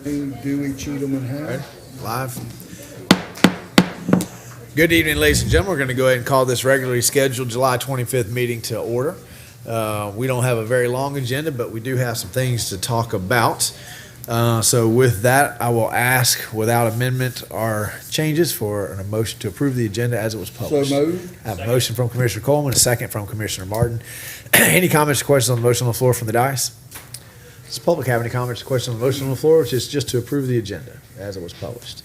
Dewey, Cheatham, and Howard. Live. Good evening, ladies and gentlemen. We're going to go ahead and call this regularly scheduled July 25th meeting to order. We don't have a very long agenda, but we do have some things to talk about. So with that, I will ask, without amendment or changes, for a motion to approve the agenda as it was published. So moved. I have a motion from Commissioner Coleman, a second from Commissioner Martin. Any comments or questions on the motion on the floor from the dais? Does the public have any comments or questions on the motion on the floor, which is just to approve the agenda as it was published?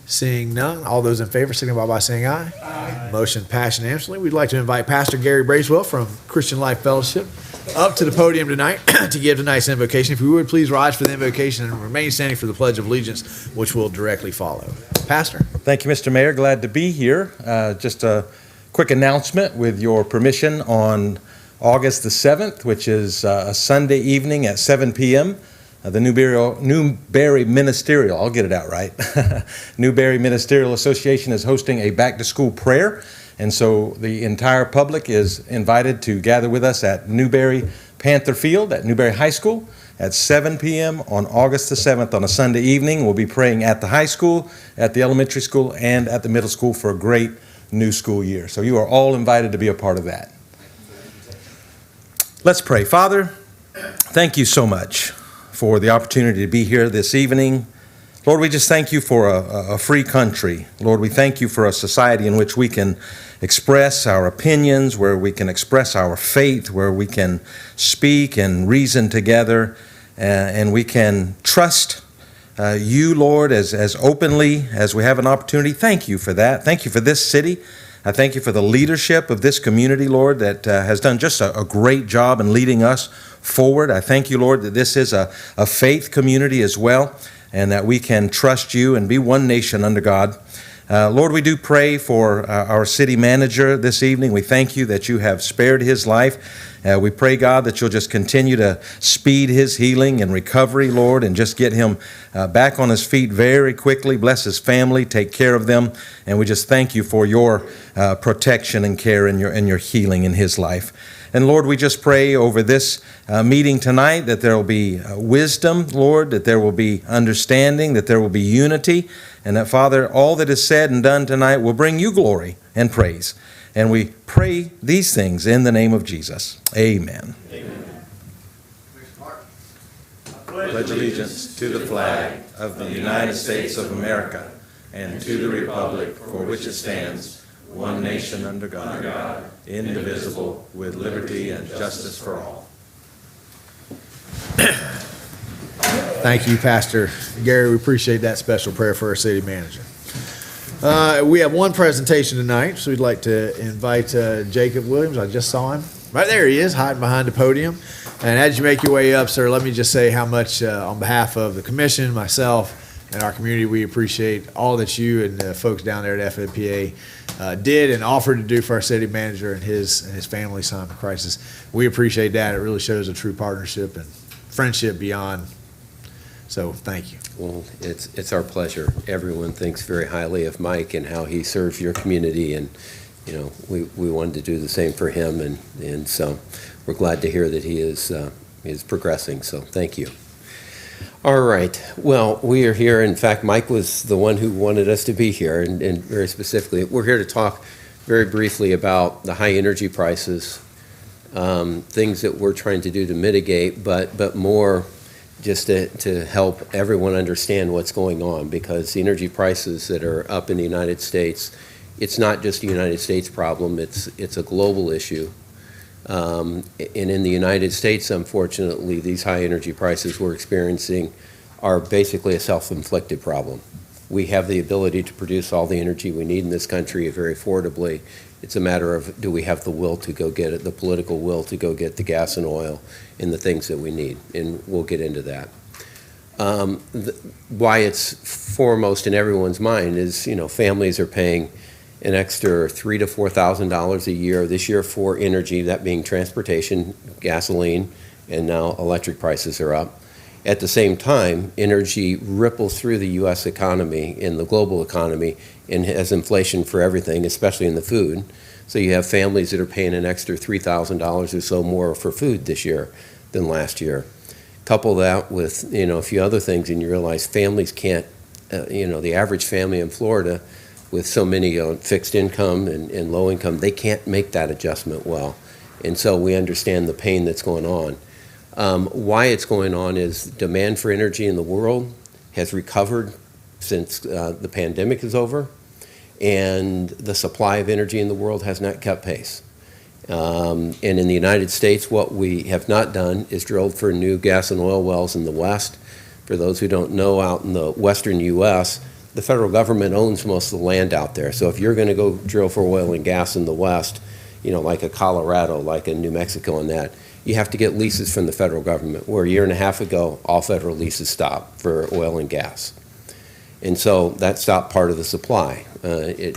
Seeing none, all those in favor signify by saying aye. Aye. Motion passed unanimously. We'd like to invite Pastor Gary Bracewell from Christian Life Fellowship up to the podium tonight to give tonight's invocation. If you would, please rise for the invocation and remain standing for the Pledge of Allegiance, which will directly follow. Pastor. Thank you, Mr. Mayor. Glad to be here. Just a quick announcement, with your permission, on August the 7th, which is a Sunday evening at 7 p.m., the Newberry Ministerial, I'll get it out right, Newberry Ministerial Association is hosting a back-to-school prayer, and so the entire public is invited to gather with us at Newberry Panther Field at Newberry High School at 7 p.m. on August the 7th on a Sunday evening. We'll be praying at the high school, at the elementary school, and at the middle school for a great new school year. So you are all invited to be a part of that. Let's pray. Father, thank you so much for the opportunity to be here this evening. Lord, we just thank you for a free country. Lord, we thank you for a society in which we can express our opinions, where we can express our faith, where we can speak and reason together, and we can trust you, Lord, as openly as we have an opportunity. Thank you for that. Thank you for this city. I thank you for the leadership of this community, Lord, that has done just a great job in leading us forward. I thank you, Lord, that this is a faith community as well, and that we can trust you and be one nation under God. Lord, we do pray for our city manager this evening. We thank you that you have spared his life. We pray, God, that you'll just continue to speed his healing and recovery, Lord, and just get him back on his feet very quickly. Bless his family, take care of them, and we just thank you for your protection and care and your healing in his life. And Lord, we just pray over this meeting tonight that there will be wisdom, Lord, that there will be understanding, that there will be unity, and that, Father, all that is said and done tonight will bring you glory and praise. And we pray these things in the name of Jesus. Amen. Amen. Pledge allegiance to the flag of the United States of America and to the republic for which it stands, one nation under God, indivisible, with liberty and justice for all. Thank you, Pastor Gary. We appreciate that special prayer for our city manager. We have one presentation tonight, so we'd like to invite Jacob Williams. I just saw him. Right there he is, hiding behind the podium. And as you make your way up, sir, let me just say how much, on behalf of the commission, myself, and our community, we appreciate all that you and the folks down there at FNPA did and offered to do for our city manager and his family's time of crisis. We appreciate that. It really shows a true partnership and friendship beyond. So thank you. Well, it's our pleasure. Everyone thinks very highly of Mike and how he serves your community, and you know we wanted to do the same for him, and so we're glad to hear that he is progressing. So thank you. All right. Well, we are here. In fact, Mike was the one who wanted us to be here, and very specifically, we're here to talk very briefly about the high energy prices, things that we're trying to do to mitigate, but more just to help everyone understand what's going on, because the energy prices that are up in the United States, it's not just a United States problem, it's a global issue. And in the United States, unfortunately, these high energy prices we're experiencing are basically a self-inflicted problem. We have the ability to produce all the energy we need in this country very affordably. It's a matter of, do we have the will to go get it, the political will to go get the gas and oil and the things that we need, and we'll get into that. Why it's foremost in everyone's mind is, you know, families are paying an extra $3,000 to $4,000 a year this year for energy, that being transportation, gasoline, and now electric prices are up. At the same time, energy ripples through the U.S. economy and the global economy and has inflation for everything, especially in the food. So you have families that are paying an extra $3,000 or so more for food this year than last year. Couple that with, a few other things, and you realize families can't, the average family in Florida with so many fixed income and low income, they can't make that adjustment well. And so we understand the pain that's going on. Why it's going on is demand for energy in the world has recovered since the pandemic is over, and the supply of energy in the world has not kept pace. And in the United States, what we have not done is drilled for new gas and oil wells in the West. For those who don't know, out in the western U.S., the federal government owns most of the land out there. So if you're going to go drill for oil and gas in the West, like a Colorado, like a New Mexico and that, you have to get leases from the federal government, where a year and a half ago, all federal leases stopped for oil and gas. And so that stopped part of the supply,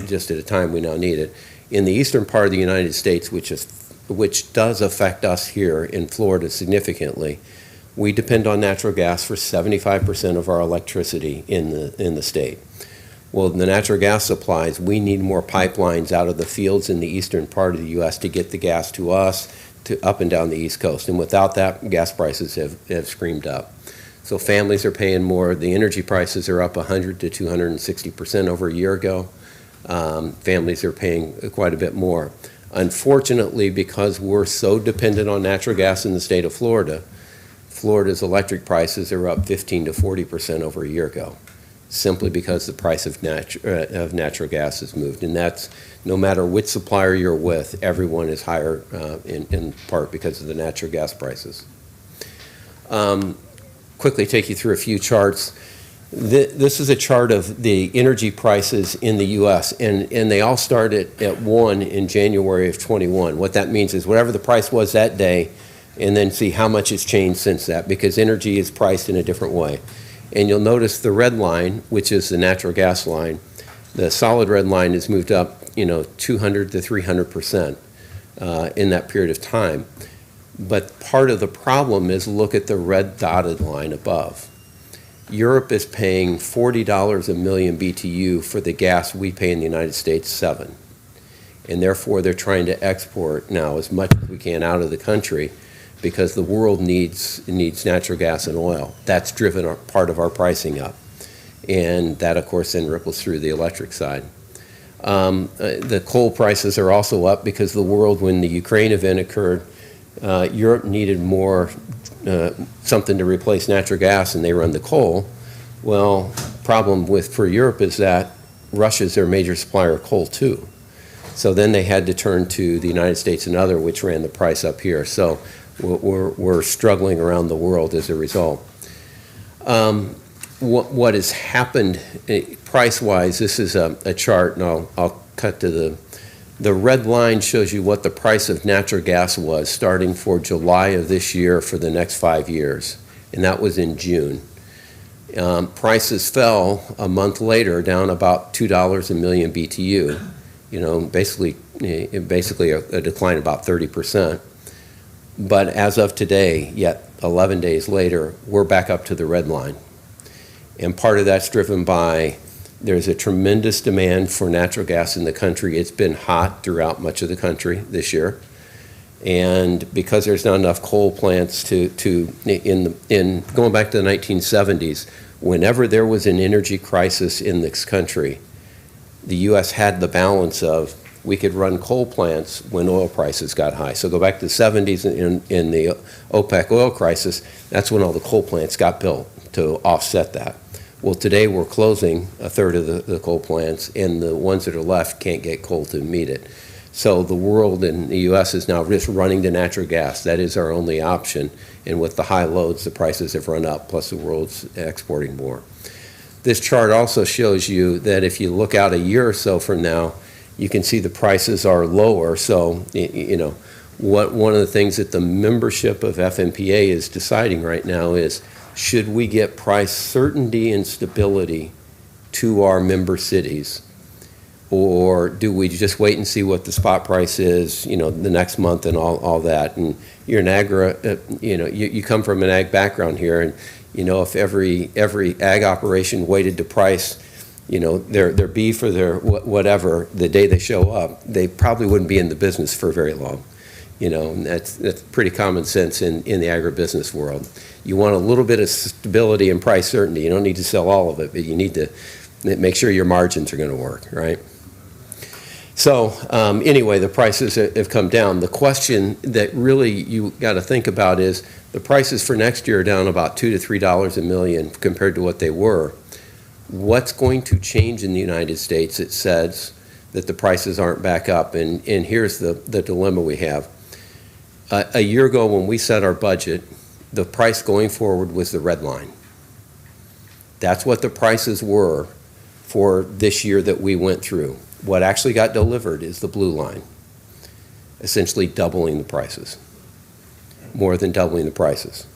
just at a time we now need it. In the eastern part of the United States, which does affect us here in Florida significantly, we depend on natural gas for 75% of our electricity in the state. Well, the natural gas supplies, we need more pipelines out of the fields in the eastern part of the U.S. to get the gas to us, to up and down the East Coast. And without that, gas prices have screamed up. So families are paying more. The energy prices are up 100 to 260% over a year ago. Families are paying quite a bit more. Unfortunately, because we're so dependent on natural gas in the state of Florida, Florida's electric prices are up 15 to 40% over a year ago, simply because the price of natural gas has moved. And that's no matter which supplier you're with, everyone is higher in part because of the natural gas prices. Quickly take you through a few charts. This is a chart of the energy prices in the U.S., and they all started at 1 in January of 21. What that means is whatever the price was that day, and then see how much it's changed since that, because energy is priced in a different way. And you'll notice the red line, which is the natural gas line, the solid red line has moved up 200 to 300% in that period of time. But part of the problem is look at the red dotted line above. Europe is paying $40 a million BTU for the gas we pay in the United States, $7. And therefore they're trying to export now as much as we can out of the country, because the world needs natural gas and oil. That's driven part of our pricing up. And that, of course, then ripples through the electric side. The coal prices are also up because the world, when the Ukraine event occurred, Europe needed more, something to replace natural gas, and they run the coal. Well, problem for Europe is that Russia's their major supplier of coal too. So then they had to turn to the United States and other, which ran the price up here. So we're struggling around the world as a result. What has happened price-wise, this is a chart, and I'll cut to the red line shows you what the price of natural gas was starting for July of this year for the next 5 years, and that was in June. Prices fell a month later, down about $2 a million BTU, basically a decline of about 30%. But as of today, yet 11 days later, we're back up to the red line. And part of that's driven by there's a tremendous demand for natural gas in the country. It's been hot throughout much of the country this year. And because there's not enough coal plants in going back to the 1970s, whenever there was an energy crisis in this country, the U.S. had the balance of we could run coal plants when oil prices got high. So go back to the 70s in the OPEC oil crisis, that's when all the coal plants got built to offset that. Well, today we're closing a third of the coal plants, and the ones that are left can't get coal to meet it. So the world in the U.S. is now just running to natural gas. That is our only option. And with the high loads, the prices have run up, plus the world's exporting more. This chart also shows you that if you look out a year or so from now, you can see the prices are lower. So, one of the things that the membership of FMPA is deciding right now is, should we get price certainty and stability to our member cities? Or do we just wait and see what the spot price is, the next month and all that? And you're an you come from an ag background here, and if every ag operation waited to price, their beef or their whatever the day they show up, they probably wouldn't be in the business for very long. And that's pretty common sense in the agribusiness world. You want a little bit of stability and price certainty. You don't need to sell all of it, but you need to make sure your margins are going to work, right? So anyway, the prices have come down. The question that really you got to think about is the prices for next year are down about $2 to $3 a million compared to what they were. What's going to change in the United States that says that the prices aren't back up? And here's the dilemma we have. A year ago when we set our budget, the price going forward was the red line. That's what the prices were for this year that we went through. What actually got delivered is the blue line, essentially doubling the prices, more than doubling the prices.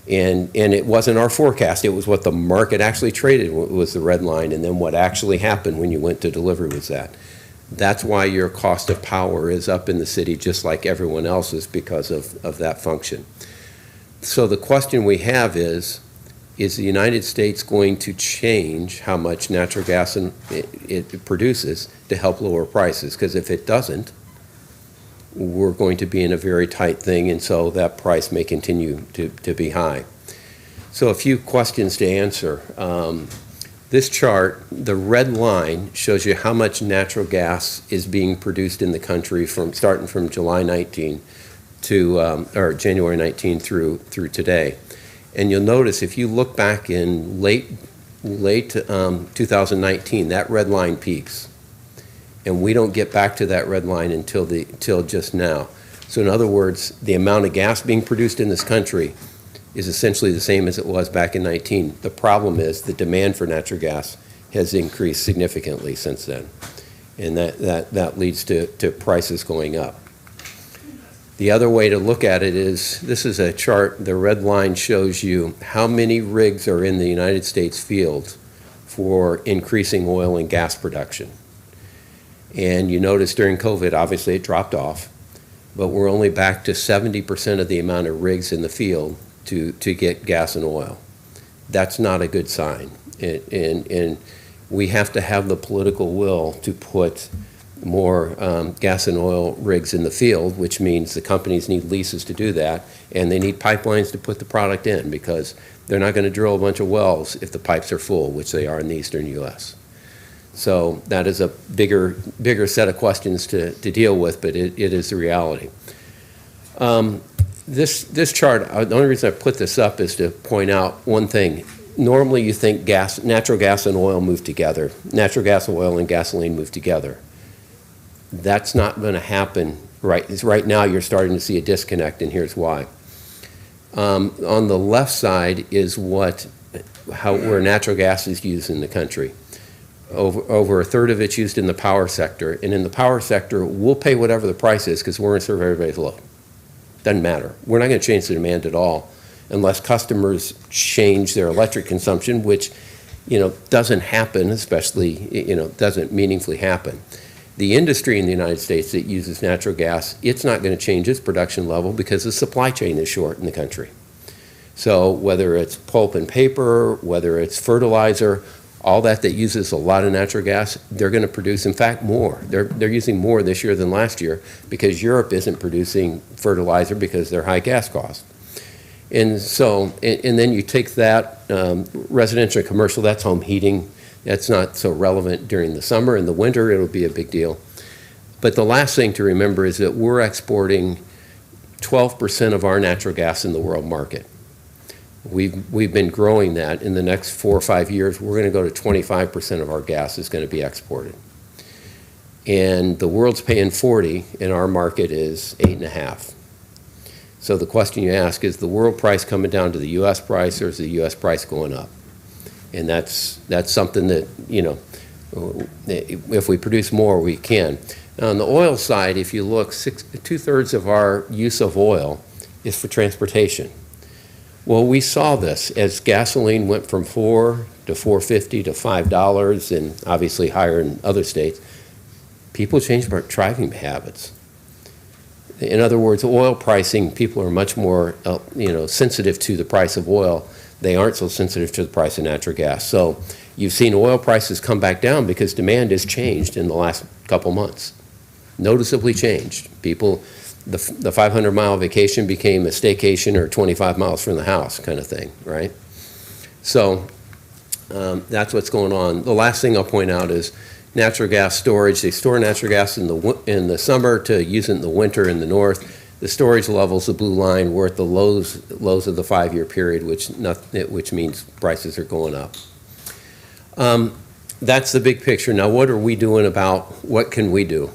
And it wasn't our forecast, it was what the market actually traded was the red line, and then what actually happened when you went to delivery was that. That's why your cost of power is up in the city just like everyone else's because of that function. So the question we have is the United States going to change how much natural gas it produces to help lower prices? Because if it doesn't, we're going to be in a very tight thing, and so that price may continue to be high. So a few questions to answer. This chart, the red line, shows you how much natural gas is being produced in the country starting from July 19 to or January 19 through today. And you'll notice if you look back in late 2019, that red line peaks. And we don't get back to that red line until just now. So in other words, the amount of gas being produced in this country is essentially the same as it was back in 19. The problem is the demand for natural gas has increased significantly since then. And that leads to prices going up. The other way to look at it is, this is a chart, the red line shows you how many rigs are in the United States fields for increasing oil and gas production. And you notice during COVID, obviously it dropped off, but we're only back to 70% of the amount of rigs in the field to get gas and oil. That's not a good sign. And we have to have the political will to put more gas and oil rigs in the field, which means the companies need leases to do that, and they need pipelines to put the product in, because they're not going to drill a bunch of wells if the pipes are full, which they are in the eastern U.S. So that is a bigger set of questions to deal with, but it is the reality. This chart, the only reason I put this up is to point out one thing. Normally you think natural gas and oil move together. Natural gas, oil, and gasoline move together. That's not going to happen right now. You're starting to see a disconnect, and here's why. On the left side is where natural gas is used in the country. Over a third of it's used in the power sector, and in the power sector, we'll pay whatever the price is because we're going to serve everybody's load. Doesn't matter. We're not going to change the demand at all unless customers change their electric consumption, which doesn't happen, especially doesn't meaningfully happen. The industry in the United States that uses natural gas, it's not going to change its production level because the supply chain is short in the country. So whether it's pulp and paper, whether it's fertilizer, all that uses a lot of natural gas, they're going to produce, in fact, more. They're using more this year than last year because Europe isn't producing fertilizer because they're high gas costs. And so, and then you take that residential and commercial, that's home heating. That's not so relevant during the summer. In the winter, it'll be a big deal. But the last thing to remember is that we're exporting 12% of our natural gas in the world market. We've been growing that. In the next 4 or 5 years, we're going to go to 25% of our gas is going to be exported. And the world's paying 40, and our market is 8.5. So the question you ask is the world price coming down to the U.S. price, or is the U.S. price going up? And that's something that, if we produce more, we can. Now, on the oil side, if you look, 2/3 of our use of oil is for transportation. Well, we saw this as gasoline went from $4 to $4.50 to $5, and obviously higher in other states. People changed their driving habits. In other words, oil pricing, people are much more, sensitive to the price of oil. They aren't so sensitive to the price of natural gas. So you've seen oil prices come back down because demand has changed in the last couple months. Noticeably changed. People, the 500-mile vacation became a staycation or 25 miles from the house kind of thing, right? So that's what's going on. The last thing I'll point out is natural gas storage. They store natural gas in the summer to use it in the winter in the north. The storage levels, the blue line, were at the lows of the 5-year period, which means prices are going up. That's the big picture. Now, what are we doing about, what can we do?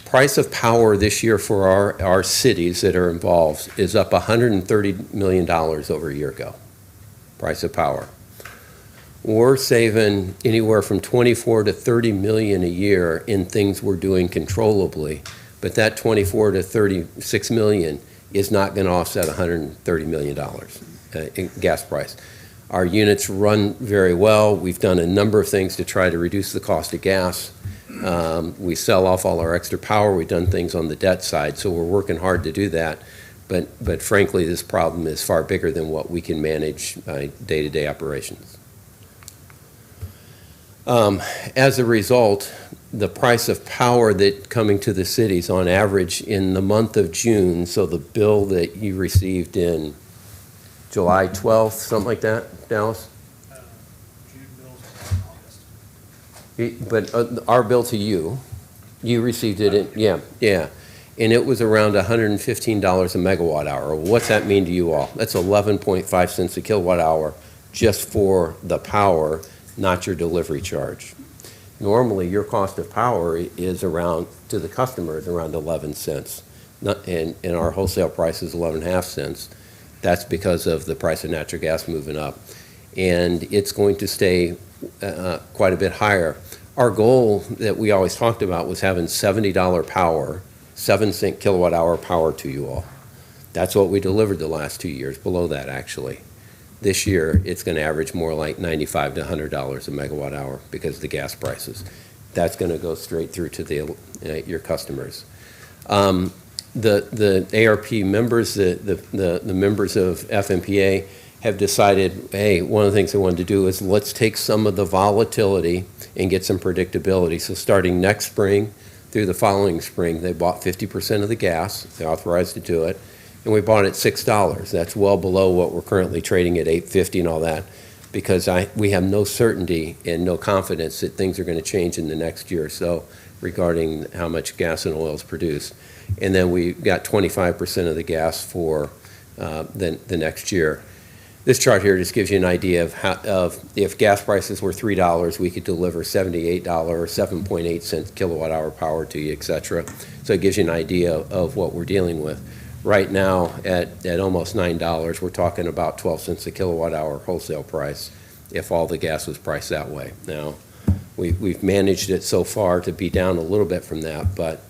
Price of power this year for our cities that are involved is up $130 million over a year ago. Price of power. We're saving anywhere from 24 to 30 million a year in things we're doing controllably, but that 24 to 36 million is not going to offset $130 million in gas price. Our units run very well. We've done a number of things to try to reduce the cost of gas. We sell off all our extra power. We've done things on the debt side, so we're working hard to do that. But frankly, this problem is far bigger than what we can manage by day-to-day operations. As a result, the price of power that coming to the cities on average in the month of June, so the bill that you received in July 12th, something like that, Dallas? June bills are in August. But our bill to you received it in, yeah. And it was around $115 a megawatt hour. What's that mean to you all? That's 11.5 cents a kilowatt hour just for the power, not your delivery charge. Normally, your cost of power is around, to the customer, is around 11 cents. And our wholesale price is 11.5 cents. That's because of the price of natural gas moving up. And it's going to stay quite a bit higher. Our goal that we always talked about was having $70 power, 7-cent kilowatt hour power to you all. That's what we delivered the last 2 years, below that actually. This year, it's going to average more like $95 to $100 a megawatt hour because of the gas prices. That's going to go straight through to your customers. The ARP members, the members of FMPA have decided, hey, one of the things they wanted to do is let's take some of the volatility and get some predictability. So starting next spring through the following spring, they bought 50% of the gas. They authorized to do it. And we bought it at $6. That's well below what we're currently trading at $8.50 and all that, because we have no certainty and no confidence that things are going to change in the next year or so regarding how much gas and oil is produced. And then we got 25% of the gas for the next year. This chart here just gives you an idea of if gas prices were $3, we could deliver $78 or 7.8 cents kilowatt hour power to you, et cetera. So it gives you an idea of what we're dealing with. Right now, at almost $9, we're talking about 12 cents a kilowatt hour wholesale price if all the gas was priced that way. Now, we've managed it so far to be down a little bit from that, but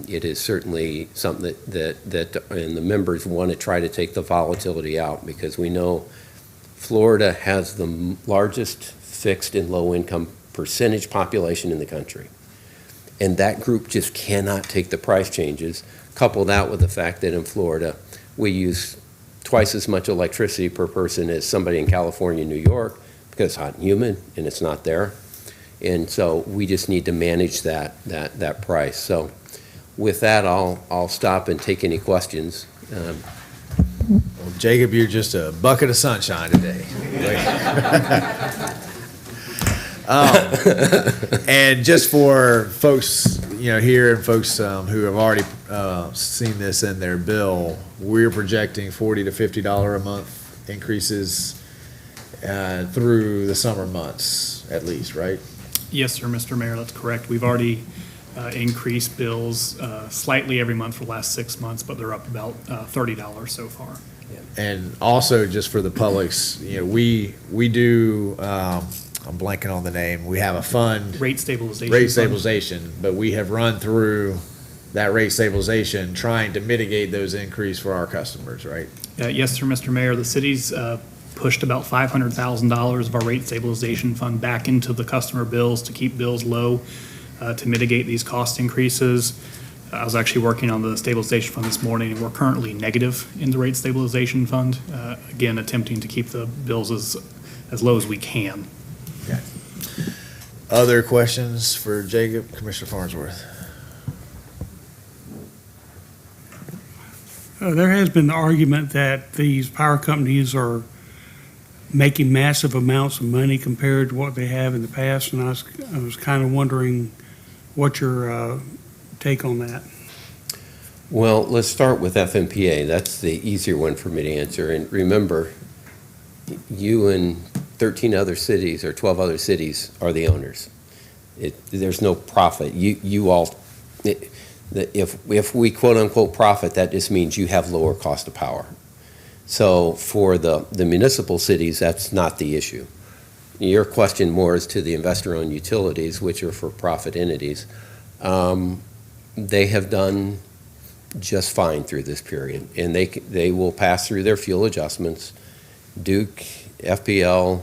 it is certainly something that and the members want to try to take the volatility out, because we know Florida has the largest fixed and low-income percentage population in the country. And that group just cannot take the price changes. Couple that with the fact that in Florida, we use twice as much electricity per person as somebody in California, New York, because it's hot and humid and it's not there. And so we just need to manage that price. So with that, I'll stop and take any questions. Well, Jacob, you're just a bucket of sunshine today. And just for folks, here and folks who have already seen this in their bill, we're projecting $40 to $50 a month increases through the summer months, at least, right? Yes, sir, Mr. Mayor, that's correct. We've already increased bills slightly every month for the last 6 months, but they're up about $30 so far. And also, just for the public's, we do. I'm blanking on the name. We have a fund. Rate stabilization. Rate stabilization, but we have run through that rate stabilization trying to mitigate those increases for our customers, right? Yes, sir, Mr. Mayor. The city's pushed about $500,000 of our rate stabilization fund back into the customer bills to keep bills low, to mitigate these cost increases. I was actually working on the stabilization fund this morning, and we're currently negative in the rate stabilization fund, again, attempting to keep the bills as low as we can. Okay. Other questions for Jacob, Commissioner Farnsworth? There has been the argument that these power companies are making massive amounts of money compared to what they have in the past, and I was kind of wondering what your take on that. Well, let's start with FMPA. That's the easier one for me to answer. And remember, you and 13 other cities or 12 other cities are the owners. There's no profit. If we quote unquote profit, that just means you have lower cost of power. So for the municipal cities, that's not the issue. Your question more is to the investor-owned utilities, which are for-profit entities. They have done just fine through this period, and they will pass through their fuel adjustments. Duke, FPL,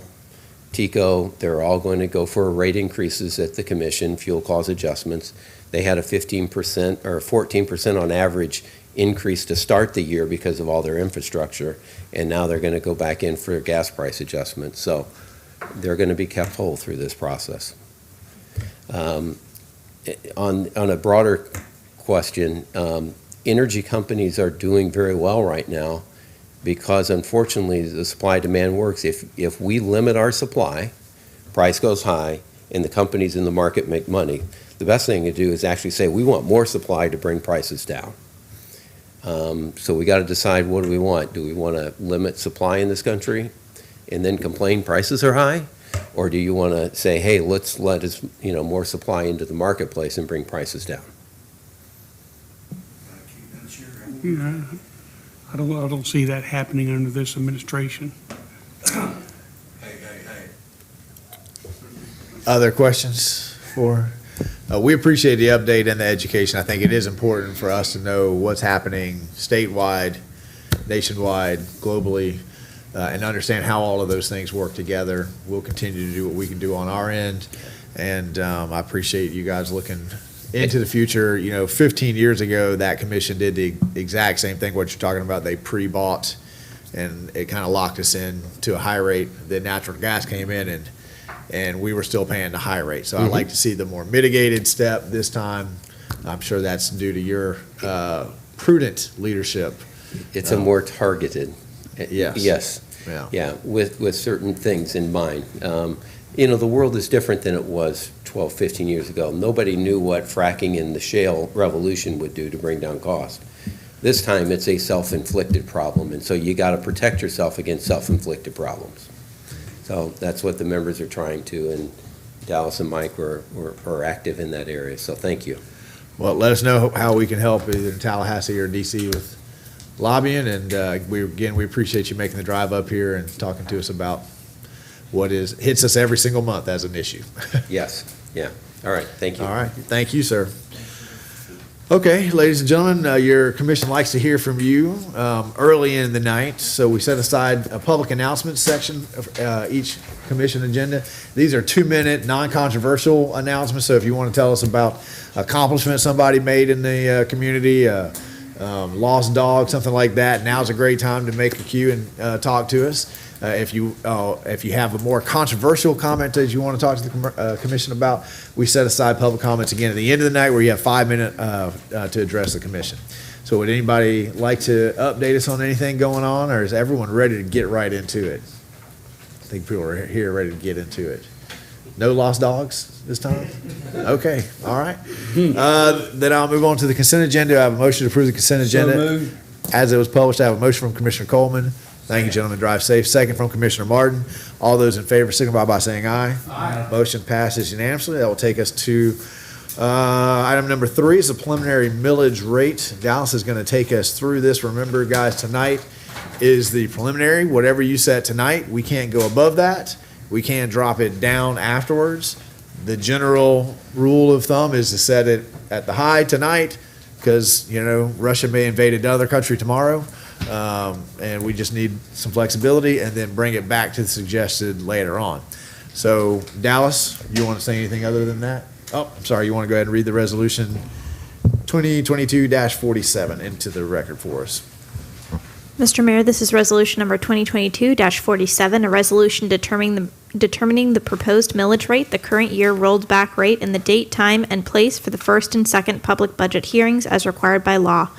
TECO, they're all going to go for rate increases at the commission, fuel clause adjustments. They had a 15% or 14% on average increase to start the year because of all their infrastructure, and now they're going to go back in for gas price adjustments. So they're going to be kept whole through this process. On a broader question, energy companies are doing very well right now because, unfortunately, the supply-demand works. If we limit our supply, price goes high, and the companies in the market make money, the best thing to do is actually say, we want more supply to bring prices down. So we got to decide, what do we want? Do we want to limit supply in this country and then complain prices are high? Or do you want to say, hey, let's let us, more supply into the marketplace and bring prices down? I don't see that happening under this administration. Other questions for? We appreciate the update and the education. I think it is important for us to know what's happening statewide, nationwide, globally, and understand how all of those things work together. We'll continue to do what we can do on our end, and I appreciate you guys looking into the future. 15 years ago, that commission did the exact same thing, what you're talking about. They pre-bought, and it kind of locked us in to a high rate. Then natural gas came in, and we were still paying the high rate. So I'd like to see the more mitigated step this time. I'm sure that's due to your prudent leadership. It's a more targeted. Yes. Yes. Yeah, with certain things in mind. The world is different than it was 12, 15 years ago. Nobody knew what fracking and the shale revolution would do to bring down cost. This time, it's a self-inflicted problem, and so you got to protect yourself against self-inflicted problems. So that's what the members are trying to, and Dallas and Mike are active in that area, so thank you. Well, let us know how we can help either in Tallahassee or DC with lobbying, and we appreciate you making the drive up here and talking to us about what hits us every single month as an issue. Yes, yeah. All right, thank you. All right, thank you, sir. Okay, ladies and gentlemen, your commission likes to hear from you early in the night, so we set aside a public announcements section of each commission agenda. These are 2-minute, non-controversial announcements, so if you want to tell us about accomplishments somebody made in the community, lost dog, something like that, now's a great time to make a cue and talk to us. If you have a more controversial comment that you want to talk to the commission about, we set aside public comments again at the end of the night where you have 5 minutes to address the commission. So would anybody like to update us on anything going on, or is everyone ready to get right into it? I think people are here ready to get into it. No lost dogs this time? Okay, all right. Then I'll move on to the consent agenda. I have a motion to approve the consent agenda. So moved. As it was published, I have a motion from Commissioner Coleman. Thank you, gentlemen. Drive safe. Second from Commissioner Martin. All those in favor signify by saying aye. Aye. Motion passes unanimously. That will take us to item number 3 is the preliminary millage rate. Dallas is going to take us through this. Remember, guys, tonight is the preliminary. Whatever you set tonight, we can't go above that. We can't drop it down afterwards. The general rule of thumb is to set it at the high tonight because, Russia may invade another country tomorrow. And we just need some flexibility and then bring it back to the suggested later on. So, Dallas, you want to say anything other than that? Oh, I'm sorry. You want to go ahead and read the resolution 2022-47 into the record for us. Mr. Mayor, this is resolution number 2022-47, a resolution determining the proposed millage rate, the current year rolled back rate, and the date, time, and place for the first and second public budget hearings as required by law.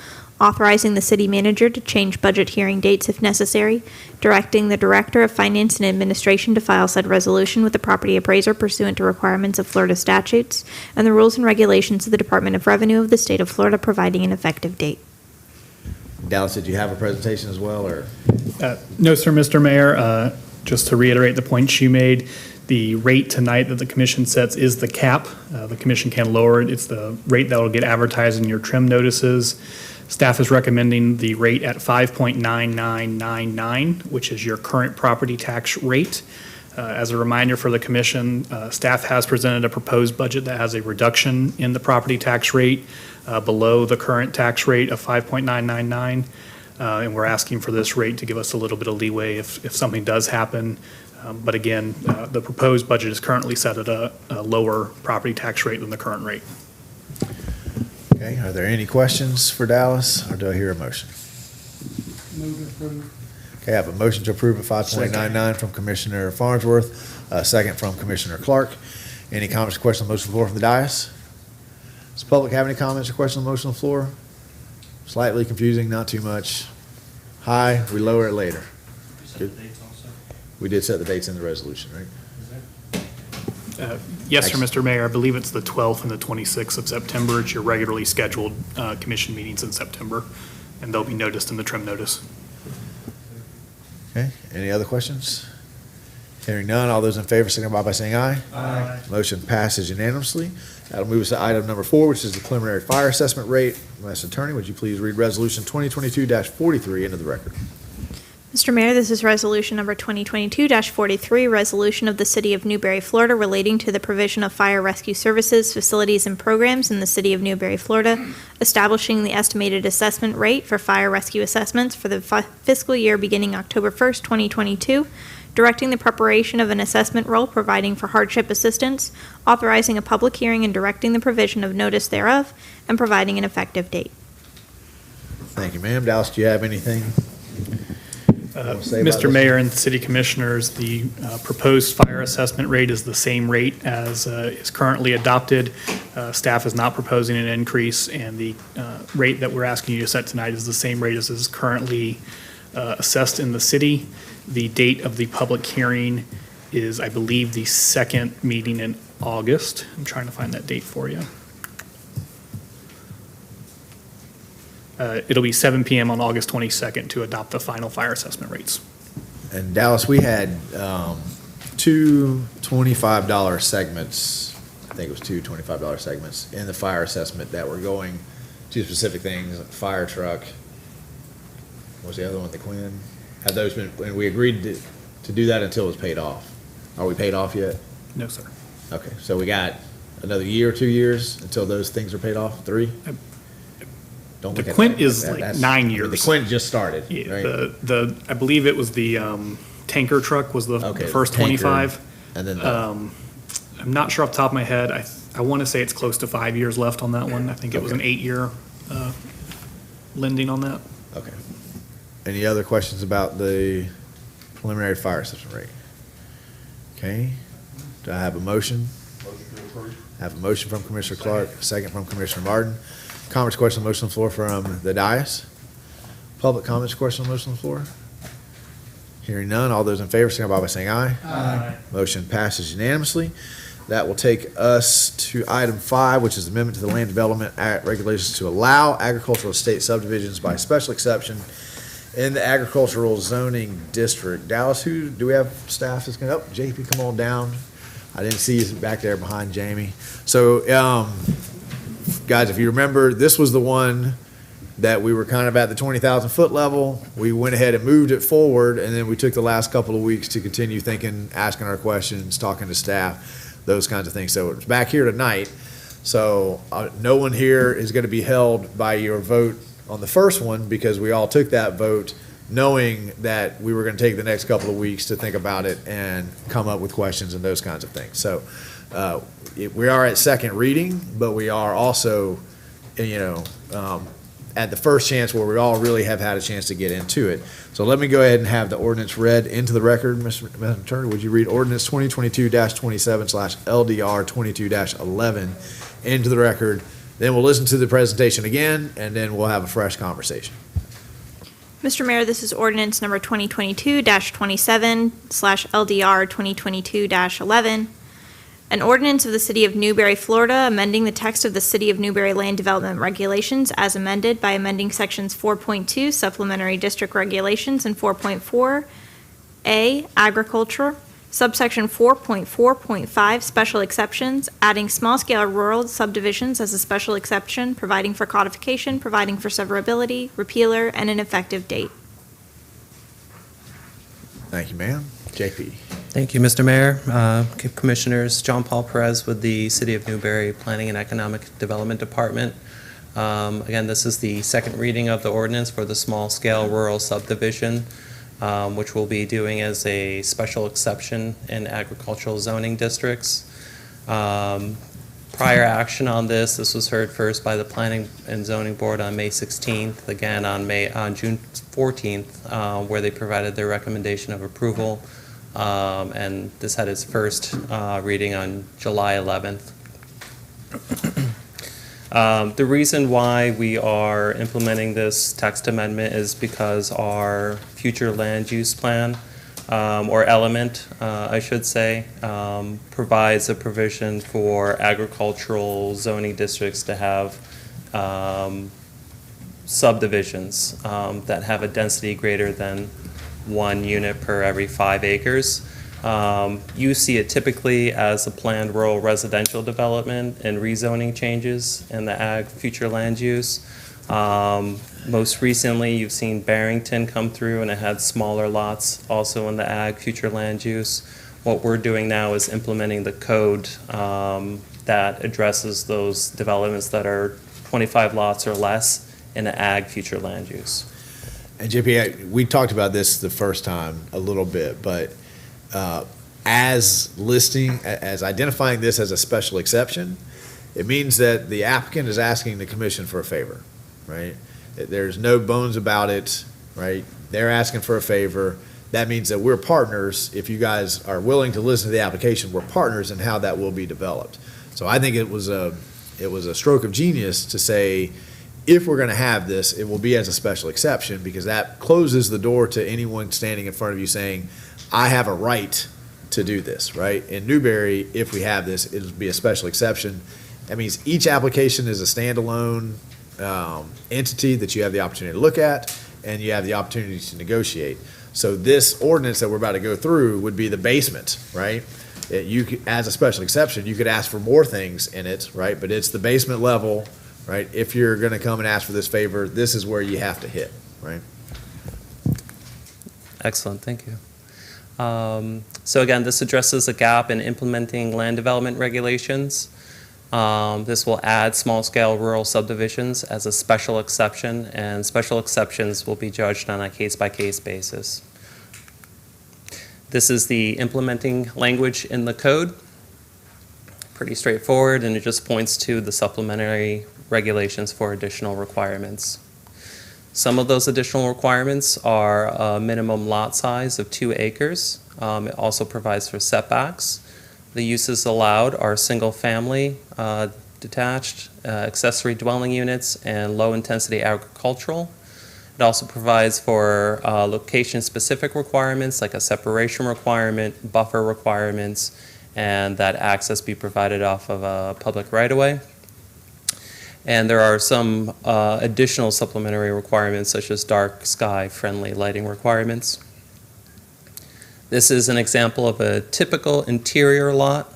authorizing the city manager to change budget hearing dates if necessary, directing the Director of Finance and Administration to file said resolution with the property appraiser pursuant to requirements of Florida statutes, and the rules and regulations of the Department of Revenue of the state of Florida providing an effective date. Dallas, did you have a presentation as well, or? No, sir, Mr. Mayor. Just to reiterate the points you made, the rate tonight that the commission sets is the cap. The commission can lower it. It's the rate that will get advertised in your trim notices. Staff is recommending the rate at 5.9999, which is your current property tax rate. As a reminder for the commission, staff has presented a proposed budget that has a reduction in the property tax rate below the current tax rate of 5.999. And we're asking for this rate to give us a little bit of leeway if something does happen. But again, the proposed budget is currently set at a lower property tax rate than the current rate. Okay, are there any questions for Dallas, or do I hear a motion? Move to approve. Okay, I have a motion to approve at 5.99 from Commissioner Farnsworth, a second from Commissioner Clark. Any comments or questions on the motion on the floor from the dais? Does the public have any comments or questions on the motion on the floor? Slightly confusing, not too much. High, we lower it later. Good. We did set the dates in the resolution, right? Yes, sir, Mr. Mayor. I believe it's the 12th and the 26th of September. It's your regularly scheduled commission meetings in September, and they'll be noticed in the trim notice. Okay, any other questions? Hearing none, all those in favor signify by saying aye. Aye. Motion passes unanimously. That'll move us to item number 4, which is the preliminary fire assessment rate. Master Attorney, would you please read Resolution 2022-43 into the record? Mr. Mayor, this is resolution number 2022-43, resolution of the City of Newberry, Florida, relating to the provision of fire rescue services, facilities, and programs in the City of Newberry, Florida, establishing the estimated assessment rate for fire rescue assessments for the fiscal year beginning October 1st, 2022, directing the preparation of an assessment roll, providing for hardship assistance, authorizing a public hearing and directing the provision of notice thereof, and providing an effective date. Thank you, ma'am. Dallas, do you have anything? Mr. Mayor and City Commissioners, the proposed fire assessment rate is the same rate as is currently adopted. Staff is not proposing an increase, and the rate that we're asking you to set tonight is the same rate as is currently assessed in the city. The date of the public hearing is, I believe, the second meeting in August. I'm trying to find that date for you. It'll be 7 p.m. on August 22nd to adopt the final fire assessment rates. And Dallas, we had two $25 segments, I think it was two $25 segments in the fire assessment that were going to specific things, like fire truck. What was the other one, the Quinn? Have those been, and we agreed to do that until it was paid off. Are we paid off yet? No, sir. Okay, so we got another year, 2 years until those things are paid off? 3? Don't The look at Quint that. is That- like that's- 9 years. The Quint just started, Yeah, right? I believe it was the tanker truck was the Okay, first tanker, 25. And then, I'm not sure off the top of my head. I want to say it's close to 5 years left on that one. I think it was an Okay. 8-year lending on that. okay. Any other questions about the preliminary fire assessment rate? Okay, do I have a motion? I have a motion from Commissioner Clark, a second from Commissioner Martin. Comments, questions on the motion on the floor from the dais? Public comments, questions on the motion on the floor? Hearing none, all those in favor, signify by saying aye. Aye. Motion passes unanimously. That will take us to item 5, which is amendment to the Land Development Act regulations to allow agricultural estate subdivisions by special exception in the agricultural zoning district. Dallas, do we have staff that's going to, JP, come on down. I didn't see you back there behind Jamie. So, guys, if you remember, this was the one that we were kind of at the 20,000 foot level. We went ahead and moved it forward, and then we took the last couple of weeks to continue thinking, asking our questions, talking to staff, those kinds of things. So it's back here tonight. So no one here is going to be held by your vote on the first one, because we all took that vote knowing that we were going to take the next couple of weeks to think about it and come up with questions and those kinds of things. So we are at second reading, but we are also, at the first chance where we all really have had a chance to get into it. So let me go ahead and have the ordinance read into the record. Mr. Attorney, would you read ordinance 2022-27/LDR 22-11 into the record Then we'll listen to the presentation again, and then we'll have a fresh conversation. Mr. Mayor, this is ordinance number 2022-27/LDR 2022-11. An ordinance of the City of Newberry, Florida, amending the text of the City of Newberry Land Development Regulations as amended by amending sections 4.2 Supplementary District Regulations and 4.4A Agriculture, subsection 4.4.5 Special Exceptions, adding small-scale rural subdivisions as a special exception, providing for codification, providing for severability, repealer, and an effective date. Thank you, ma'am. JP. Thank you, Mr. Mayor, Commissioners. John Paul Perez with the City of Newberry Planning and Economic Development Department. Again, this is the second reading of the ordinance for the small-scale rural subdivision, which we'll be doing as a special exception in agricultural zoning districts. Prior action on this was heard first by the Planning and Zoning Board on May 16th, again on June 14th, where they provided their recommendation of approval. And this had its first reading on July 11th. The reason why we are implementing this text amendment is because our future land use plan, or element, I should say, provides a provision for agricultural zoning districts to have subdivisions that have a density greater than 1 unit per every 5 acres. You see it typically as a planned rural residential development and rezoning changes in the ag future land use. Most recently, you've seen Barrington come through, and it had smaller lots also in the ag future land use. What we're doing now is implementing the code that addresses those developments that are 25 lots or less in the ag future land use. And JP, we talked about this the first time a little bit, but as identifying this as a special exception, it means that the applicant is asking the commission for a favor, right? There's no bones about it, right? They're asking for a favor. That means that we're partners. If you guys are willing to listen to the application, we're partners in how that will be developed. So I think it was a stroke of genius to say, if we're going to have this, it will be as a special exception, because that closes the door to anyone standing in front of you saying, I have a right to do this, right? In Newberry, if we have this, it'll be a special exception. That means each application is a standalone entity that you have the opportunity to look at, and you have the opportunity to negotiate. So this ordinance that we're about to go through would be the basement, right? You could, as a special exception, you could ask for more things in it, right? But it's the basement level, right? If you're going to come and ask for this favor, this is where you have to hit, right? Excellent, thank you. So again, this addresses a gap in implementing land development regulations. This will add small-scale rural subdivisions as a special exception, and special exceptions will be judged on a case-by-case basis. This is the implementing language in the code. Pretty straightforward, and it just points to the supplementary regulations for additional requirements. Some of those additional requirements are a minimum lot size of 2 acres. It also provides for setbacks. The uses allowed are single-family, detached, accessory dwelling units, and low-intensity agricultural. It also provides for location-specific requirements like a separation requirement, buffer requirements, and that access be provided off of a public right-of-way. And there are some additional supplementary requirements such as dark sky friendly lighting requirements. This is an example of a typical interior lot.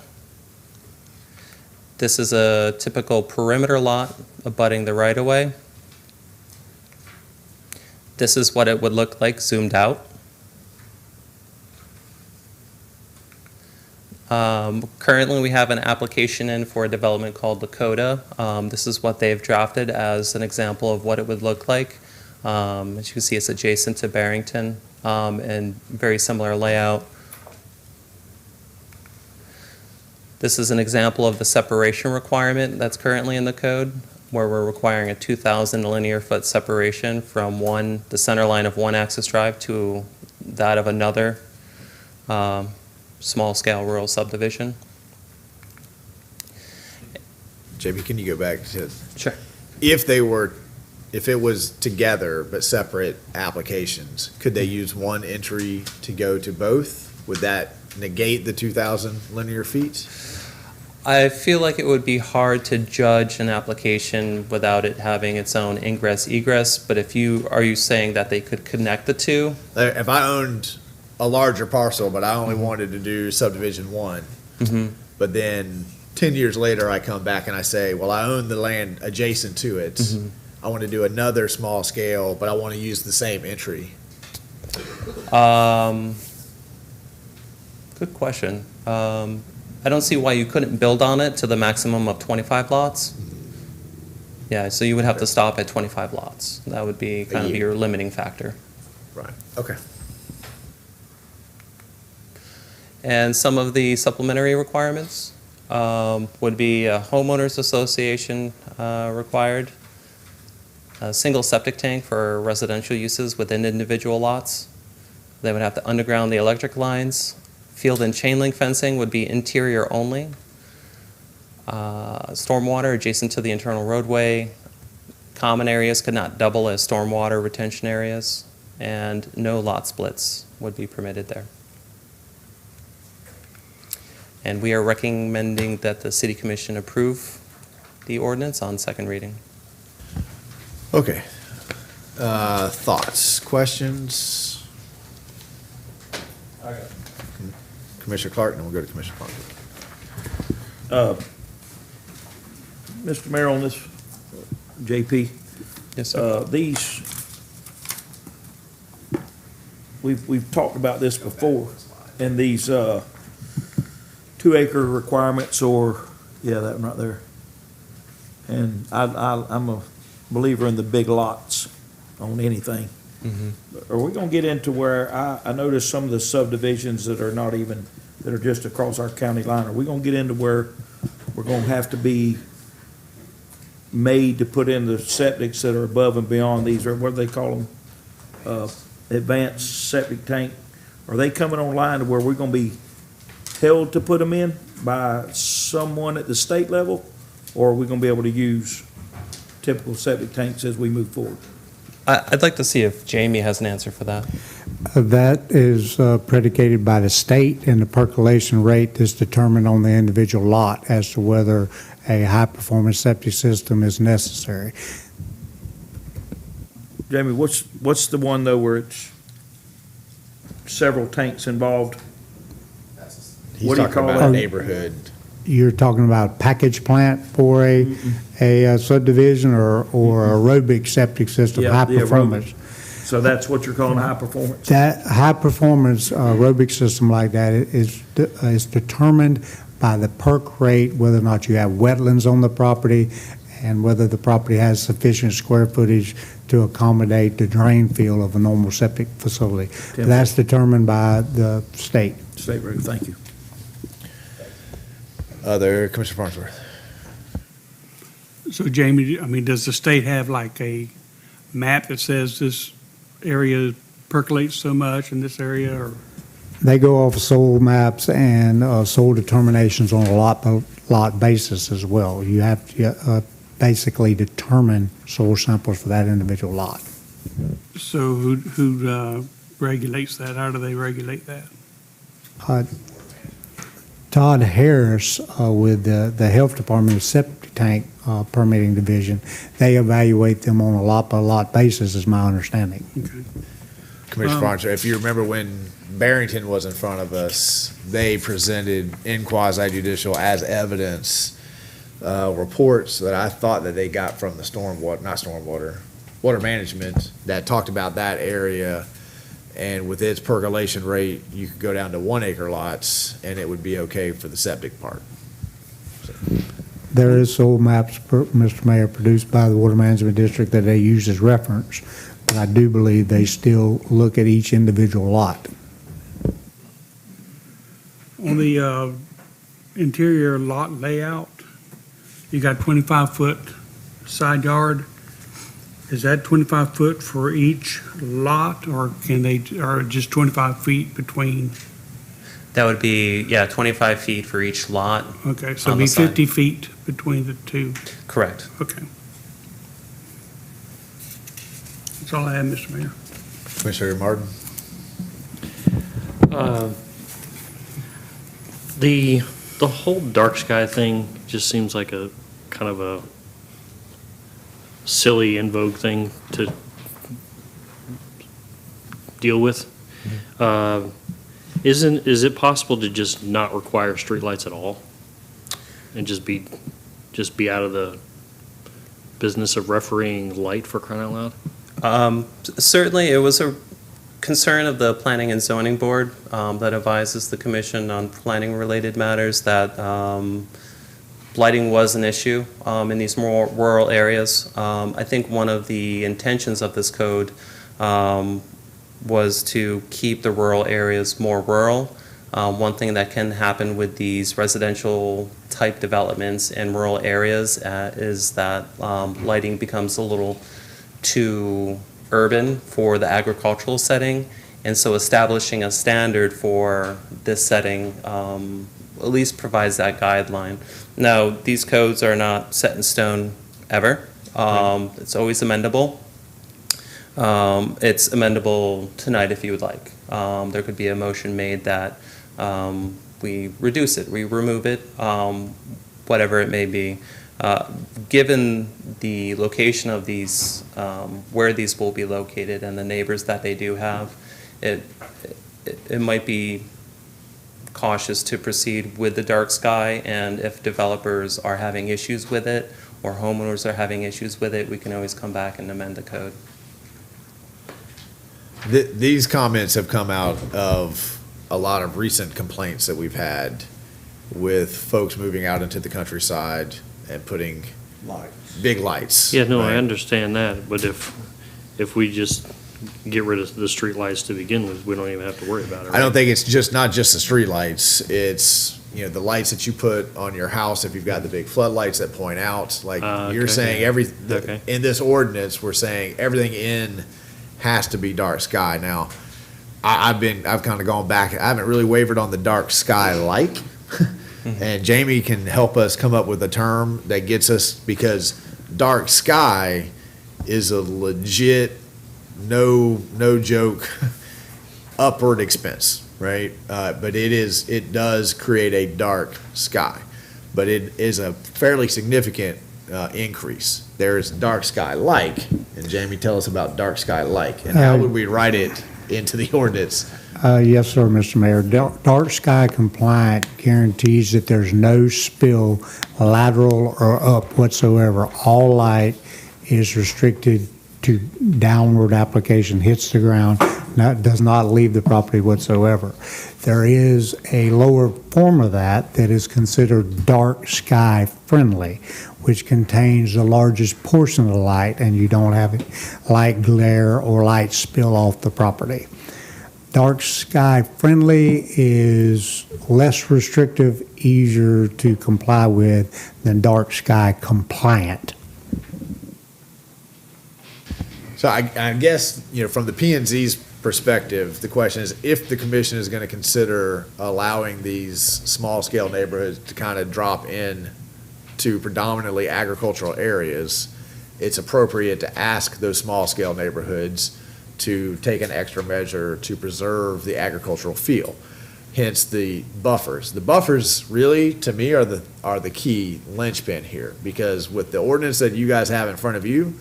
This is a typical perimeter lot abutting the right-of-way. This is what it would look like zoomed out. Currently, we have an application in for a development called Lakota. This is what they've drafted as an example of what it would look like. As you can see, it's adjacent to Barrington and very similar layout. This is an example of the separation requirement that's currently in the code, where we're requiring a 2,000 linear foot separation from the center line of one access drive to that of another small-scale rural subdivision. JP, can you go back to, Sure. if it was together but separate applications, could they use one entry to go to both? Would that negate the 2,000 linear feet? I feel like it would be hard to judge an application without it having its own ingress egress, but are you saying that they could connect the two? If I owned a larger parcel, but I only wanted to do subdivision 1, Mm-hmm. but then 10 years later, I come back and I say, well, I own the land adjacent to it. Mhm. I want to do another small scale, but I want to use the same entry. Good question. I don't see why you couldn't build on it to the maximum of 25 lots. Yeah, so you would have to stop at 25 lots. That would be kind of year. your limiting factor. Right, okay. And some of the supplementary requirements would be a homeowners association required, a single septic tank for residential uses within individual lots. They would have to underground the electric lines. Field and chain link fencing would be interior only. Stormwater adjacent to the internal roadway. Common areas could not double as stormwater retention areas, and no lot splits would be permitted there. And we are recommending that the City Commission approve the ordinance on second reading. Okay. Thoughts, questions? Commissioner Clark, and then we'll go to Commissioner Parker. Mr. Mayor, on this, JP, Yes, sir. these, we've talked about this before, and these 2-acre requirements, or, yeah, that one right there. And I'm a believer in the big lots on anything. Mhm. Are we gonna get into where, I noticed some of the subdivisions that are not even, that are just across our county line, are we gonna get into where we're gonna have to be made to put in the septics that are above and beyond these, or what do they call them? Advanced septic tank? Are they coming online to where we're gonna be held to put them in by someone at the state level? Or are we gonna be able to use typical septic tanks as we move forward? I'd like to see if Jamie has an answer for that. That is predicated by the state, and the percolation rate is determined on the individual lot as to whether a high-performance septic system is necessary. Jamie, what's the one though where it's several tanks involved? He's What do you talking call about a that? neighborhood. You're talking about package plant for a subdivision or a aerobic septic system, Yeah, high the aerobic. performance. So that's what you're calling high performance? That high-performance aerobic system like that is determined by the perk rate, whether or not you have wetlands on the property, and whether the property has sufficient square footage to accommodate the drain field of a normal septic facility. That's determined by the state. State road, thank you. Other, Commissioner Farnsworth. So Jamie, I mean, does the state have like a map that says this area percolates so much in this area, or? They go off of soil maps and soil determinations on a lot basis as well. You have to basically determine soil samples for that individual lot. So who regulates that? How do they regulate that? Todd Harris with the Health Department Septic Tank Permitting Division, they evaluate them on a lot-by-lot basis, is my understanding. Commissioner Farnsworth, if you remember when Barrington was in front of us, they presented in quasi-judicial as evidence reports that I thought that they got from the water management that talked about that area. And with its percolation rate, you could go down to 1-acre lots and it would be okay for the septic part. There is soil maps, Mr. Mayor, produced by the Water Management District that they use as reference, but I do believe they still look at each individual lot. On the interior lot layout, you got 25-foot side yard. Is that 25 foot for each lot, or can they, or just 25 feet between? That would be, 25 feet for each lot. Okay, so On it'd be the side. 50 feet between the two. Correct. Okay. That's all I have, Mr. Mayor. Commissioner Martin? The whole dark sky thing just seems like a kind of a silly in vogue thing to deal with. Is it possible to just not require streetlights at all? And just be out of the business of refereeing light, for crying out loud? Certainly, it was a concern of the Planning and Zoning Board that advises the commission on planning-related matters that lighting was an issue in these more rural areas. I think one of the intentions of this code was to keep the rural areas more rural. One thing that can happen with these residential type developments in rural areas is that lighting becomes a little too urban for the agricultural setting, and so establishing a standard for this setting at least provides that guideline. Now, these codes are not set in stone ever. It's always amendable. It's amendable tonight if you would like. There could be a motion made that we reduce it, we remove it, whatever it may be. Given the location of these, where these will be located and the neighbors that they do have, it might be cautious to proceed with the dark sky, and if developers are having issues with it or homeowners are having issues with it, we can always come back and amend the code. These comments have come out of a lot of recent complaints that we've had with folks moving out into the countryside and putting big lights. Yeah, no, I right? understand that, but if we just get rid of the street lights to begin with, we don't even have to worry about it. I don't think it's not just the street lights. It's, the lights that you put on your house if you've got the big floodlights that point out. Like you're Okay. saying, Okay. in this ordinance, we're saying everything in has to be dark sky. Now, I've kind of gone back. I haven't really wavered on the dark sky like. And Jamie can help us come up with a term that gets us, because dark sky is a legit, no joke, upward expense, right? But it does create a dark sky, but it is a fairly significant increase. There's dark sky like, and Jamie, tell us about dark sky like, and how would we write it into the ordinance? Yes, sir, Mr. Mayor. Dark sky compliant guarantees that there's no spill lateral or up whatsoever. All light is restricted to downward application, hits the ground, does not leave the property whatsoever. There is a lower form of that is considered dark sky friendly, which contains the largest portion of the light, and you don't have light glare or light spill off the property. Dark sky friendly is less restrictive, easier to comply with than dark sky compliant. So I guess, from the P&Z's perspective, the question is, if the commission is going to consider allowing these small-scale neighborhoods to kind of drop in to predominantly agricultural areas, it's appropriate to ask those small-scale neighborhoods to take an extra measure to preserve the agricultural feel, hence the buffers. The buffers really, to me, are the key linchpin here, because with the ordinance that you guys have in front of you,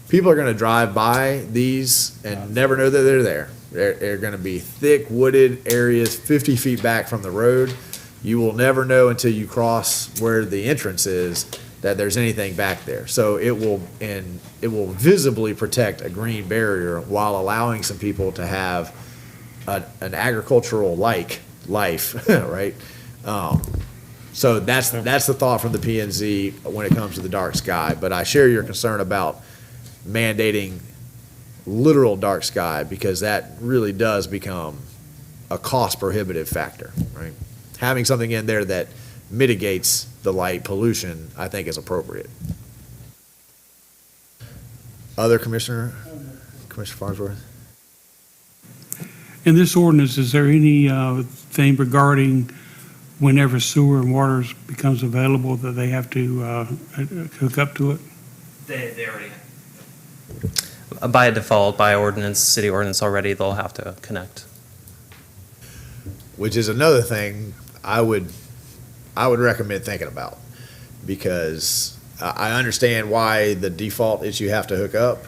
people are going to drive by these and never know that they're there. They're going to be thick wooded areas 50 feet back from the road. You will never know until you cross where the entrance is that there's anything back there. So it will visibly protect a green barrier while allowing some people to have an agricultural-like life, right? So that's the thought from the P&Z when it comes to the dark sky. But I share your concern about mandating literal dark sky, because that really does become a cost-prohibitive factor, right? Having something in there that mitigates the light pollution, I think, is appropriate. Other Commissioner Farnsworth? In this ordinance, is there any thing regarding whenever sewer and water becomes available that they have to hook up to it? They already. By default, by ordinance, city ordinance already, they'll have to connect. Which is another thing I would recommend thinking about, because I understand why the default is you have to hook up,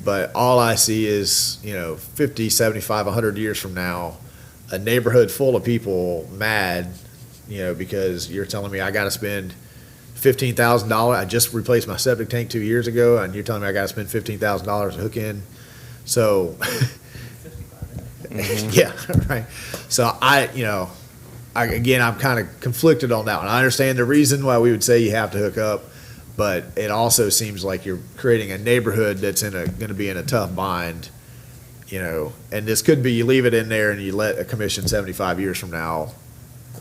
but all I see is, 50, 75, 100 years from now, a neighborhood full of people mad, because you're telling me I got to spend $15,000. I just replaced my septic tank 2 years ago, and you're telling me I got to spend $15,000 to hook in. So, yeah, right. So I'm kind of conflicted on that one. I understand the reason why we would say you have to hook up, but it also seems like you're creating a neighborhood that's going to be in a tough bind, and this could be you leave it in there and you let a commission 75 years from now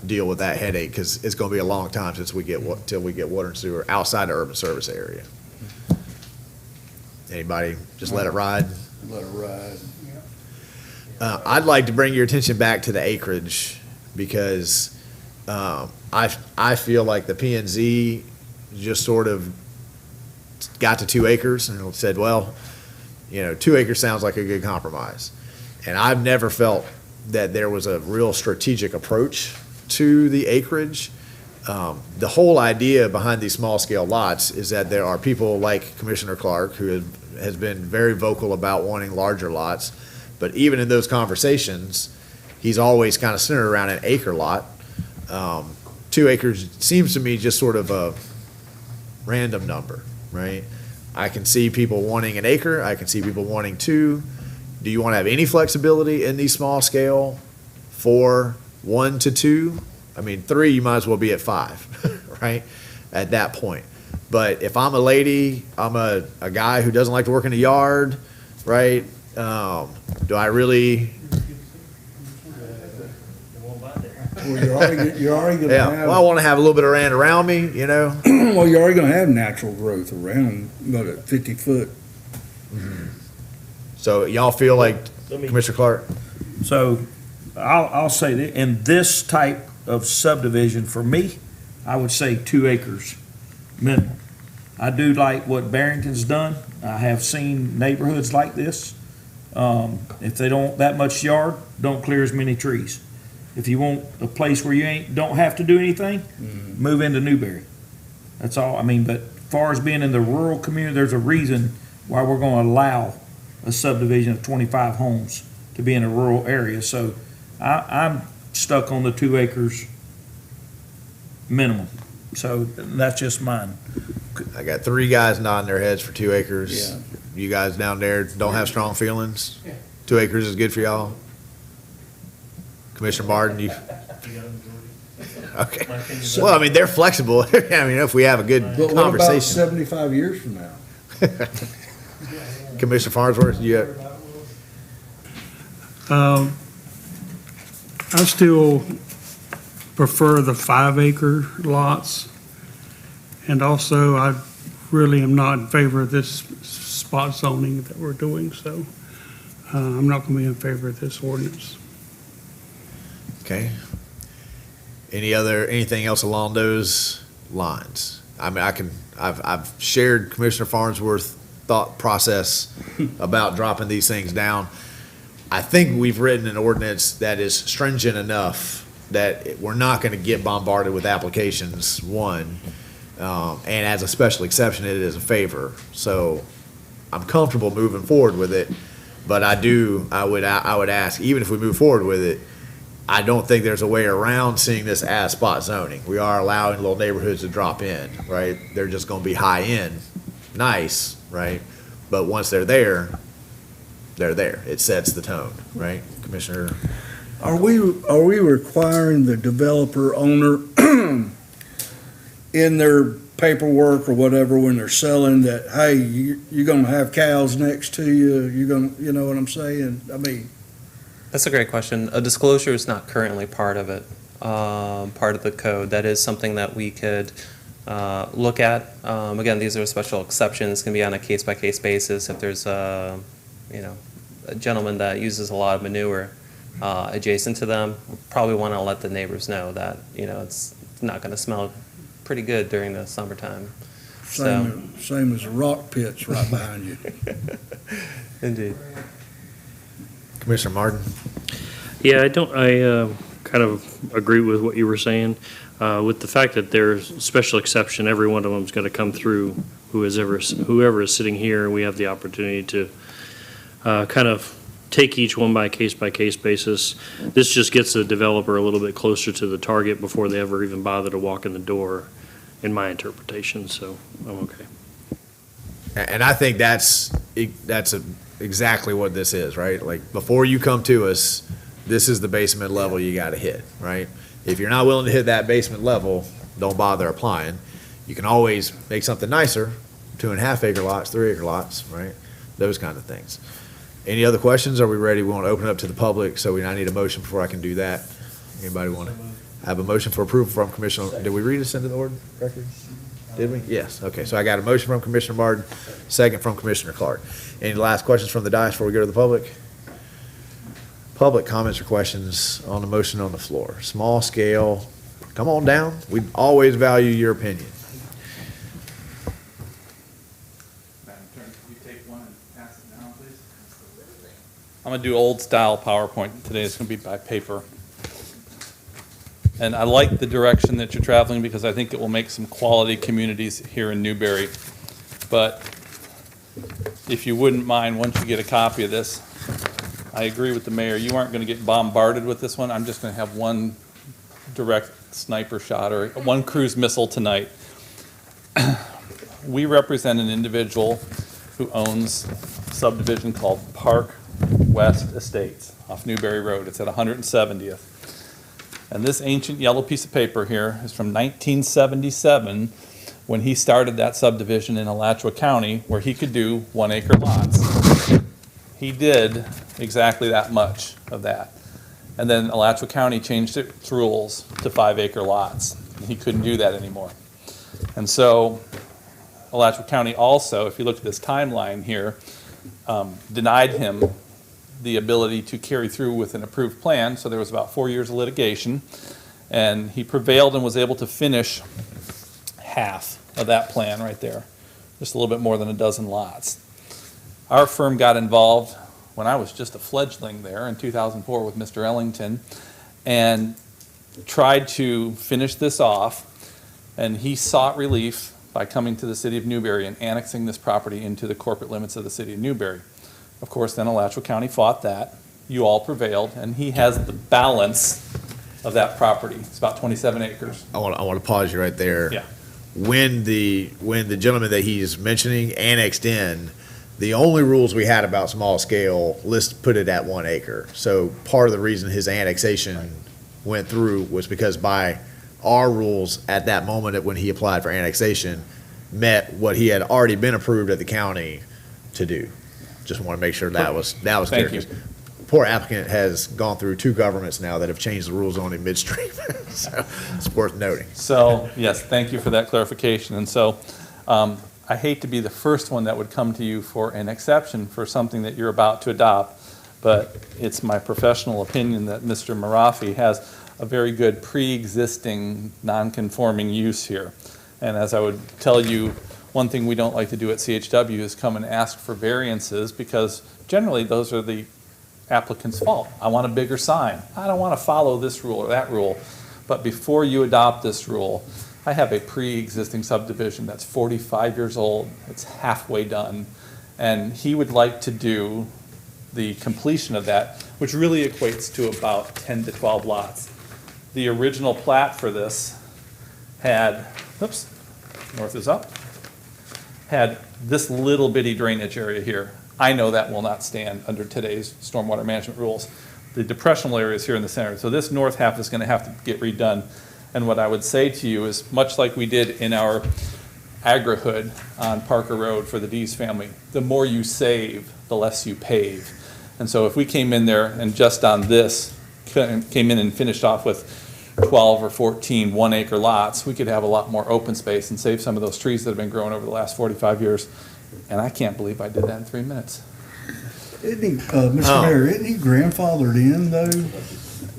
deal with that headache, because it's going to be a long time till we get water and sewer outside the urban service area. Anybody just let it ride? Let it ride. I'd like to bring your attention back to the acreage, because I feel like the P&Z just sort of got to 2 acres and said, well, 2 acres sounds like a good compromise. And I've never felt that there was a real strategic approach to the acreage. The whole idea behind these small scale lots is that there are people like Commissioner Clark, who has been very vocal about wanting larger lots. But even in those conversations, he's always kind of centered around an acre lot. 2 acres seems to me just sort of a random number, right? I can see people wanting an acre. I can see people wanting 2. Do you want to have any flexibility in these small scale for 1 to 2? I mean, 3, you might as well be at 5, right? At that point. But if I'm a lady, I'm a guy who doesn't like to work in the yard, right? Do I really? Well, you're already gonna Yeah. have. Well, I want to have a little bit of land around me, Well, you're already gonna have natural growth around about a 50 foot. So y'all feel like, Commissioner Clark? So I'll say that in this type of subdivision, for me, I would say 2 acres minimum. I do like what Barrington's done. I have seen neighborhoods like this. If they don't that much yard, don't clear as many trees. If you want a place where you don't have to do anything, move into Newberry. That's all. I mean, but as far as being in the rural community, there's a reason why we're going to allow a subdivision of 25 homes to be in a rural area. So I'm stuck on the 2 acres minimum. So that's just mine. I got 3 guys nodding their heads for 2 acres. Yeah. You guys down there don't have strong feelings? 2 acres is good for y'all? Commissioner Martin, you? Okay. Well, I mean, they're flexible. I mean, if we have a good But what about conversation. 75 years from now? Commissioner Farnsworth, you have? I still prefer the 5 acre lots. And also, I really am not in favor of this spot zoning that we're doing, so I'm not going to be in favor of this ordinance. Okay. Anything else along those lines? I mean, I've shared Commissioner Farnsworth's thought process about dropping these things down. I think we've written an ordinance that is stringent enough that we're not going to get bombarded with applications, one, and as a special exception, it is a favor. So I'm comfortable moving forward with it, but I would ask, even if we move forward with it, I don't think there's a way around seeing this as spot zoning. We are allowing little neighborhoods to drop in, right? They're just going to be high end, nice, right? But once they're there, they're there. It sets the tone, right, Commissioner? Are we requiring the developer owner in their paperwork or whatever when they're selling that, hey, you're gonna have cows next to you, you know what I'm saying? I mean, That's a great question. A disclosure is not currently part of it, part of the code. That is something that we could look at. Again, these are special exceptions, can be on a case-by-case basis. If there's a gentleman that uses a lot of manure, adjacent to them. Probably want to let the neighbors know that, it's not going to smell pretty good during the summertime. Same as the rock pits right behind you. Indeed. Commissioner Martin? Yeah, I kind of agree with what you were saying. With the fact that there's a special exception, every one of them is going to come through, whoever is sitting here, and we have the opportunity to kind of take each one by case basis. This just gets the developer a little bit closer to the target before they ever even bother to walk in the door, in my interpretation, so I'm okay. And I think that's exactly what this is, right? Like, before you come to us, this is the basement level you got to hit, right? If you're not willing to hit that basement level, don't bother applying. You can always make something nicer, 2.5 acre lots, 3 acre lots, right? Those kind of things. Any other questions? Are we ready? We want to open it up to the public, so I need a motion before I can do that. Anybody want to have a motion for approval from Commissioner? Did we read this into the order record? Did we? Yes. Okay, so I got a motion from Commissioner Martin, second from Commissioner Clark. Any last questions from the dais before we go to the public? Public comments or questions on the motion on the floor? Small scale, come on down. We always value your opinion. Madam Chair, can you take one and pass it down, please? I'm going to do old style PowerPoint today. It's going to be by paper. And I like the direction that you're traveling because I think it will make some quality communities here in Newberry. But if you wouldn't mind, once you get a copy of this, I agree with the mayor. You aren't going to get bombarded with this one. I'm just going to have one direct sniper shot or one cruise missile tonight. We represent an individual who owns a subdivision called Park West Estates off Newberry Road. It's at 170th. And this ancient yellow piece of paper here is from 1977 when he started that subdivision in Alachua County where he could do 1 acre lots. He did exactly that much of that. And then Alachua County changed its rules to 5 acre lots. He couldn't do that anymore. And so Alachua County also, if you look at this timeline here, denied him the ability to carry through with an approved plan. So there was about 4 years of litigation. And he prevailed and was able to finish half of that plan right there. Just a little bit more than a dozen lots. Our firm got involved when I was just a fledgling there in 2004 with Mr. Ellington and tried to finish this off. And he sought relief by coming to the city of Newberry and annexing this property into the corporate limits of the city of Newberry. Of course, then Alachua County fought that. You all prevailed, and he has the balance of that property. It's about 27 acres. I want to pause you right there. Yeah. When the gentleman that he's mentioning annexed in, the only rules we had about small scale put it at 1 acre. So part of the reason his annexation went through was because by our rules at that moment when he applied for annexation met what he had already been approved at the county to do. Just want to make sure that was clear. Thank you. Poor applicant has gone through 2 governments now that have changed the rules on him midstream. So it's worth noting. So, yes, thank you for that clarification. And so I hate to be the first one that would come to you for an exception for something that you're about to adopt, but it's my professional opinion that Mr. Marafi has a very good pre-existing non-conforming use here. And as I would tell you, one thing we don't like to do at CHW is come and ask for variances because generally those are the applicant's fault. I want a bigger sign. I don't want to follow this rule or that rule. But before you adopt this rule, I have a pre-existing subdivision that's 45 years old. It's halfway done. And he would like to do the completion of that, which really equates to about 10 to 12 lots. The original plat for this had, oops, north is up, had this little bitty drainage area here. I know that will not stand under today's stormwater management rules. The depressional area is here in the center. So this north half is going to have to get redone. And what I would say to you is much like we did in our agri-hood on Parker Road for the Dees family, the more you save, the less you pave. And so if we came in there and just on this, came in and finished off with 12 or 14 1 acre lots, we could have a lot more open space and save some of those trees that have been growing over the last 45 years. And I can't believe I did that in 3 minutes. Isn't he, Mr. Mayor, isn't he grandfathered in though?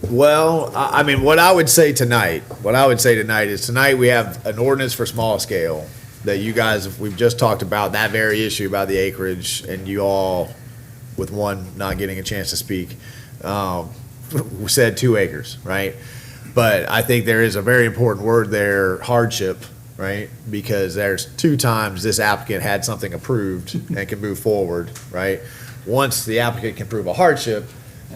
Well, I mean, what I would say tonight is tonight we have an ordinance for small scale that you guys, we've just talked about that very issue about the acreage, and you all, with one not getting a chance to speak, said 2 acres, right? But I think there is a very important word there, hardship, right? Because there's 2 times this applicant had something approved and can move forward, right? Once the applicant can prove a hardship,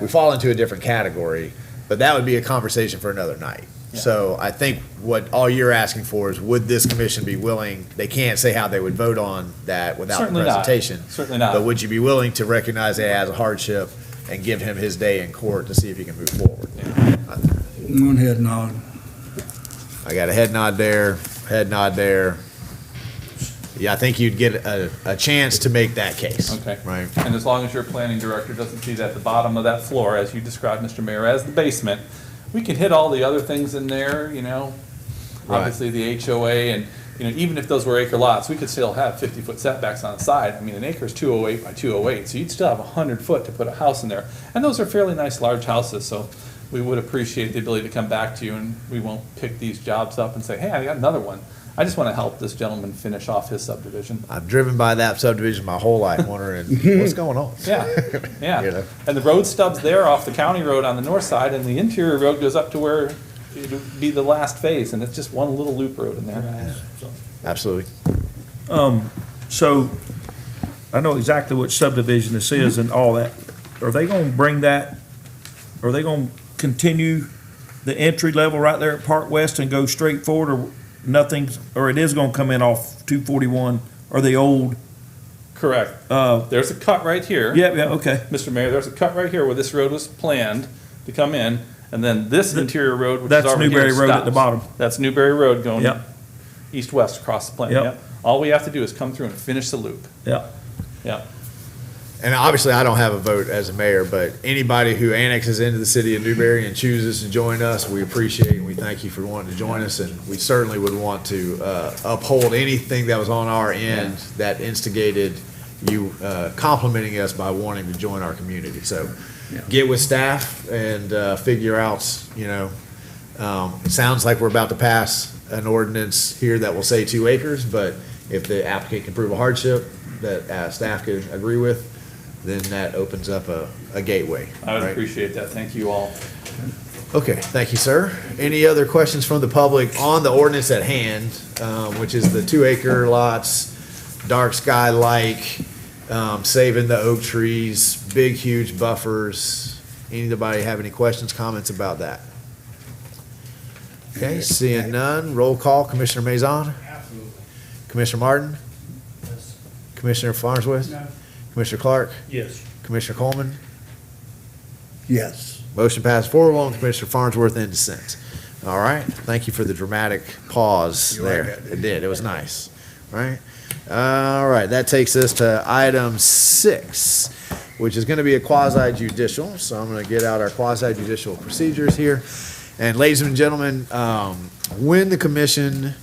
we fall into a different category, but that would be a conversation for another night. So I think what all you're asking for is, would this commission be willing, they can't say how they would vote on that without the Certainly not. presentation. Certainly not. But would you be willing to recognize that as a hardship and give him his day in court to see if he can move forward? One head nod. I got a head nod there, head nod there. Yeah, I think you'd get a chance to make that case. Okay. Right. And as long as your planning director doesn't see that the bottom of that floor, as you described, Mr. Mayor, as the basement, we can hit all the other things in there, you know, Right. obviously the HOA, and, you know, even if those were acre lots, we could still have 50-foot setbacks on the side. I mean, an acre is 208 by 208, so you'd still have 100 foot to put a house in there. And those are fairly nice, large houses, so we would appreciate the ability to come back to you, and we won't pick these jobs up and say, hey, I got another one. I just want to help this gentleman finish off his subdivision. I've driven by that subdivision my whole life wondering, what's going on? Yeah, yeah. You know? And the road stubs there off the county road on the north side, and the interior road goes up to where it would be the last phase, and it's just one little loop road in there. Absolutely. So, I know exactly which subdivision this is and all that. Are they gonna bring that, are they gonna continue the entry level right there at Park West and go straight forward, or nothing's, or it is gonna come in off 241, or the old? Correct. There's a cut right here. Yeah, okay. Mr. Mayor, there's a cut right here where this road was planned to come in, and then this interior road, which is That's over here, Newberry Road at the stops. bottom. That's Newberry Road going Yep. east-west across the plan, Yep. yep. All we have to do is come through and finish the loop, Yeah. yep. And obviously, I don't have a vote as a mayor, but anybody who annexes into the city of Newberry and chooses to join us, we appreciate and we thank you for wanting to join us. And we certainly would want to uphold anything that was on our end that instigated you complimenting us by wanting to join our community. So get with staff and figure out, you know, it sounds like we're about to pass an ordinance here that will say 2 acres, but if the applicant can prove a hardship that staff can agree with, then that opens up a gateway. I would right? appreciate that, thank you all. Okay, thank you, sir. Any other questions from the public on the ordinance at hand, which is the 2 acre lots, dark sky like, saving the oak trees, big, huge buffers? Anybody have any questions, comments about that? Okay, seeing none, roll call. Commissioner Maison? Absolutely. Commissioner Martin? Yes. Commissioner Farnsworth? No. Commissioner Clark? Yes. Commissioner Coleman? Yes. Motion passed 4-1, Commissioner Farnsworth in dissent. All right, thank you for the dramatic pause You like there. that, didn't It did, it was nice, right? All right, that takes us to item 6, which is going to be a quasi judicial. So I'm going to get out our quasi judicial procedures here. And ladies and gentlemen, when the commission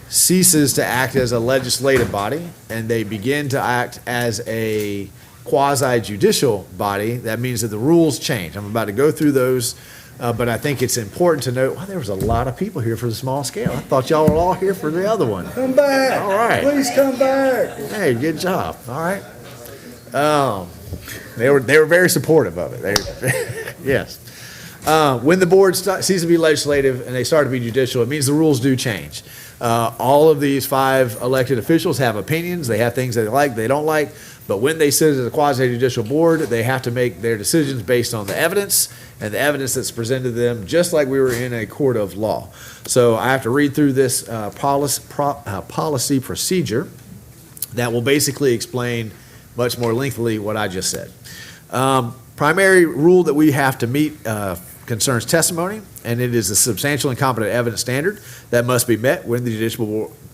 ceases to act as a legislative body and they begin to act as a quasi judicial body, that means that the rules change. I'm about to go through those, but I think it's important to note, wow, there was a lot of people here for the small scale. I thought y'all were all here for the other one. Come back. All right. Please come back. Hey, good job. All right. They were very supportive of it. Yes. When the board ceases to be legislative and they start to be judicial, it means the rules do change. All of these 5 elected officials have opinions. They have things they like, they don't like. But when they sit as a quasi-judicial board, they have to make their decisions based on the evidence and the evidence that's presented to them, just like we were in a court of law. So I have to read through this policy procedure that will basically explain much more lengthily what I just said. Primary rule that we have to meet concerns testimony, and it is a substantial and competent evidence standard that must be met when the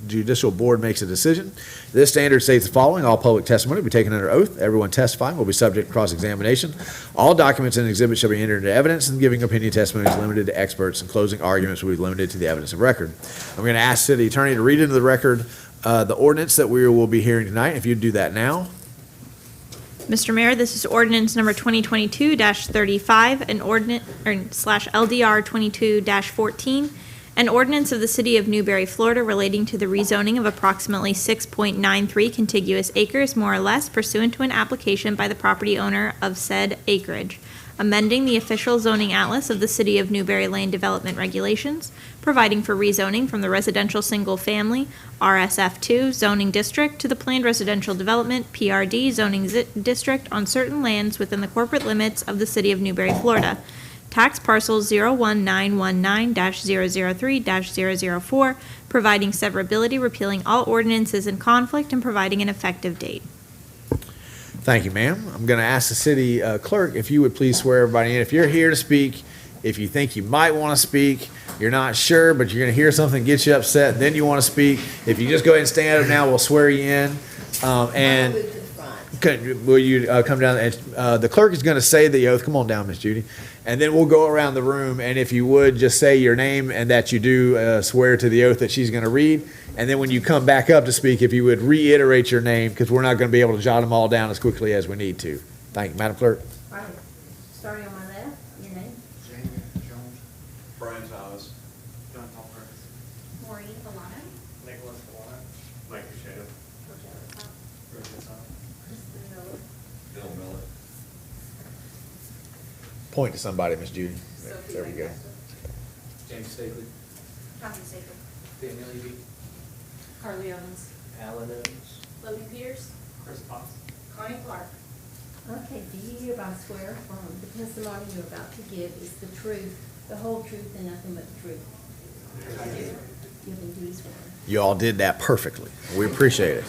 judicial board makes a decision. This standard states the following: all public testimony will be taken under oath. Everyone testifying will be subject to cross-examination. All documents and exhibits shall be entered into evidence, and giving opinion testimony is limited to experts, and closing arguments will be limited to the evidence of record. I'm going to ask the city attorney to read into the record the ordinance that we will be hearing tonight. If you'd do that now. Mr. Mayor, this is ordinance number 2022-35, an ordinance, slash LDR 22-14, an ordinance of the City of Newberry, Florida relating to the rezoning of approximately 6.93 contiguous acres, more or less, pursuant to an application by the property owner of said acreage, amending the official zoning atlas of the City of Newberry Land Development Regulations, providing for rezoning from the residential single-family RSF2 zoning district to the planned residential development PRD zoning district on certain lands within the corporate limits of the City of Newberry, Florida. Tax parcel 01919-003-004, providing severability, repealing all ordinances in conflict, and providing an effective date. Thank you, ma'am. I'm going to ask the city clerk if you would please swear everybody in. If you're here to speak, if you think you might want to speak, you're not sure, but you're going to hear something get you upset, then you want to speak. If you just go ahead and stand up now, we'll swear you in. And will you come down? And the clerk is going to say the oath. Come on down, Miss Judy. And then we'll go around the room, and if you would, just say your name and that you do swear to the oath that she's going to read. And then when you come back up to speak, if you would reiterate your name, because we're not going to be able to jot them all down as quickly as we need to. Thank you, Madam Clerk. Right. Starting on my left, your name? Jamie Jones. Brian Thomas. John Paul Curtis. Maureen Alana. Nicholas Alana. Mike Shea. Richard Thomas. Kristen Miller. Bill Miller. Point to somebody, Miss Judy. There we go. James Staley. Kathy Sager. Daniel Levy. Carly Owens. Alan Evans. Lily Pierce. Chris Potts. Connie Clark. Okay, do you hereby swear affirm the testimony you're about to give is the truth, the whole truth, and nothing but the truth? I do. You have been duly sworn. You all did that perfectly. We appreciate it.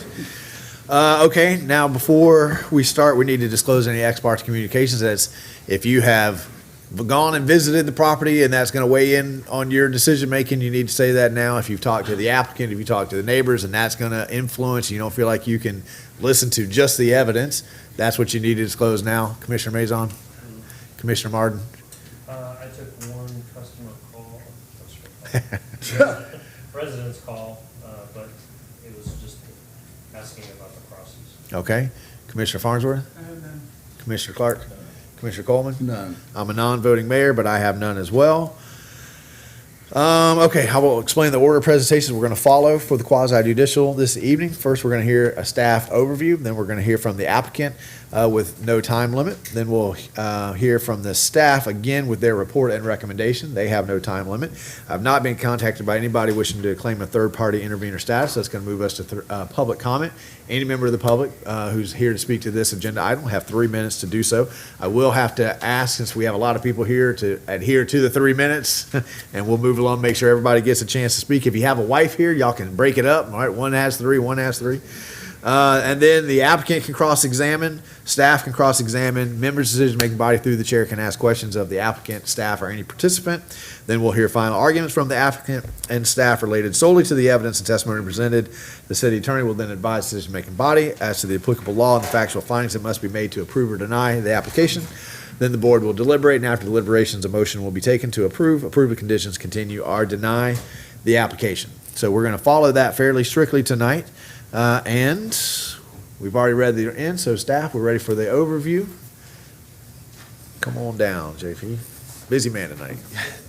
Okay, now before we start, we need to disclose any ex parte communications. That's if you have gone and visited the property and that's going to weigh in on your decision making, you need to say that now. If you've talked to the applicant, if you talked to the neighbors, and that's going to influence, you don't feel like you can listen to just the evidence, that's what you need to disclose now. Commissioner Mazon, Commissioner Martin. I took one customer call, residence call, but it was just asking about the process. Okay, Commissioner Farnsworth, Commissioner Clark, Commissioner Coleman. None. I'm a non-voting mayor, but I have none as well. Okay, I will explain the order of presentations we're going to follow for the quasi-judicial this evening. First, we're going to hear a staff overview. Then we're going to hear from the applicant with no time limit. Then we'll hear from the staff again with their report and recommendation. They have no time limit. I've not been contacted by anybody wishing to claim a third-party intervener status. That's going to move us to public comment. Any member of the public who's here to speak to this agenda item will have 3 minutes to do so. I will have to ask, since we have a lot of people here, to adhere to the 3 minutes, and we'll move along, make sure everybody gets a chance to speak. If you have a wife here, y'all can break it up. All right, one has three. And then the applicant can cross-examine, staff can cross-examine, members of the decision-making body through the chair can ask questions of the applicant, staff, or any participant. Then we'll hear final arguments from the applicant and staff related solely to the evidence and testimony presented. The city attorney will then advise the decision-making body as to the applicable law and the factual findings that must be made to approve or deny the application. Then the board will deliberate, and after deliberations, a motion will be taken to approve the conditions, continue, or deny the application. So we're going to follow that fairly strictly tonight. And we've already read the end, so staff, we're ready for the overview. Come on down, JP. Busy man tonight.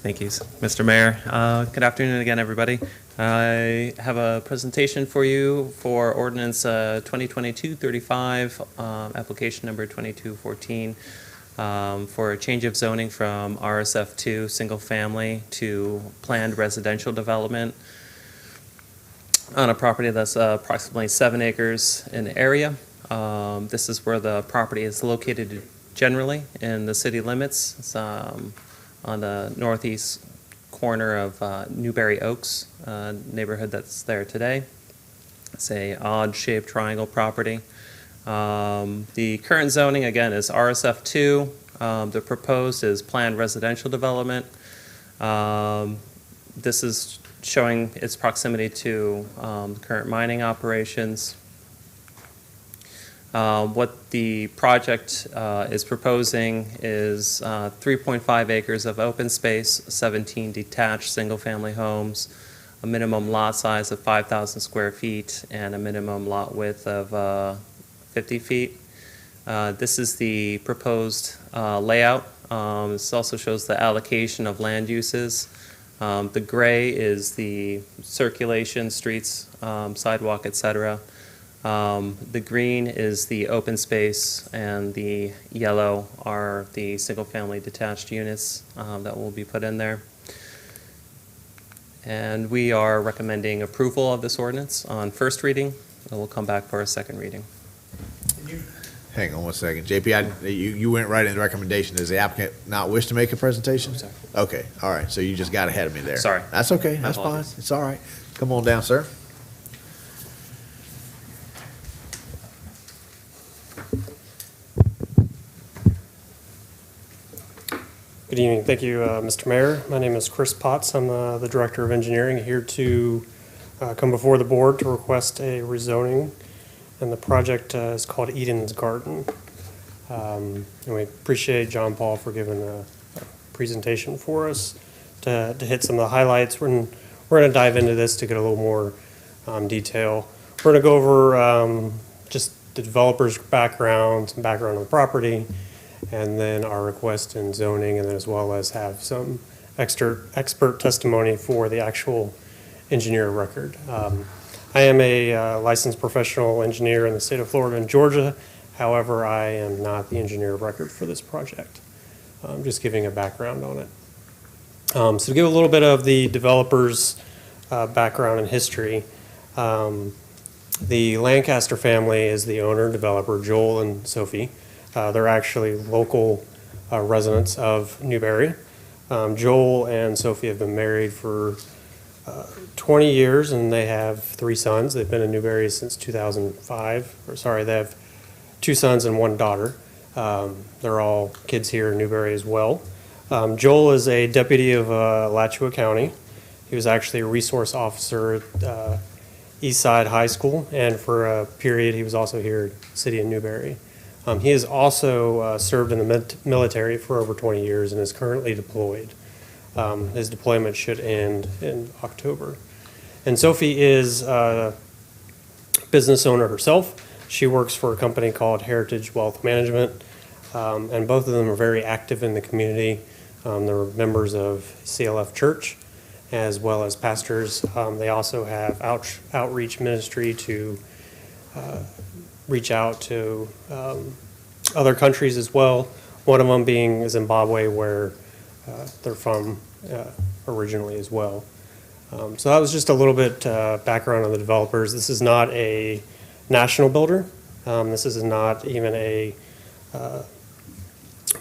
Thank you, Mr. Mayor. Good afternoon again, everybody. I have a presentation for you for ordinance 2022-35, application number 2214, for a change of zoning from RSF2 single family to planned residential development on a property that's approximately 7 acres in area. This is where the property is located generally in the city limits. It's on the northeast corner of Newberry Oaks neighborhood that's there today. It's a odd-shaped triangle property. The current zoning, again, is RSF2. The proposed is planned residential development. This is showing its proximity to the current mining operations. What the project is proposing is 3.5 acres of open space, 17 detached single-family homes, a minimum lot size of 5,000 square feet, and a minimum lot width of 50 feet. This is the proposed layout. This also shows the allocation of land uses. The gray is the circulation, streets, sidewalk, etc. The green is the open space, and the yellow are the single-family detached units that will be put in there. And we are recommending approval of this ordinance on first reading, and we'll come back for a second reading. Hang on one second. JP, you went right in the recommendation. Does the applicant not wish to make a presentation? Sorry. Okay, all right, so you just got ahead of me there. Sorry. That's okay, My that's fine, apologies. it's all right. Come on down, sir. Good evening. Thank you, Mr. Mayor. My name is Chris Potts. I'm the Director of Engineering, here to come before the board to request a rezoning, and the project is called Eden's Garden. And we appreciate John Paul for giving a presentation for us to hit some of the highlights. We're going to dive into this to get a little more detail. We're going to go over just the developer's background, some background on the property, and then our request in zoning, and then as well as have some expert testimony for the actual engineer of record. I am a licensed professional engineer in the state of Florida and Georgia. However, I am not the engineer of record for this project. I'm just giving a background on it. So to give a little bit of the developer's background and history, the Lancaster family is the owner, developer, Joel and Sophie. They're actually local residents of Newberry. Joel and Sophie have been married for 20 years, and they have 3 sons. They've been in Newberry since 2005. They have 2 sons and 1 daughter. They're all kids here in Newberry as well. Joel is a deputy of Alachua County. He was actually a resource officer at Eastside High School, and for a period he was also here at the city of Newberry. He has also served in the military for over 20 years and is currently deployed. His deployment should end in October. And Sophie is a business owner herself. She works for a company called Heritage Wealth Management, and both of them are very active in the community. They're members of CLF Church as well as pastors. They also have outreach ministry to reach out to other countries as well, one of them being Zimbabwe, where they're from originally as well. So that was just a little bit background on the developers. This is not a national builder. This is not even a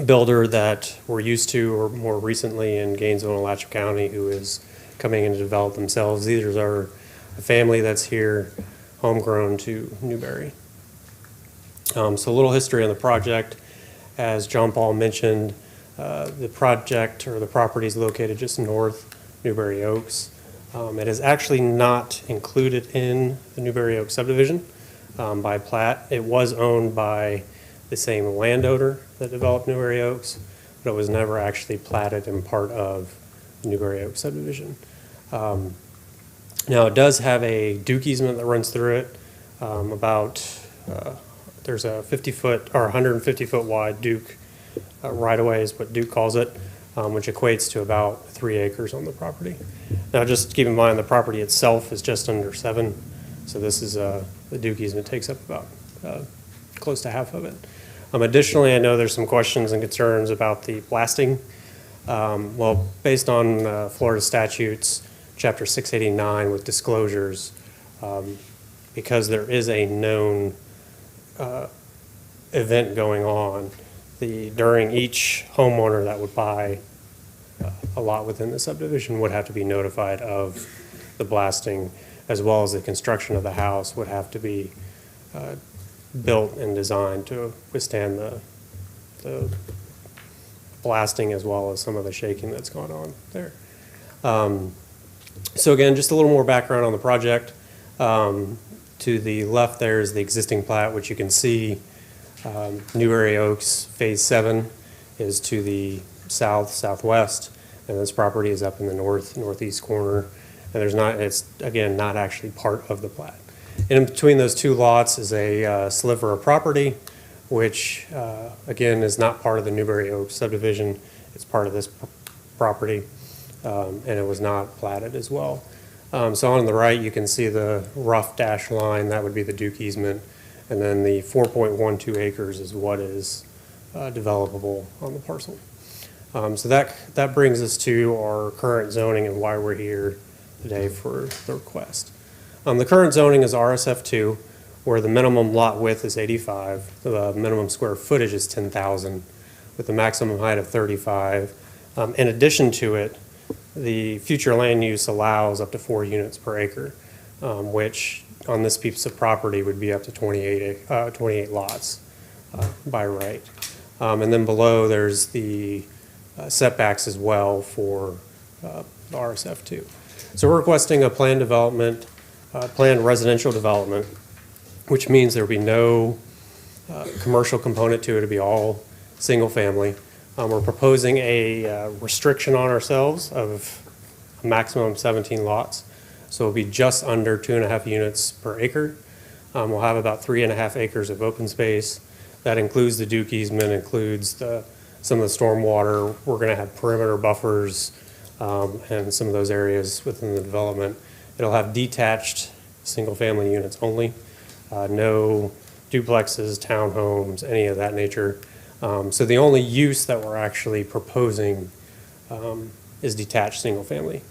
builder that we're used to, or more recently in Gainesville and Alachua County, who is coming in to develop themselves. These are a family that's here, homegrown to Newberry. So a little history on the project. As John Paul mentioned, the project or the property is located just north Newberry Oaks. It is actually not included in the Newberry Oaks subdivision by plat. It was owned by the same landowner that developed Newberry Oaks, but it was never actually platted in part of the Newberry Oaks subdivision. Now it does have a Duke easement that runs through it. There's a 50-foot or 150-foot wide Duke right-of-way is what Duke calls it, which equates to about 3 acres on the property. Now, just keep in mind the property itself is just under 7, so this is the Duke easement takes up about close to half of it. Additionally, I know there's some questions and concerns about the blasting. Well, based on Florida statutes, Chapter 689 with disclosures, because there is a known event going on, during each homeowner that would buy a lot within the subdivision would have to be notified of the blasting, as well as the construction of the house would have to be built and designed to withstand the blasting, as well as some of the shaking that's gone on there. So again, just a little more background on the project. To the left there is the existing plat, which you can see Newberry Oaks Phase 7 is to the southwest, and this property is up in the northeast corner. And it's again not actually part of the plat. In between those 2 lots is a sliver of property, which, again, is not part of the Newberry Oaks subdivision. It's part of this property, and it was not platted as well. So on the right, you can see the rough dash line, that would be the Duke easement, and then the 4.12 acres is what is developable on the parcel. So that brings us to our current zoning and why we're here today for the request. The current zoning is RSF2, where the minimum lot width is 85, the minimum square footage is 10,000, with the maximum height of 35. In addition to it, the future land use allows up to 4 units per acre, which on this piece of property would be up to 28 lots by right. And then below, there's the setbacks as well for the RSF2. So we're requesting a planned development, planned residential development, which means there will be no commercial component to it. It'll be all single family. We're proposing a restriction on ourselves of a maximum of 17 lots. So it'll be just under 2.5 units per acre. We'll have about 3.5 acres of open space. That includes the Duke easement, includes some of the stormwater. We're going to have perimeter buffers and some of those areas within the development. It'll have detached single-family units only, no duplexes, townhomes, any of that nature. So the only use that we're actually proposing is detached single-family.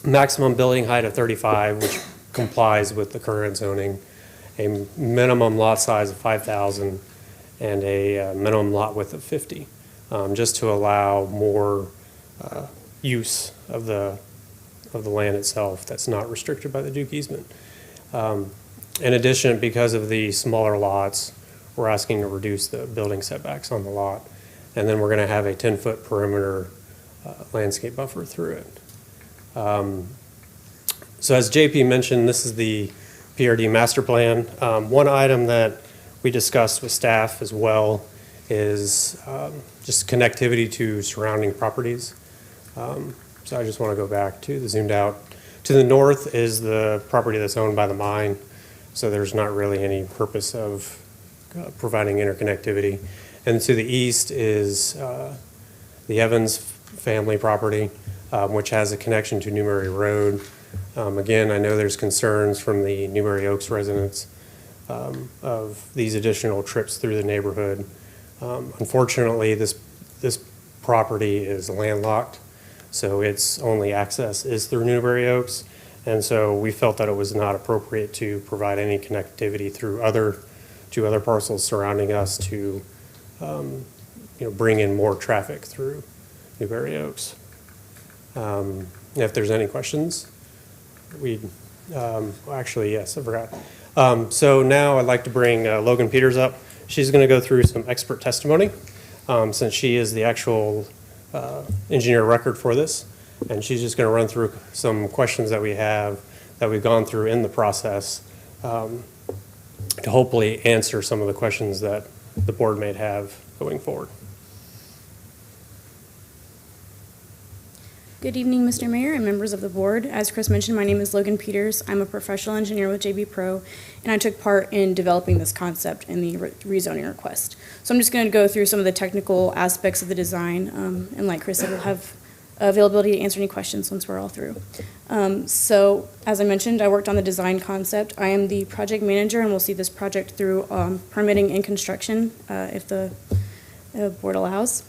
Maximum building height of 35, which complies with the current zoning, a minimum lot size of 5,000, and a minimum lot width of 50, just to allow more use of the land itself that's not restricted by the Duke easement. In addition, because of the smaller lots, we're asking to reduce the building setbacks on the lot, and then we're going to have a 10-foot perimeter landscape buffer through it. So as JP mentioned, this is the PRD master plan. One item that we discussed with staff as well is just connectivity to surrounding properties. So I just want to go back to the zoomed out. To the north is the property that's owned by the mine, so there's not really any purpose of providing interconnectivity. And to the east is the Evans family property, which has a connection to Newberry Road. Again, I know there's concerns from the Newberry Oaks residents of these additional trips through the neighborhood. Unfortunately, this property is landlocked, so its only access is through Newberry Oaks, and so we felt that it was not appropriate to provide any connectivity through other parcels surrounding us to bring in more traffic through Newberry Oaks. If there's any questions, actually, yes, I forgot. So now I'd like to bring Logan Peters up. She's going to go through some expert testimony since she is the actual engineer record for this. And she's just going to run through some questions that we have that we've gone through in the process to hopefully answer some of the questions that the board may have going forward. Good evening, Mr. Mayor and members of the board. As Chris mentioned, my name is Logan Peters. I'm a professional engineer with JB Pro, and I took part in developing this concept in the rezoning request. So I'm just going to go through some of the technical aspects of the design, and like Chris said, we'll have availability to answer any questions once we're all through. So as I mentioned, I worked on the design concept. I am the project manager, and we'll see this project through permitting and construction if the board allows.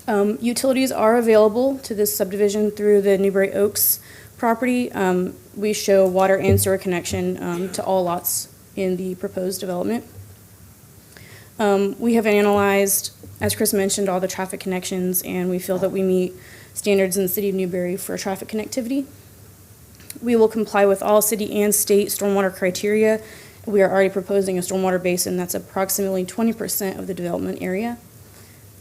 Utilities are available to this subdivision through the Newberry Oaks property. We show water and sewer connection to all lots in the proposed development. We have analyzed, as Chris mentioned, all the traffic connections, and we feel that we meet standards in the city of Newberry for traffic connectivity. We will comply with all city and state stormwater criteria. We are already proposing a stormwater basin that's approximately 20% of the development area.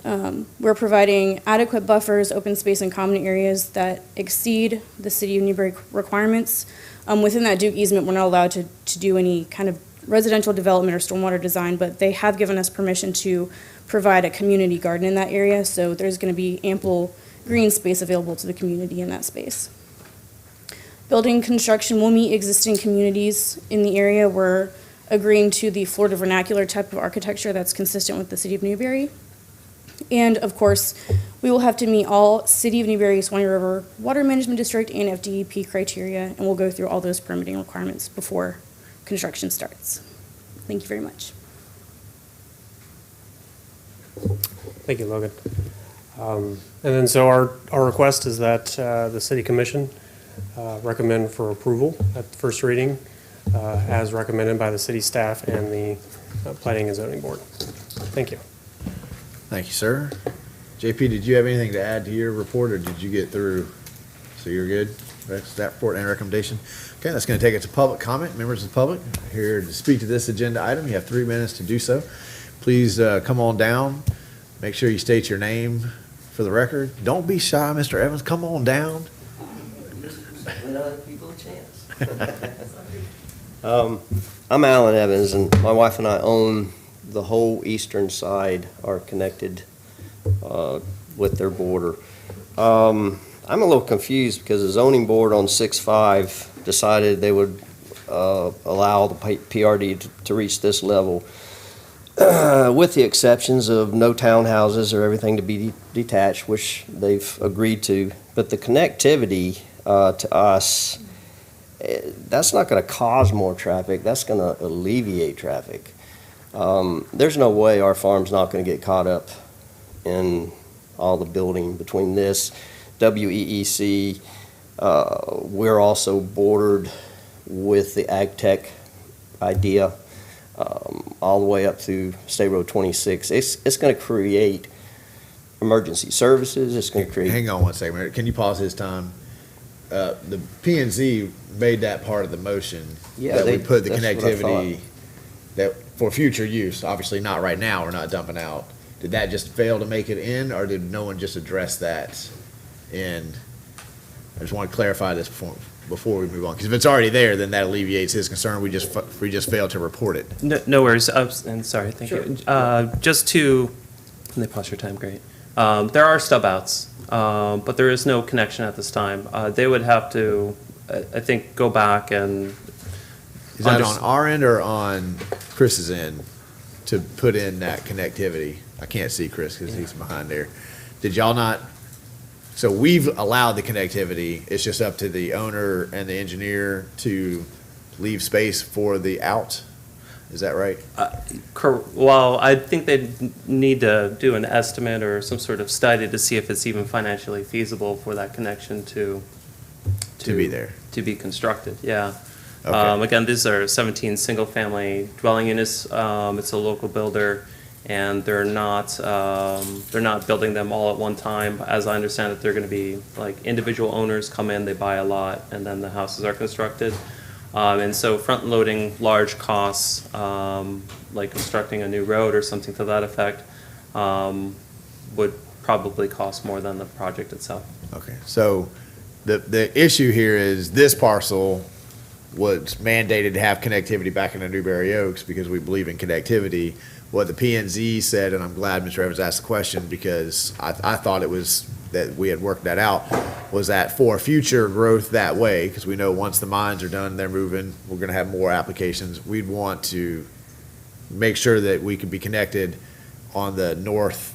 We're providing adequate buffers, open space, and common areas that exceed the city of Newberry requirements. Within that Duke easement, we're not allowed to do any kind of residential development or stormwater design, but they have given us permission to provide a community garden in that area, so there's going to be ample green space available to the community in that space. Building construction will meet existing communities in the area. We're agreeing to the Florida vernacular type of architecture that's consistent with the city of Newberry. And of course, we will have to meet all City of Newberry, Swanee River Water Management District and FDEP criteria, and we'll go through all those permitting requirements before construction starts. Thank you very much. Thank you, Logan. And then so our request is that the city commission recommend for approval at the first reading as recommended by the city staff and the planning and zoning board. Thank you. Thank you, sir. JP, did you have anything to add to your report, or did you get through? So you're good? Staff report and recommendation? Okay, that's going to take it to public comment. Members of the public here to speak to this agenda item. You have 3 minutes to do so. Please come on down. Make sure you state your name for the record. Don't be shy, Mr. Evans. Come on down. Let other people a chance. I'm Alan Evans, and my wife and I own the whole eastern side, are connected with their border. I'm a little confused because the zoning board on 6-5 decided they would allow the PRD to reach this level, with the exceptions of no townhouses or everything to be detached, which they've agreed to. But the connectivity to us, that's not going to cause more traffic. That's going to alleviate traffic. There's no way our farm's not going to get caught up in all the building between this, WEEC. We're also bordered with the ag tech idea all the way up through State Road 26. It's going to create emergency services. It's going to create... Hang on one second. Can you pause his time? The P&Z made that part of the motion, that we put the connectivity that for future use, obviously not right now, we're not dumping out. Did that just fail to make it in, or did no one just address that in? I just want to clarify this before we move on, because if it's already there, then that alleviates his concern. We just failed to report it. No worries. And sorry, thank you. Just to, and they pause your time, great. There are stub outs, but there is no connection at this time. They would have to, I think, go back and. Is that on our end or on Chris's end to put in that connectivity? I can't see Chris because he's behind there. Did y'all not? So we've allowed the connectivity. It's just up to the owner and the engineer to leave space for the out. Is that right? Well, I think they need to do an estimate or some sort of study to see if it's even financially feasible for that connection to be there, to be constructed. Yeah. Okay. Again, these are 17 single-family dwelling units. It's a local builder, and they're not building them all at one time. As I understand it, they're going to be like individual owners come in, they buy a lot, and then the houses are constructed. And so front-loading large costs, like constructing a new road or something to that effect, would probably cost more than the project itself. Okay, so the issue here is this parcel was mandated to have connectivity back into Newberry Oaks because we believe in connectivity. What the P&Z said, and I'm glad Mr. Evans asked the question because I thought it was that we had worked that out, was that for future growth that way, because we know once the mines are done, they're moving, we're going to have more applications. We'd want to make sure that we could be connected on the north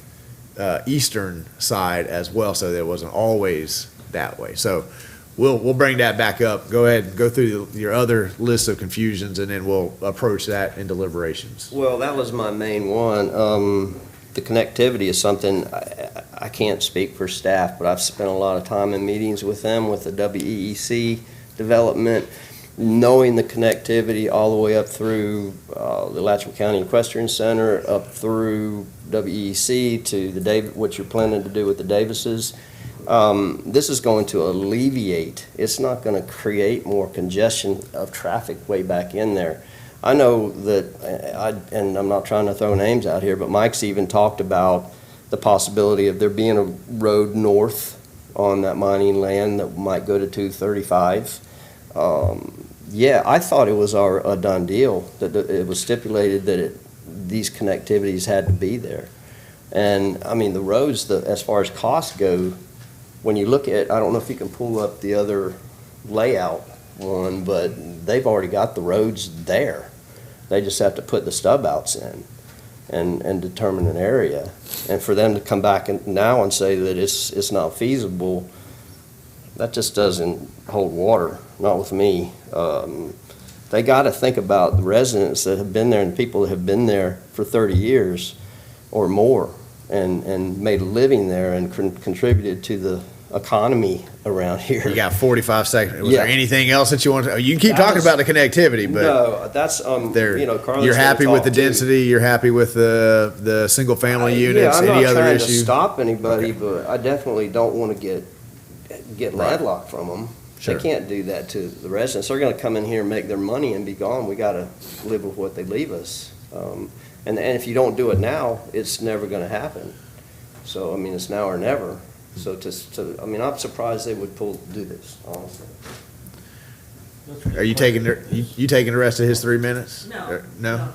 eastern side as well, so that it wasn't always that way. So we'll bring that back up. Go ahead and go through your other list of confusions, and then we'll approach that in deliberations. Well, that was my main one. The connectivity is something, I can't speak for staff, but I've spent a lot of time in meetings with them, with the WEEC development, knowing the connectivity all the way up through the Alachua County Equestrian Center, up through WEEC to what you're planning to do with the Davises. This is going to alleviate, it's not going to create more congestion of traffic way back in there. I know that, and I'm not trying to throw names out here, but Mike's even talked about the possibility of there being a road north on that mining land that might go to 235. Yeah, I thought it was a done deal, that it was stipulated that these connectivities had to be there. And, I mean, the roads, as far as costs go, when you look at, I don't know if you can pull up the other layout one, but they've already got the roads there. They just have to put the stub outs in and determine an area. And for them to come back now and say that it's not feasible, that just doesn't hold water, not with me. They got to think about the residents that have been there and the people that have been there for 30 years or more and made a living there and contributed to the economy around here. You got 45 seconds. Was Yeah. there anything else that you want to, you can keep That talking was- about the connectivity, but No, that's, there, Carlos you're gonna happy with the talk, too. density, you're happy with the single family units, any other Yeah, I'm not trying to issue? stop anybody, but I definitely don't want to get Right. landlocked from them. Sure. They can't do that to the residents. They're gonna come in here and make their money and be gone. We gotta live with what they leave us. And if you don't do it now, it's never gonna happen. So, I mean, it's now or never. So I mean, I'm surprised they would do this, honestly. Are you taking, you taking the rest of his 3 minutes? No. No?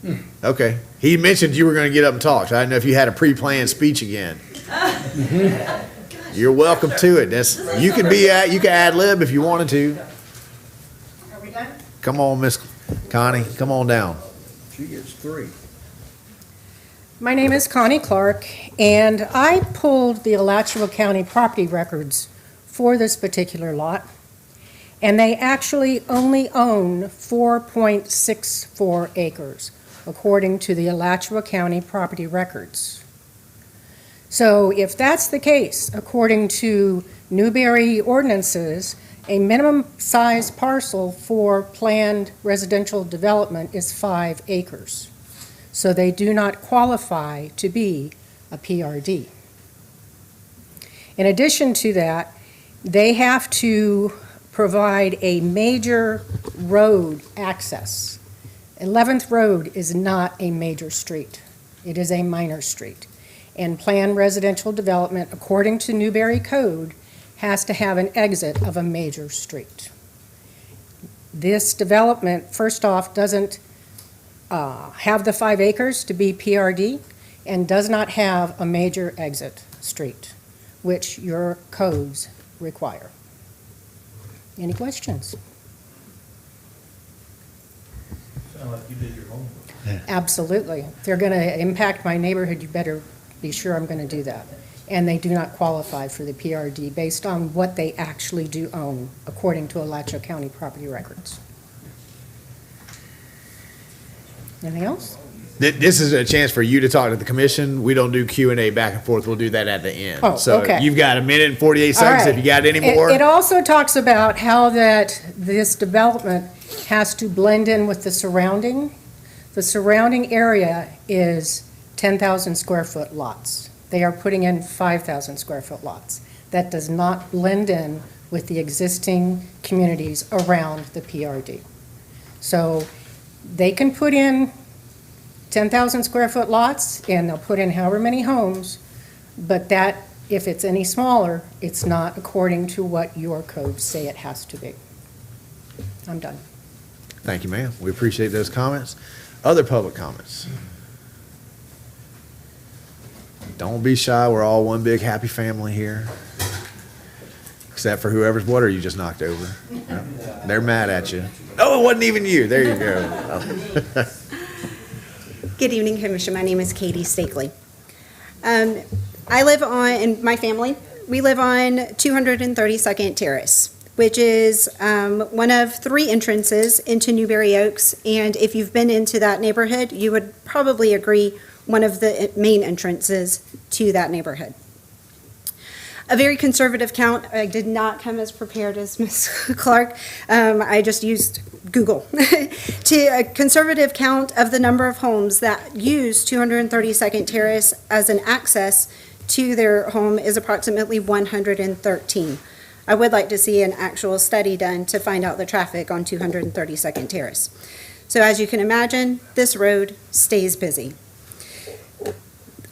No. Okay. He mentioned you were going to get up and talk, so I didn't know if you had a pre-planned speech again. You're welcome to it. You can ad lib if you wanted to. Are we done? Come on, Miss Connie, come on down. She gets 3. My name is Connie Clark, and I pulled the Alachua County property records for this particular lot, and they actually only own 4.64 acres, according to the Alachua County property records. So if that's the case, according to Newberry ordinances, a minimum size parcel for planned residential development is 5 acres. So they do not qualify to be a PRD. In addition to that, they have to provide a major road access. 11th Road is not a major street. It is a minor street. And planned residential development, according to Newberry Code, has to have an exit of a major street. This development, first off, doesn't have the 5 acres to be PRD and does not have a major exit street, which your codes require. Any questions? Sound like you did your homework. Absolutely. If they're going to impact my neighborhood, you better be sure I'm going to do that. And they do not qualify for the PRD based on what they actually do own, according to Alachua County property records. Anything else? This is a chance for you to talk to the commission. We don't do Q&A back and forth. We'll do that at the end. Oh, So okay. you've got 1 minute and 48 All seconds. right. If you got any more. It also talks about how that this development has to blend in with the surrounding. The surrounding area is 10,000 square foot lots. They are putting in 5,000 square foot lots. That does not blend in with the existing communities around the PRD. So they can put in 10,000 square foot lots, and they'll put in however many homes, but that, if it's any smaller, it's not according to what your codes say it has to be. I'm done. Thank you, ma'am. We appreciate those comments. Other public comments? Don't be shy. We're all one big happy family here. Except for whoever's water you just knocked over. No, they're mad at you. Oh, it wasn't even you. There you go. Good evening, Commission. My name is Katie Stakely. I live on, and my family, we live on 232nd Terrace, which is one of 3 entrances into Newberry Oaks. And if you've been into that neighborhood, you would probably agree one of the main entrances to that neighborhood. A very conservative count. I did not come as prepared as Ms. Clark. I just used Google. To a conservative count of the number of homes that use 232nd Terrace as an access to their home is approximately 113. I would like to see an actual study done to find out the traffic on 232nd Terrace. So as you can imagine, this road stays busy.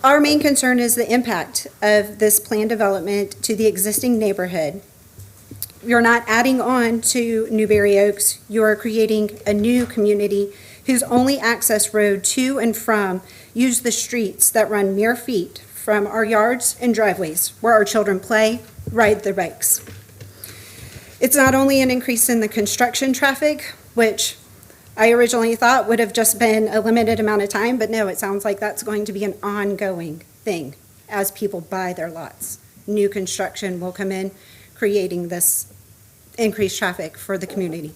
Our main concern is the impact of this planned development to the existing neighborhood. You're not adding on to Newberry Oaks. You are creating a new community whose only access road to and from use the streets that run mere feet from our yards and driveways where our children play, ride their bikes. It's not only an increase in the construction traffic, which I originally thought would have just been a limited amount of time, but no, it sounds like that's going to be an ongoing thing as people buy their lots. New construction will come in, creating this increased traffic for the community.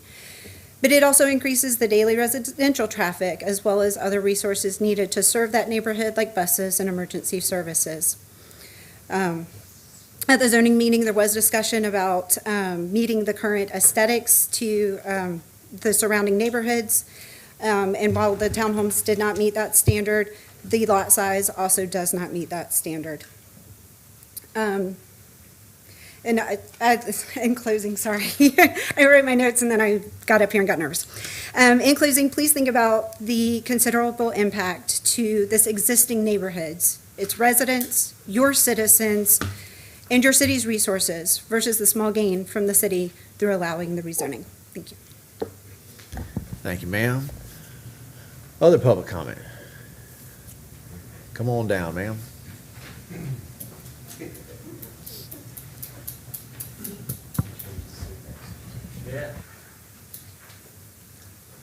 But it also increases the daily residential traffic as well as other resources needed to serve that neighborhood like buses and emergency services. At the zoning meeting, there was discussion about meeting the current aesthetics to the surrounding neighborhoods. And while the townhomes did not meet that standard, the lot size also does not meet that standard. And in closing, sorry, I wrote my notes and then I got up here and got nervous. In closing, please think about the considerable impact to this existing neighborhoods, its residents, your citizens, and your city's resources versus the small gain from the city through allowing the rezoning. Thank you. Thank you, ma'am. Other public comment? Come on down, ma'am.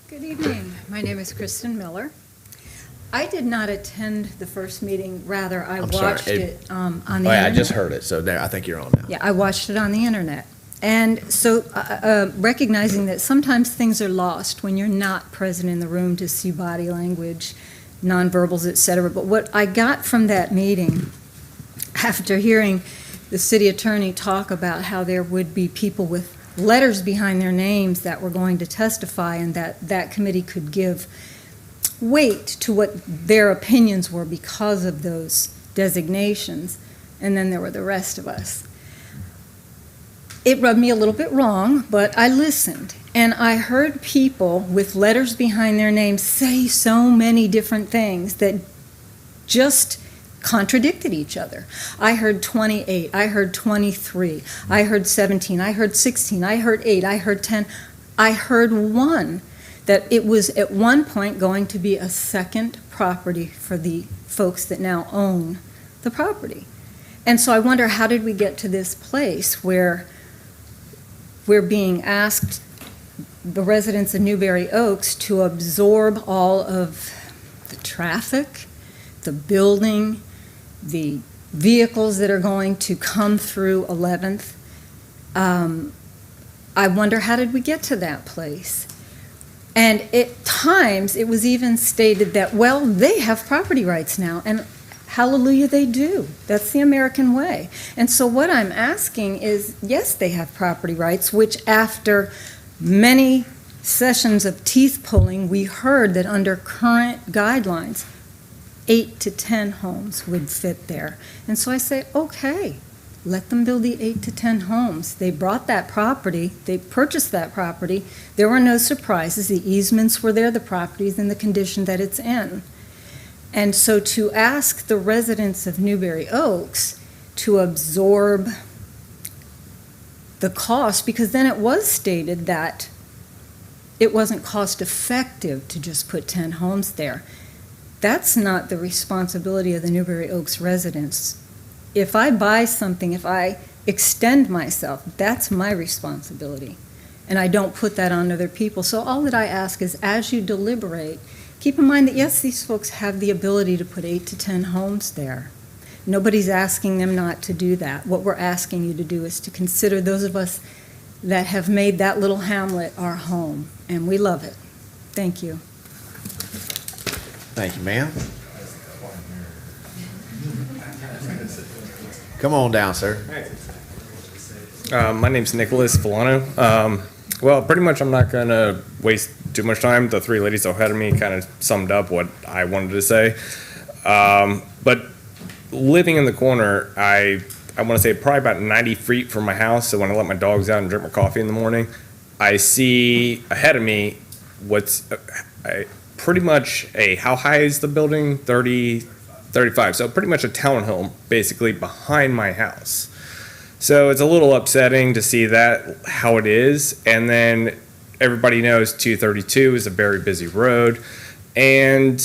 Good evening. My name is Kristen Miller. I did not attend the first meeting, rather I watched it on the internet. I just heard it, so there, I think you're on now. Yeah, I watched it on the internet. And so recognizing that sometimes things are lost when you're not present in the room to see body language, nonverbals, et cetera. But what I got from that meeting, after hearing the city attorney talk about how there would be people with letters behind their names that were going to testify and that committee could give weight to what their opinions were because of those designations, and then there were the rest of us. It rubbed me a little bit wrong, but I listened, and I heard people with letters behind their names say so many different things that just contradicted each other. I heard 28, I heard 23, I heard 17, I heard 16, I heard 8, I heard 10, I heard 1, that it was at one point going to be a second property for the folks that now own the property. And so I wonder, how did we get to this place where we're being asked, the residents of Newberry Oaks, to absorb all of the traffic, the building, the vehicles that are going to come through 11th. I wonder, how did we get to that place? And at times, it was even stated that, well, they have property rights now, and hallelujah, they do. That's the American way. And so what I'm asking is, yes, they have property rights, which after many sessions of teeth pulling, we heard that under current guidelines, 8 to 10 homes would fit there. And so I say, okay, let them build the 8 to 10 homes. They brought that property, they purchased that property. There were no surprises. The easements were there, the property's in the condition that it's in. And so to ask the residents of Newberry Oaks to absorb the cost, because then it was stated that it wasn't cost effective to just put 10 homes there. That's not the responsibility of the Newberry Oaks residents. If I buy something, if I extend myself, that's my responsibility. And I don't put that on other people. So all that I ask is, as you deliberate, keep in mind that, yes, these folks have the ability to put 8 to 10 homes there. Nobody's asking them not to do that. What we're asking you to do is to consider those of us that have made that little hamlet our home, and we love it. Thank you. Thank you, ma'am. Come on down, sir. My name's Nicholas Villano. Well, pretty much I'm not going to waste too much time. The three ladies ahead of me kind of summed up what I wanted to say. But living in the corner, I want to say probably about 90 feet from my house, so when I let my dogs out and drink my coffee in the morning, I see ahead of me what's pretty much how high is the building? 35, so pretty much a townhome basically behind my house. So it's a little upsetting to see that, how it is. And then everybody knows 232 is a very busy road. And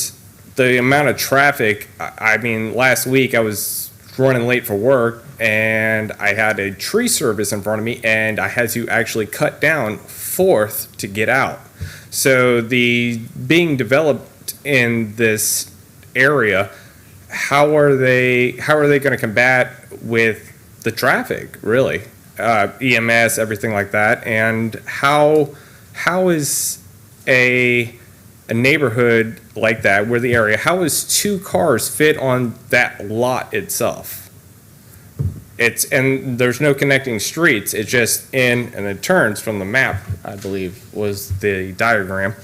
the amount of traffic, I mean, last week I was running late for work and I had a tree service in front of me and I had to actually cut down 4th to get out. So the being developed in this area, how are they going to combat with the traffic, really? EMS, everything like that, and how is a neighborhood like that, where the area, how is 2 cars fit on that lot itself? And there's no connecting streets, it's just in and it turns from the map, I believe, was the diagram.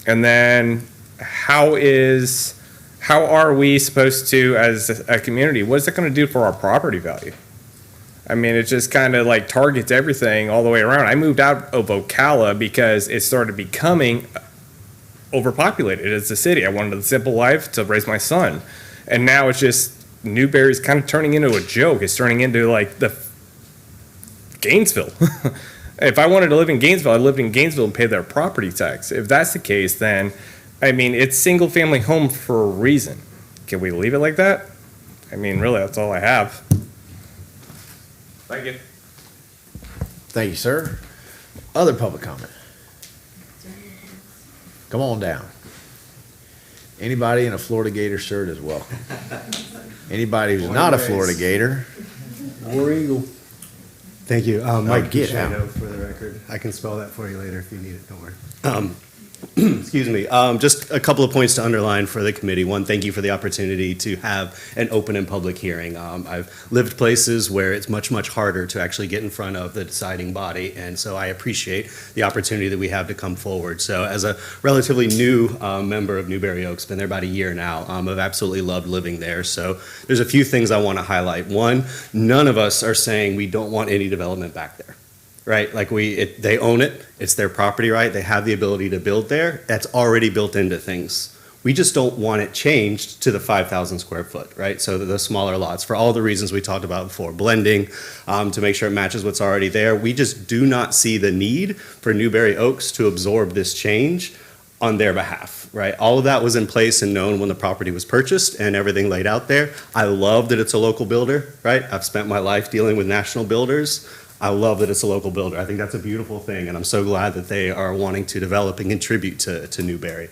And then how are we supposed to, as a community, what is it gonna do for our property value? I mean, it just kind of like targets everything all the way around. I moved out of Ocala because it started becoming overpopulated as a city. I wanted a simple life to raise my son. And now it's just, Newberry's kind of turning into a joke. It's turning into like the Gainesville. If I wanted to live in Gainesville, I lived in Gainesville and paid their property tax. If that's the case, then, I mean, it's single family home for a reason. Can we leave it like that? I mean, really, that's all I have. Thank you. Thank you, sir. Other public comment? Come on down. Anybody in a Florida Gator shirt is welcome. Anybody who's not a Florida Gator, War Eagle. Thank you. Mike get out. Cucciano, for the record. I can spell that for you later if you need it, don't worry. Excuse me. Just a couple of points to underline for the committee. One, thank you for the opportunity to have an open and public hearing. I've lived places where it's much, much harder to actually get in front of the deciding body, and so I appreciate the opportunity that we have to come forward. So as a relatively new member of Newberry Oaks, been there about a year now, I've absolutely loved living there. So there's a few things I want to highlight. One, none of us are saying we don't want any development back there. Right, like they own it, it's their property right, they have the ability to build there, that's already built into things. We just don't want it changed to the 5,000 square foot, right? So the smaller lots, for all the reasons we talked about before, blending, to make sure it matches what's already there. We just do not see the need for Newberry Oaks to absorb this change on their behalf, right? All of that was in place and known when the property was purchased and everything laid out there. I love that it's a local builder, right? I've spent my life dealing with national builders. I love that it's a local builder. I think that's a beautiful thing, and I'm so glad that they are wanting to develop and contribute to Newberry.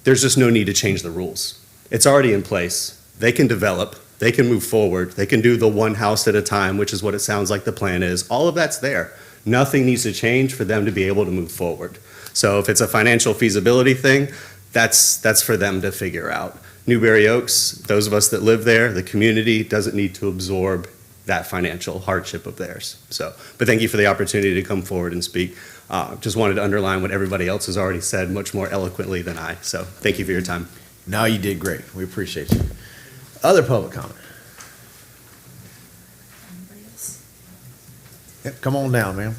There's just no need to change the rules. It's already in place. They can develop, they can move forward, they can do the one house at a time, which is what it sounds like the plan is. All of that's there. Nothing needs to change for them to be able to move forward. So if it's a financial feasibility thing, that's for them to figure out. Newberry Oaks, those of us that live there, the community doesn't need to absorb that financial hardship of theirs. So, but thank you for the opportunity to come forward and speak. Just wanted to underline what everybody else has already said much more eloquently than I. So thank you for your time. No, you did great. We appreciate you. Other public comment? Yep, come on down, ma'am.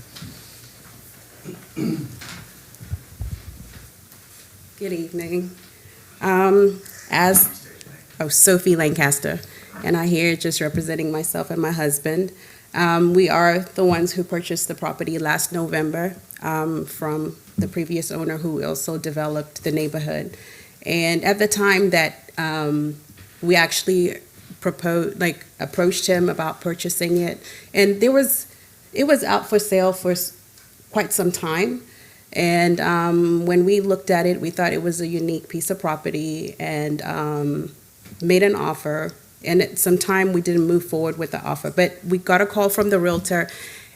Good evening. Sophie Lancaster, and I here just representing myself and my husband. We are the ones who purchased the property last November from the previous owner who also developed the neighborhood. And at the time that we actually approached him about purchasing it, and it was out for sale for quite some time. And when we looked at it, we thought it was a unique piece of property and made an offer. And at some time, we didn't move forward with the offer. But we got a call from the realtor,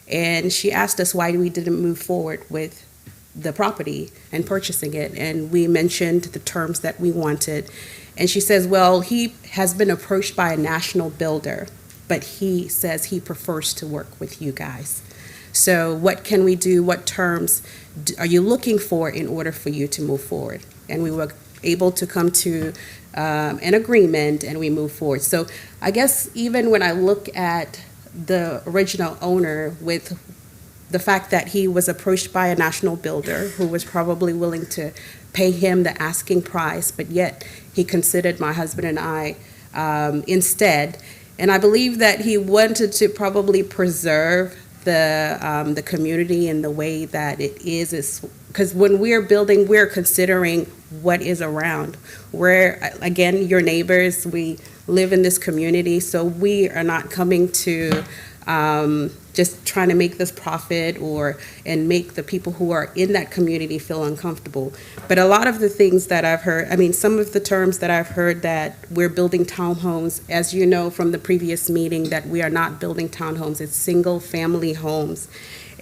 and she asked us why we didn't move forward with the property and purchasing it. And we mentioned the terms that we wanted. And she says, well, he has been approached by a national builder, but he says he prefers to work with you guys. So what can we do? What terms are you looking for in order for you to move forward? And we were able to come to an agreement, and we moved forward. So I guess even when I look at the original owner, with the fact that he was approached by a national builder who was probably willing to pay him the asking price, but yet he considered my husband and I instead. And I believe that he wanted to probably preserve the community in the way that it is because when we're building, we're considering what is around. We're, again, your neighbors, we live in this community, so we are not coming to just trying to make this profit and make the people who are in that community feel uncomfortable. But a lot of the things that I've heard, I mean, some of the terms that I've heard, that we're building townhomes, as you know from the previous meeting, that we are not building townhomes, it's single-family homes.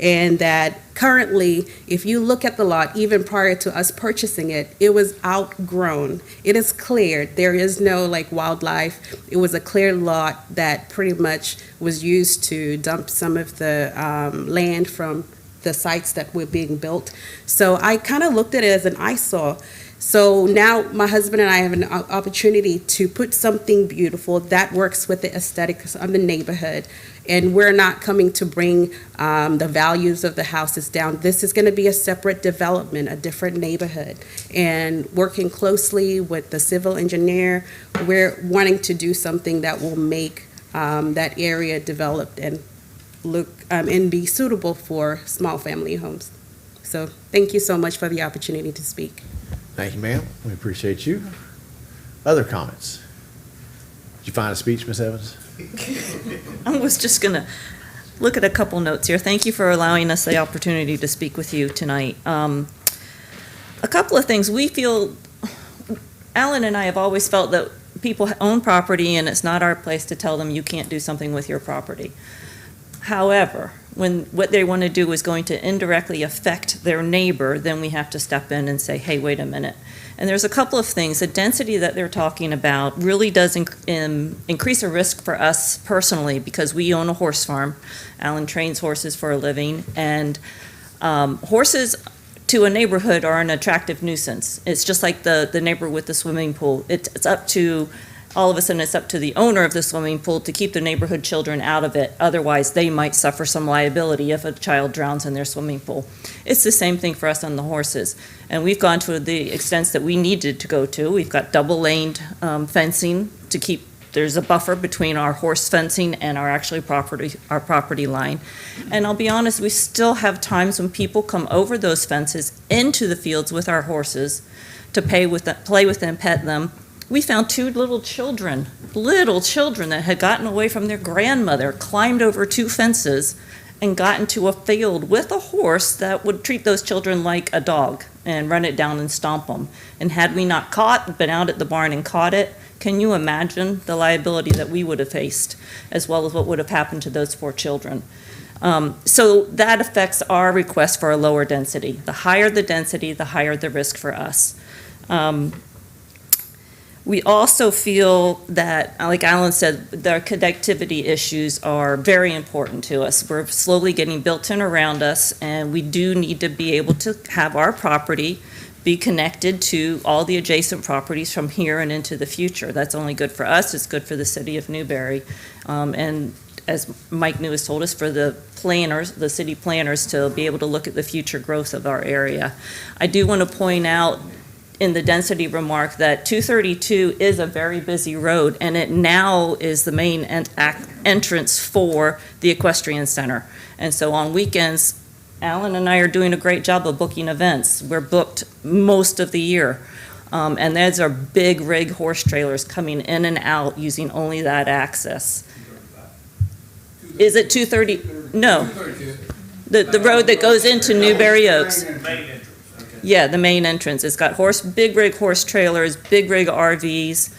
And that currently, if you look at the lot, even prior to us purchasing it, it was outgrown. It is cleared. There is no like wildlife. It was a clear lot that pretty much was used to dump some of the land from the sites that were being built. So I kind of looked at it as an eyesore. So now my husband and I have an opportunity to put something beautiful that works with the aesthetics of the neighborhood. And we're not coming to bring the values of the houses down. This is going to be a separate development, a different neighborhood. And working closely with the civil engineer, we're wanting to do something that will make that area developed and look and be suitable for small family homes. So thank you so much for the opportunity to speak. Thank you, ma'am. We appreciate you. Other comments? Did you find a speech, Ms. Evans? I was just going to look at a couple notes here. Thank you for allowing us the opportunity to speak with you tonight. A couple of things. We feel, Alan and I have always felt that people own property and it's not our place to tell them you can't do something with your property. However, when what they want to do is going to indirectly affect their neighbor, then we have to step in and say, hey, wait a minute. And there's a couple of things. The density that they're talking about really does increase a risk for us personally, because we own a horse farm. Alan trains horses for a living, and horses to a neighborhood are an attractive nuisance. It's just like the neighbor with the swimming pool. It's up to, all of a sudden, it's up to the owner of the swimming pool to keep the neighborhood children out of it. Otherwise, they might suffer some liability if a child drowns in their swimming pool. It's the same thing for us on the horses. And we've gone to the extents that we needed to go to. We've got double-laned fencing to keep, there's a buffer between our horse fencing and our property line. And I'll be honest, we still have times when people come over those fences into the fields with our horses to play with them, pet them. We found two little children that had gotten away from their grandmother, climbed over two fences and got into a field with a horse that would treat those children like a dog and run it down and stomp them. And had we not been out at the barn and caught it, can you imagine the liability that we would have faced, as well as what would have happened to those poor children? So that affects our request for a lower density. The higher the density, the higher the risk for us. We also feel that, like Alan said, the connectivity issues are very important to us. We're slowly getting built in around us, and we do need to be able to have our property be connected to all the adjacent properties from here and into the future. That's only good for us. It's good for the city of Newberry. And as Mike New has told us, for the planners, the city planners, to be able to look at the future growth of our area. I do want to point out in the density remark that 232 is a very busy road, and it now is the main entrance for the equestrian center. And so on weekends, Alan and I are doing a great job of booking events. We're booked most of the year. And those are big rig horse trailers coming in and out using only that access. Is it 230? No. The road that goes into Newberry Oaks. Yeah, the main entrance. It's got big rig horse trailers, big rig RVs,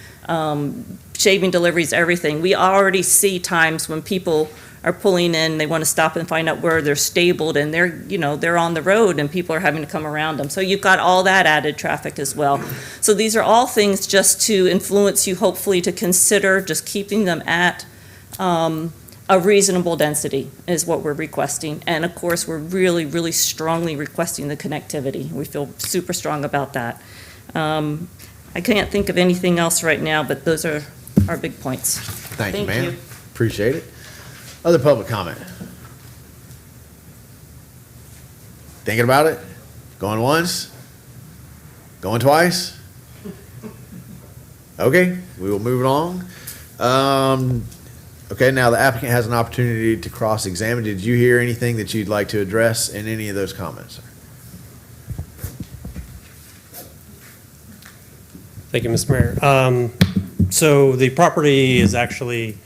shaving deliveries, everything. We already see times when people are pulling in, they want to stop and find out where they're stabled, and they're on the road and people are having to come around them. So you've got all that added traffic as well. So these are all things just to influence you, hopefully, to consider just keeping them at a reasonable density is what we're requesting. And of course, we're really, really strongly requesting the connectivity. We feel super strong about that. I can't think of anything else right now, but those are our big points. Thank you, ma'am. Appreciate it. Other public comment? Thinking about it? Going once? Going twice? Okay, we will move along. Okay, now the applicant has an opportunity to cross-examine. Did you hear anything that you'd like to address in any of those comments? Thank you, Mr. Mayor. So the property is actually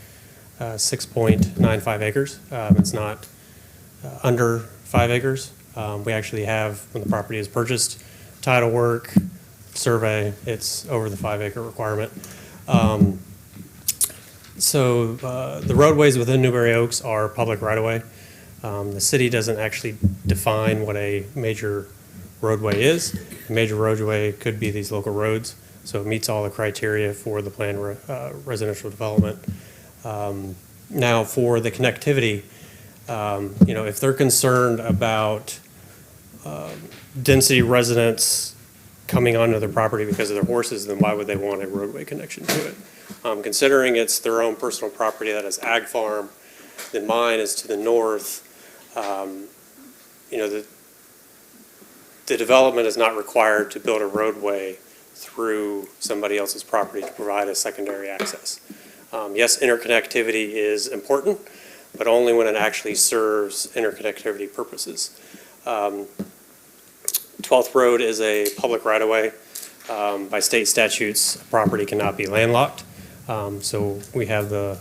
6.95 acres. It's not under 5 acres. We actually have, when the property is purchased, title work, survey, it's over the 5 acre requirement. So the roadways within Newberry Oaks are public right-of-way. The city doesn't actually define what a major roadway is. A major roadway could be these local roads, so it meets all the criteria for the planned residential development. Now, for the connectivity, if they're concerned about density residents coming onto their property because of their horses, then why would they want a roadway connection to it? Considering it's their own personal property that is ag farm, then mine is to the north. The development is not required to build a roadway through somebody else's property to provide a secondary access. Yes, interconnectivity is important, but only when it actually serves interconnectivity purposes. 12th Road is a public right-of-way. By state statutes, property cannot be landlocked. So we have the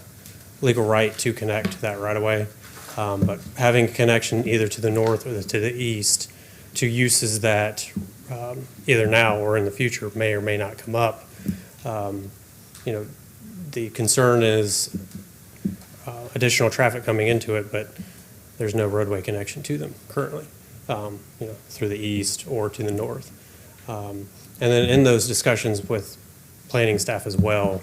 legal right to connect that right-of-way. But having a connection either to the north or to the east to uses that either now or in the future may or may not come up. The concern is additional traffic coming into it, but there's no roadway connection to them currently, through the east or to the north. And then in those discussions with planning staff as well,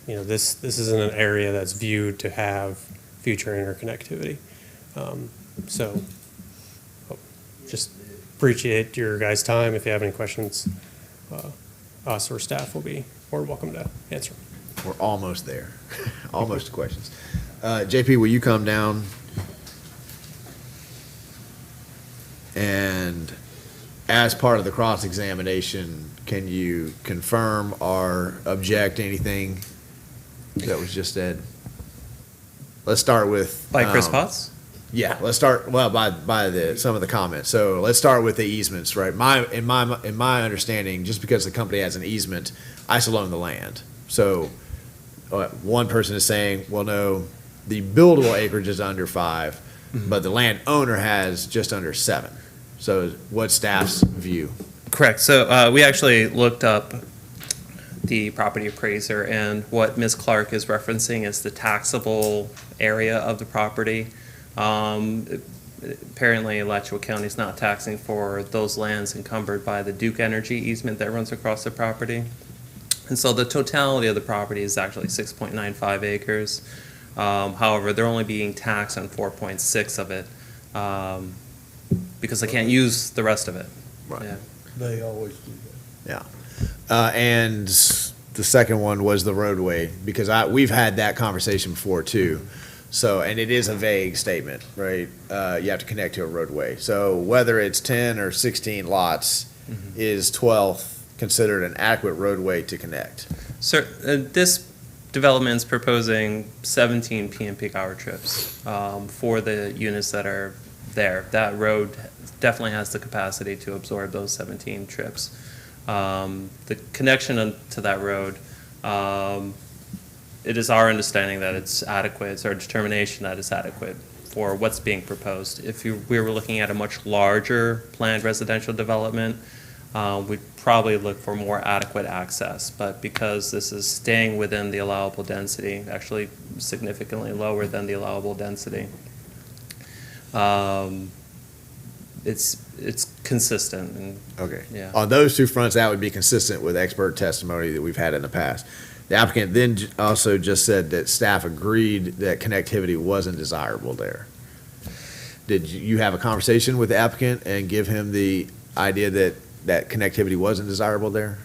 this isn't an area that's viewed to have future interconnectivity. So just appreciate your guys' time. If you have any questions, us or staff will be more welcome to answer. We're almost there. Almost to questions. JP, will you come down? And as part of the cross-examination, can you confirm or object anything that was just said? Let's start with By Chris Potts? Yeah, let's start by some of the comments. So let's start with the easements, right? In my understanding, just because the company has an easement, I still own the land. So one person is saying, well, no, the buildable acreage is under 5, but the landowner has just under 7. So what's staff's view? Correct. So we actually looked up the property appraiser, and what Ms. Clark is referencing is the taxable area of the property. Apparently, Alachua County is not taxing for those lands encumbered by the Duke Energy easement that runs across the property. And so the totality of the property is actually 6.95 acres. However, they're only being taxed on 4.6 of it because they can't use the rest of it. Right. Yeah. They always do that. Yeah. And the second one was the roadway, because we've had that conversation before too. So, and it is a vague statement, right? You have to connect to a roadway. So whether it's 10 or 16 lots, is 12th considered an adequate roadway to connect? So this development's proposing 17 PM peak hour trips for the units that are there. That road definitely has the capacity to absorb those 17 trips. The connection to that road, it is our understanding that it's adequate. It's our determination that it's adequate for what's being proposed. If we were looking at a much larger planned residential development, we'd probably look for more adequate access. But because this is staying within the allowable density, actually significantly lower than the allowable density, it's consistent. And, okay. Yeah. On those two fronts, that would be consistent with expert testimony that we've had in the past. The applicant then also just said that staff agreed that connectivity wasn't desirable there. Did you have a conversation with the applicant and give him the idea that connectivity wasn't desirable there?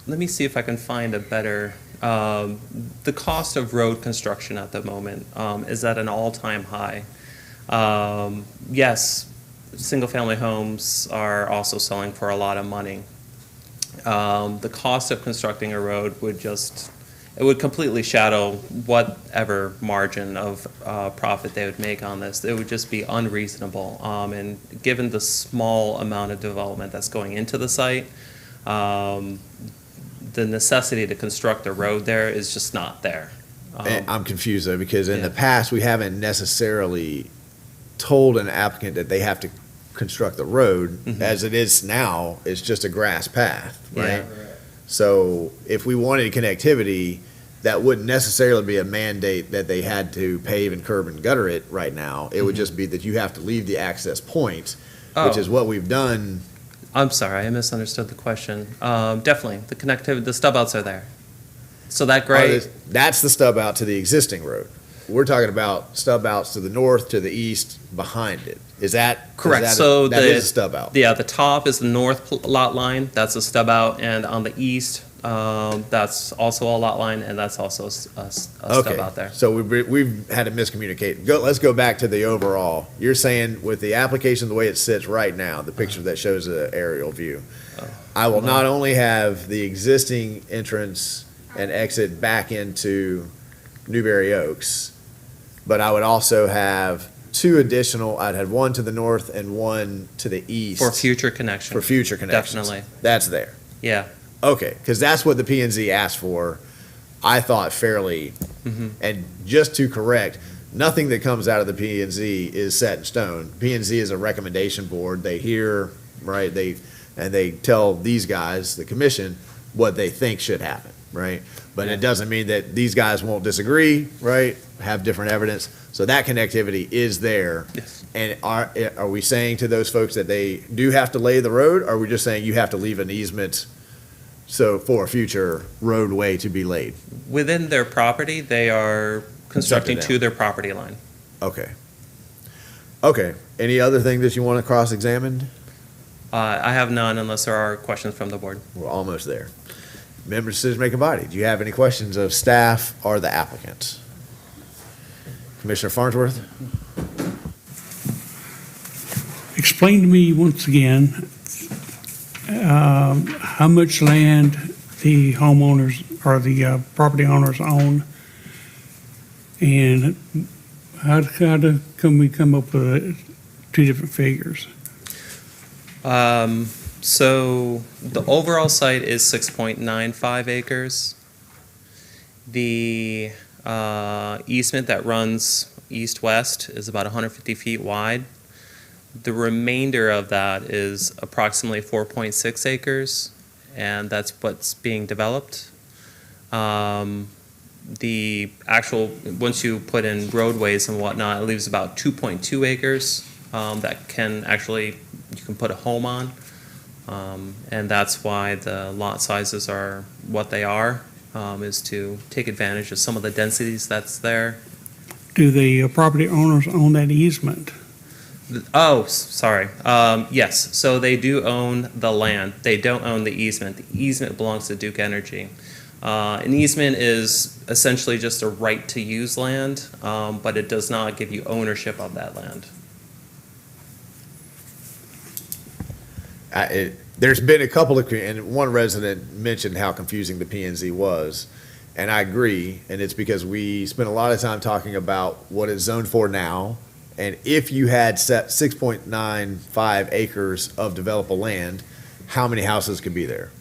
Let me see if I can find a better. The cost of road construction at the moment is at an all-time high. Yes, single-family homes are also selling for a lot of money. The cost of constructing a road would completely shadow whatever margin of profit they would make on this. It would just be unreasonable. And given the small amount of development that's going into the site, the necessity to construct a road there is just not there. And I'm confused though, because in yeah. the past, we haven't necessarily told an applicant that they have to construct the road. Mhm. As it is now, it's just a grass path, right? Yeah. So if we wanted connectivity, that wouldn't necessarily be a mandate that they had to pave and curb and gutter it right now. It would Mhm. just be that you have to leave the access point, Oh. which is what we've done. I'm sorry, I misunderstood the question. Definitely, the connectivity, the stub outs are there. So that grade, That's the stub out to the existing road. We're talking about stub outs to the north, to the east, behind it. Is that correct, is that so that is a stub out? yeah, the top is the north lot line, that's a stub out, and on the east, that's also a lot line, and that's also a stub out there. So we've had to miscommunicate. Let's go back to the overall. You're saying with the application, the way it sits right now, the picture that shows the aerial view, I will not only have the existing entrance and exit back into Newberry Oaks, but I would also have two additional, I'd have one to the north and one to the east. For future connection. For future connections. Definitely. That's there. Yeah. Okay, because that's what the P and Z asked for, I thought fairly, Mhm. and just to correct, nothing that comes out of the P and Z is set in stone. P and Z is a recommendation board, they hear, right, and they tell these guys, the commission, what they think should happen, right? But it doesn't mean that these guys won't disagree, right, have different evidence, so that connectivity is there. Yes. And are we saying to those folks that they do have to lay the road, or are we just saying you have to leave an easement so for a future roadway to be laid? Within their property, they are constructing down. to their property line. Okay. Okay. Any other thing that you want to cross-examine? I have none unless there are questions from the board. We're almost there. Member decision-making body, do you have any questions of staff or the applicant? Commissioner Farnsworth? Explain to me once again, how much land the homeowners or the property owners own, and how can we come up with two different figures? So the overall site is 6.95 acres. The easement that runs east-west is about 150 feet wide. The remainder of that is approximately 4.6 acres, and that's what's being developed. The actual, once you put in roadways and whatnot, it leaves about 2.2 acres that can actually, you can put a home on. And that's why the lot sizes are what they are, is to take advantage of some of the densities that's there. Do the property owners own that easement? Oh, sorry. Yes, so they do own the land. They don't own the easement. The easement belongs to Duke Energy. An easement is essentially just a right to use land, but it does not give you ownership of that land. There's been a couple of, and one resident mentioned how confusing the P and Z was, and I agree, and it's because we spent a lot of time talking about what it's zoned for now, and if you had set 6.95 acres of developable land, how many houses could be there,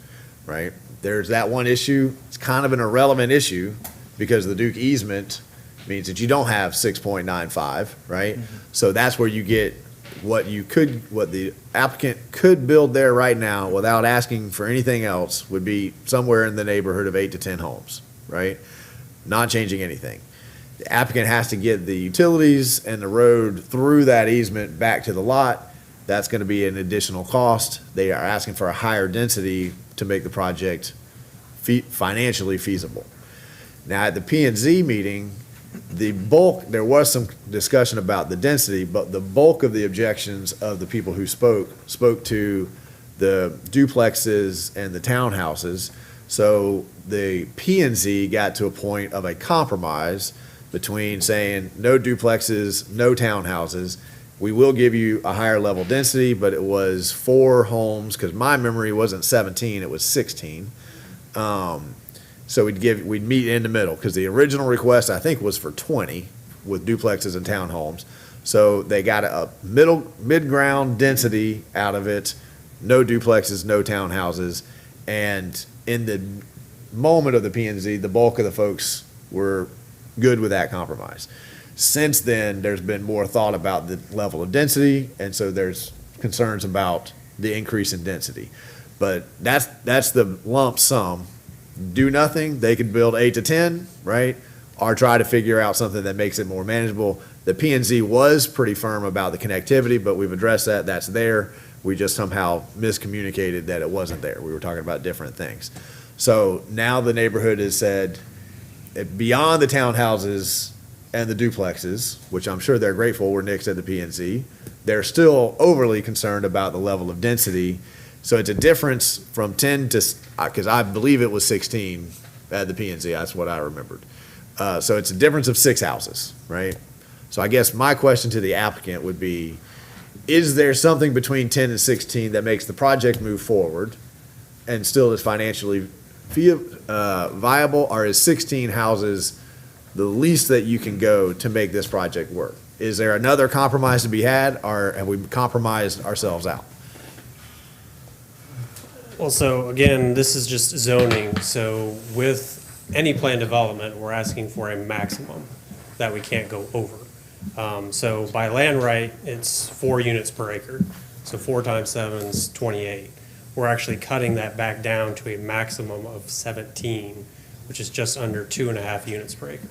right? There's that one issue. It's kind of an irrelevant issue because the Duke easement means that you don't have 6.95, right? So that's where you get what the applicant could build there right now without asking for anything else would be somewhere in the neighborhood of 8 to 10 homes, right? Not changing anything. The applicant has to get the utilities and the road through that easement back to the lot. That's going to be an additional cost. They are asking for a higher density to make the project financially feasible. Now, at the P&Z meeting, there was some discussion about the density, but the bulk of the objections of the people who spoke to the duplexes and the townhouses. So the P&Z got to a point of a compromise between saying no duplexes, no townhouses. We will give you a higher level density, but it was 4 homes, because my memory wasn't 17, it was 16. So we'd meet in the middle, because the original request, I think, was for 20 with duplexes and townhomes. So they got a mid-ground density out of it, no duplexes, no townhouses. And in the moment of the P and Z, the bulk of the folks were good with that compromise. Since then, there's been more thought about the level of density, and so there's concerns about the increase in density. But that's the lump sum. Do nothing, they could build 8 to 10, right? Or try to figure out something that makes it more manageable. The P and Z was pretty firm about the connectivity, but we've addressed that, that's there. We just somehow miscommunicated that it wasn't there. We were talking about different things. So now the neighborhood has said, beyond the townhouses and the duplexes, which I'm sure they're grateful we're next at the P and Z, they're still overly concerned about the level of density. So it's a difference from 10 to, because I believe it was 16 at the P and Z, that's what I remembered. So it's a difference of 6 houses, right? So I guess my question to the applicant would be, is there something between 10 and 16 that makes the project move forward and still is financially viable, or is 16 houses the least that you can go to make this project work? Is there another compromise to be had, or have we compromised ourselves out? Well, so again, this is just zoning. So with any planned development, we're asking for a maximum that we can't go over. So by land right, it's 4 units per acre. So 4 times 7 is 28. We're actually cutting that back down to a maximum of 17, which is just under 2.5 units per acre.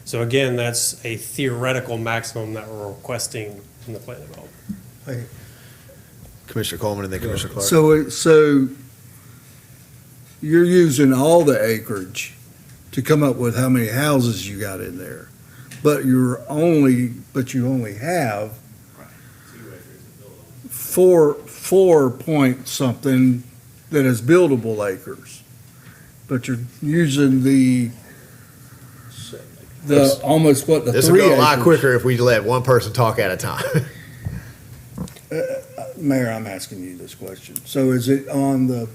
So again, that's a theoretical maximum that we're requesting in the plan development. Commissioner Coleman and then Commissioner Clark. So you're using all the acreage to come up with how many houses you got in there, but you only have 4 point something that is buildable acres, but you're using the almost what the 3 acres. This would go a lot quicker if we let one person talk at a time. Mayor, I'm asking you this question. So is it on the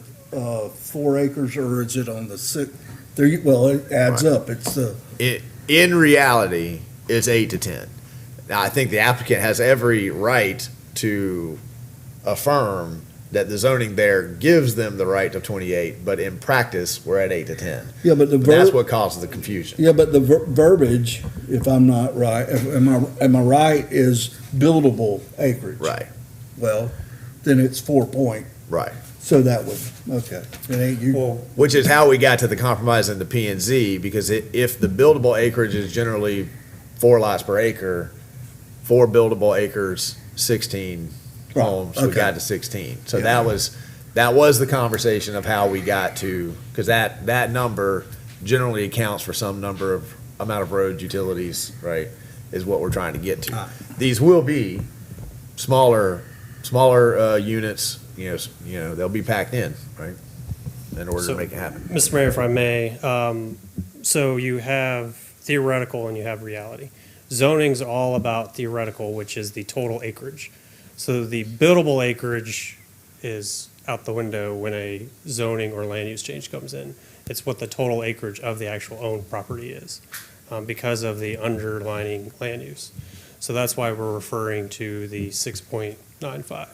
4 acres, or is it on the 6? Well, it adds up. It's the. In reality, it's 8 to 10. Now, I think the applicant has every right to affirm that the zoning there gives them the right of 28, but in practice, we're at 8 to 10. Yeah, but that's what causes the confusion. Yeah, but the verbiage, if I'm not right, am I right, is buildable acreage. Right. Well, then it's 4 point. Right. So that would, okay. It ain't you. Which is how we got to the compromise in the P and Z, because if the buildable acreage is generally 4 lots per acre, 4 buildable acres, 16 homes, we got to 16. So that was the conversation of how we got to, because that number generally accounts for some amount of road utilities, right, is what we're trying to get to. These will be smaller units, you know, they'll be packed in, right, in order to make it happen. Mr. Mayor, if I may, so you have theoretical and you have reality. Zoning's all about theoretical, which is the total acreage. So the buildable acreage is out the window when a zoning or land use change comes in. It's what the total acreage of the actual owned property is, because of the underlining land use. So that's why we're referring to the 6.95.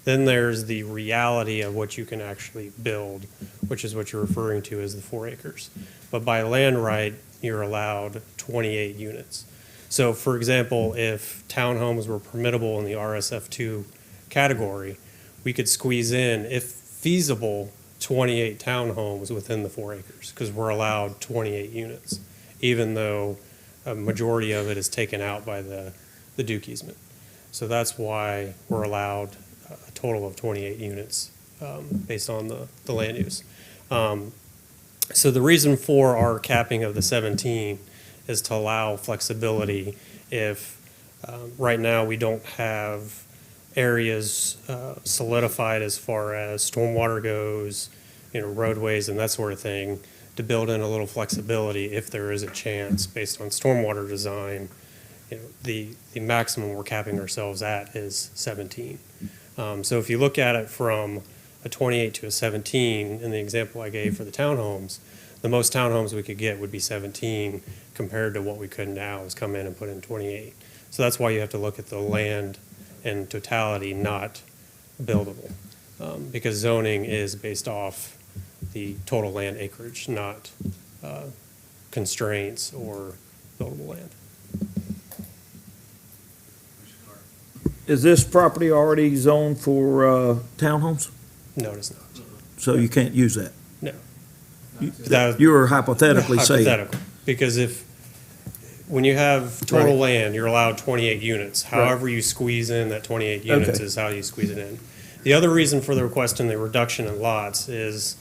Then there's the reality of what you can actually build, which is what you're referring to as the 4 acres. But by land right, you're allowed 28 units. So for example, if townhomes were permittable in the RSF2 category, we could squeeze in, if feasible, 28 townhomes within the 4 acres, because we're allowed 28 units, even though a majority of it is taken out by the Duke easement. So that's why we're allowed a total of 28 units based on the land use. So the reason for our capping of the 17 is to allow flexibility if right now we don't have areas solidified as far as stormwater goes, roadways and that sort of thing, to build in a little flexibility if there is a chance based on stormwater design. The maximum we're capping ourselves at is 17. So if you look at it from a 28 to a 17, in the example I gave for the townhomes, the most townhomes we could get would be 17 compared to what we could now is come in and put in 28. So that's why you have to look at the land in totality, not buildable, because zoning is based off the total land acreage, not constraints or buildable land. Is this property already zoned for townhomes? No, it is not. So you can't use that? No. You were hypothetically saying. Hypothetical, because when you have total Right. land, you're allowed 28 units. However you squeeze in that 28 units Okay. is how you squeeze it in. The other reason for the request and the reduction in lots is,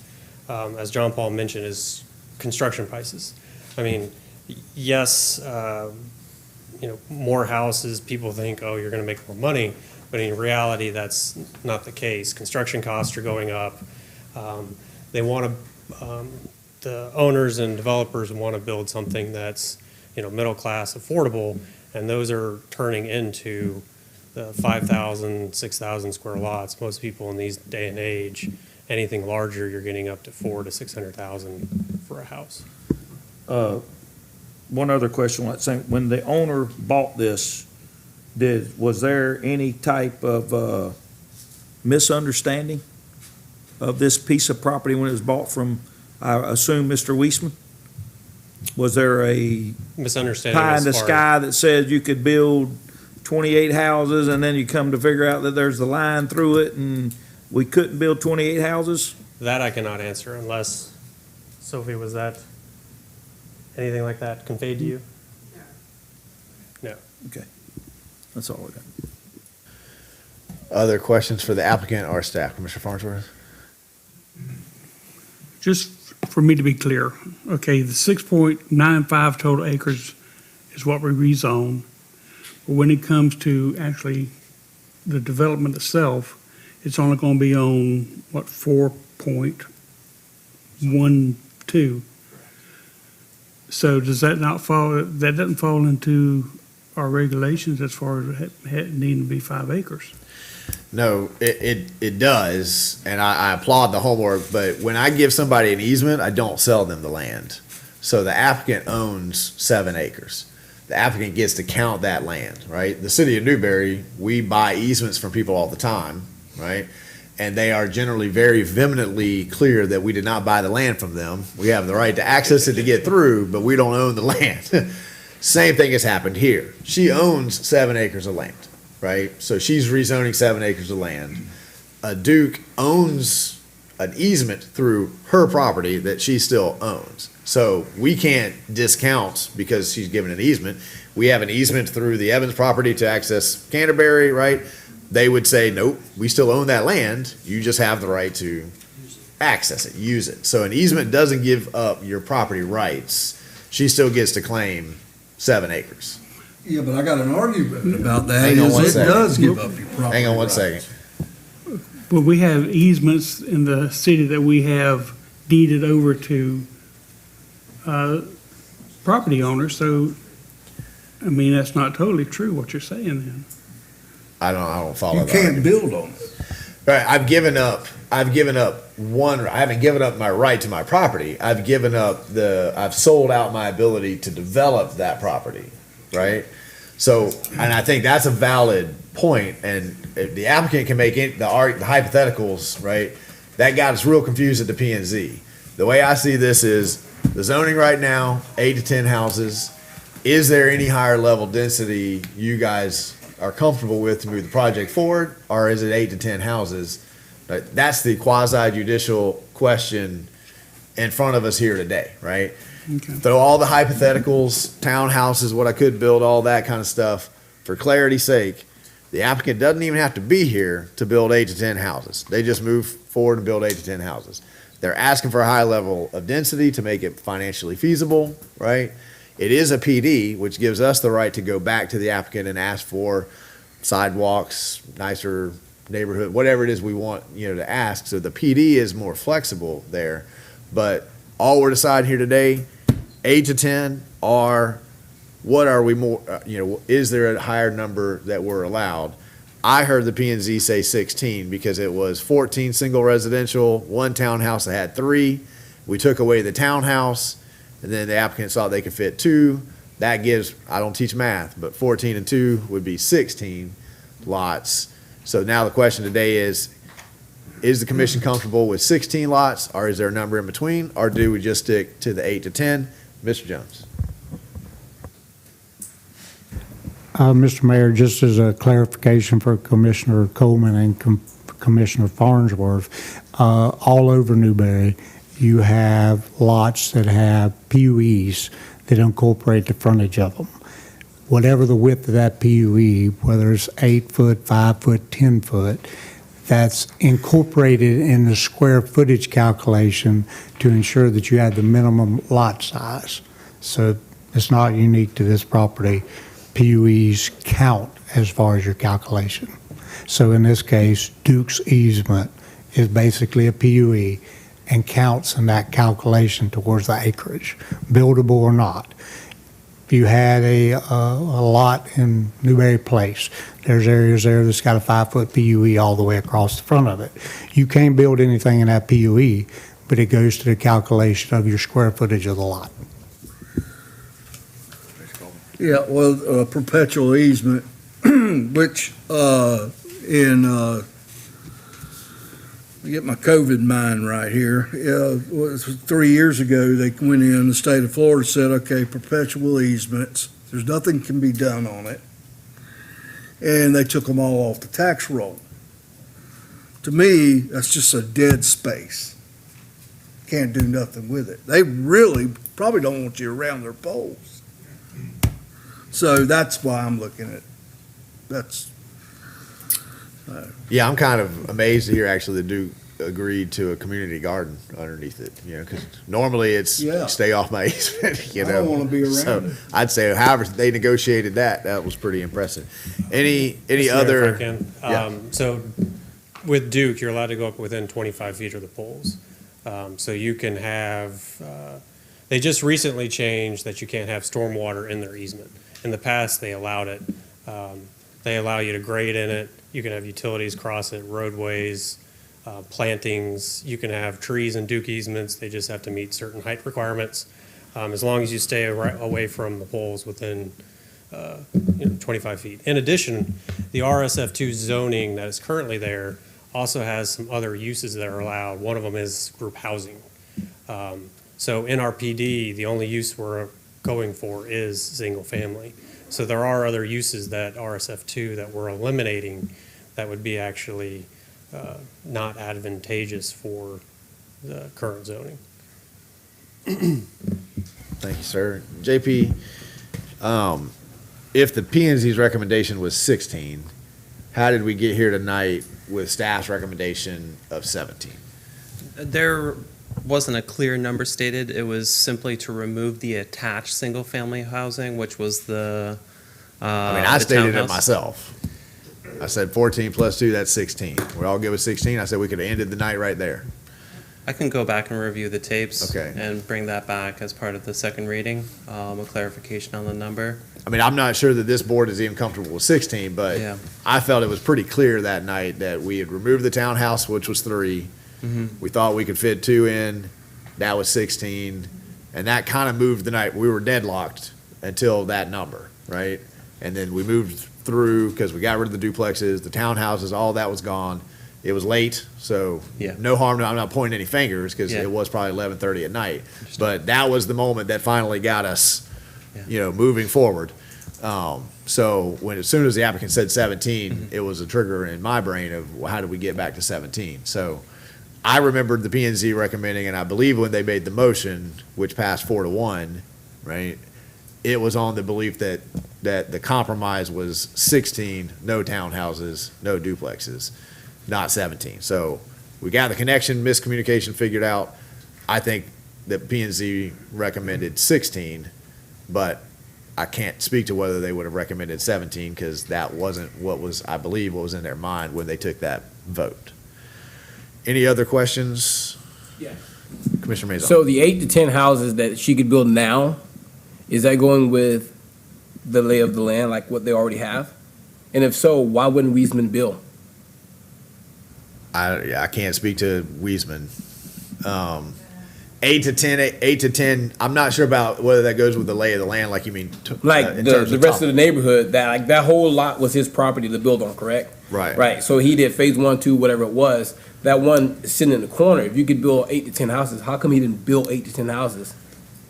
as John Paul mentioned, is construction prices. I mean, yes, more houses, people think, oh, you're gonna make more money, but in reality, that's not the case. Construction costs are going up. They want to, the owners and developers want to build something that's, middle class, affordable, and those are turning into the 5,000, 6,000 square lots. Most people in these day and age, anything larger, you're getting up to 400,000 to 600,000 for a house. One other question, when the owner bought this, was there any type of misunderstanding of this piece of property when it was bought from, I assume, Mr. Weisman? Was there a Misunderstanding pie in as the far sky that said you could build 28 houses and then you come to figure out that there's the line through it and we couldn't build 28 houses? That I cannot answer unless, Sophie, was that, anything like that conveyed to you? No. Okay, that's all I got. Other questions for the applicant or staff? Commissioner Farnsworth? Just for me to be clear, okay, the 6.95 total acres is what we rezone. But when it comes to actually the development itself, it's only going to be on, 4.12? So does that not fall, that doesn't fall into our regulations as far as it needing to be 5 acres? No, it does, and I applaud the homework, but when I give somebody an easement, I don't sell them the land. So the applicant owns 7 acres. The applicant gets to count that land, right? The city of Newberry, we buy easements from people all the time, right? And they are generally very vehemently clear that we did not buy the land from them. We have the right to access it to get through, but we don't own the land. Same thing has happened here. She owns 7 acres of land, right? So she's rezoning 7 acres of land. Duke owns an easement through her property that she still owns. So we can't discount because she's given an easement. We have an easement through the Evans property to access Canterbury, right? They would say, nope, we still own that land. You just have the right to access it, use it. So an easement doesn't give up your property rights. She still gets to claim 7 acres. Yeah, but I got an argument about that. Hang on one It second. does give up your property. Hang on one rights. second. But we have easements in the city that we have deeded over to property owners, so, I mean, that's not totally true what you're saying then. I don't follow You that. can't build on it. Right, I've given up one, I haven't given up my right to my property. I've sold out my ability to develop that property, right? So, and I think that's a valid point, and if the applicant can make the hypotheticals, right? That got us real confused at the P and Z. The way I see this is the zoning right now, 8 to 10 houses. Is there any higher level density you guys are comfortable with to move the project forward, or is it 8 to 10 houses? That's the quasi judicial question in front of us here today, right? Okay. Throw all the hypotheticals, townhouses, what I could build, all that kind of stuff. For clarity's sake, the applicant doesn't even have to be here to build 8 to 10 houses. They just move forward and build 8 to 10 houses. They're asking for a high level of density to make it financially feasible, right? It is a PD, which gives us the right to go back to the applicant and ask for sidewalks, nicer neighborhood, whatever it is we want, to ask. So the PD is more flexible there. But all we're deciding here today, 8 to 10 are, what are we more, is there a higher number that we're allowed? I heard the P and Z say 16 because it was 14 single residential, 1 townhouse that had 3. We took away the townhouse, and then the applicants thought they could fit 2. That gives, I don't teach math, but 14 and 2 would be 16 lots. So now the question today is, is the commission comfortable with 16 lots, or is there a number in between, or do we just stick to the 8 to 10? Mr. Jones? Mr. Mayor, just as a clarification for Commissioner Coleman and Commissioner Farnsworth, all over Newberry, you have lots that have PUEs that incorporate the frontage of them. Whatever the width of that PUE, whether it's 8 foot, 5 foot, 10 foot, that's incorporated in the square footage calculation to ensure that you have the minimum lot size. So it's not unique to this property. PUEs count as far as your calculation. So in this case, Duke's easement is basically a PUE and counts in that calculation towards the acreage, buildable or not. If you had a lot in Newberry Place, there's areas there that's got a 5 foot PUE all the way across the front of it. You can't build anything in that PUE, but it goes to the calculation of your square footage of the lot. Yeah, well, perpetual easement, which I get my COVID mind right here. It was 3 years ago, they went in, the state of Florida said, okay, perpetual easements, there's nothing can be done on it. And they took them all off the tax roll. To me, that's just a dead space. Can't do nothing with it. They really probably don't want you around their poles. So that's why I'm looking at, that's. Yeah, I'm kind of amazed to hear actually that Duke agreed to a community garden underneath it, because normally it's stay off my easement, I don't want to be around So it. I'd say however they negotiated that was pretty impressive. Any other? If I can. Yeah. So with Duke, you're allowed to go up within 25 feet of the poles. So you can have, they just recently changed that you can't have stormwater in their easement. In the past, they allowed it. They allow you to grade in it. You can have utilities cross it, roadways, plantings. You can have trees in Duke easements. They just have to meet certain height requirements. As long as you stay away from the poles within 25 feet. In addition, the RSF2 zoning that is currently there also has some other uses that are allowed. One of them is group housing. So in our PD, the only use we're going for is single family. So there are other uses that RSF2 that we're eliminating that would be actually not advantageous for the current zoning. Thank you, sir. JP, if the P&Z's recommendation was 16, how did we get here tonight with staff's recommendation of 17? There wasn't a clear number stated. It was simply to remove the attached single-family housing, which was the I stated it townhouse. myself. I said 14 plus 2, that's 16. We're all good with 16. I said we could have ended the night right there. I can go back and review the tapes Okay. and bring that back as part of the second reading, a clarification on the number. I mean, I'm not sure that this board is even comfortable with 16, but Yeah. I felt it was pretty clear that night that we had removed the townhouse, which was 3. Mhm. We thought we could fit 2 in. That was 16. And that kind of moved the night. We were deadlocked until that number, right? And then we moved through because we got rid of the duplexes, the townhouses, all that was gone. It was late, so Yeah. no harm. I'm not pointing any fingers because Yeah. it was probably 11:30 at night. But that was the moment that finally got us, moving forward. So as soon as the applicant said 17, it was a trigger in my brain of, well, how did we get back to 17? So I remembered the P&Z recommending, and I believe when they made the motion, which passed 4-1, right? It was on the belief that the compromise was 16, no townhouses, no duplexes, not 17. So we got the connection, miscommunication figured out. I think that P&Z recommended 16, but I can't speak to whether they would have recommended 17 because that wasn't I believe, what was in their mind when they took that vote. Any other questions? Yeah. Commissioner Maison. So the 8 to 10 houses that she could build now, is that going with the lay of the land, like what they already have? And if so, why wouldn't Wiesman build? I can't speak to Wiesman. 8 to 10, I'm not sure about whether that goes with the lay of the land, like you mean. Like the rest of the neighborhood, that whole lot was his property to build on, correct? Right. Right, so he did phase 1, 2, whatever it was. that one sitting in the corner, if you could build 8 to 10 houses, how come he didn't build 8 to 10 houses?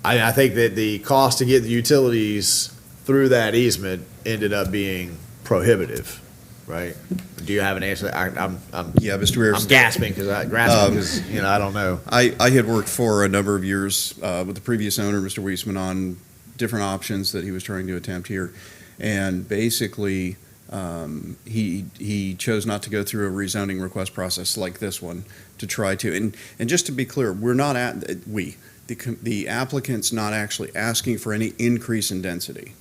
I think that the cost to get the utilities through that easement ended up being prohibitive, right? Do you have an answer? Yeah, Mr. Mayor. I'm gasping because I don't know. I had worked for a number of years with the previous owner, Mr. Weisman, on different options that he was trying to attempt here. And basically, he chose not to go through a rezoning request process like this one to try to. And just to be clear, we're not the applicant's not actually asking for any increase in density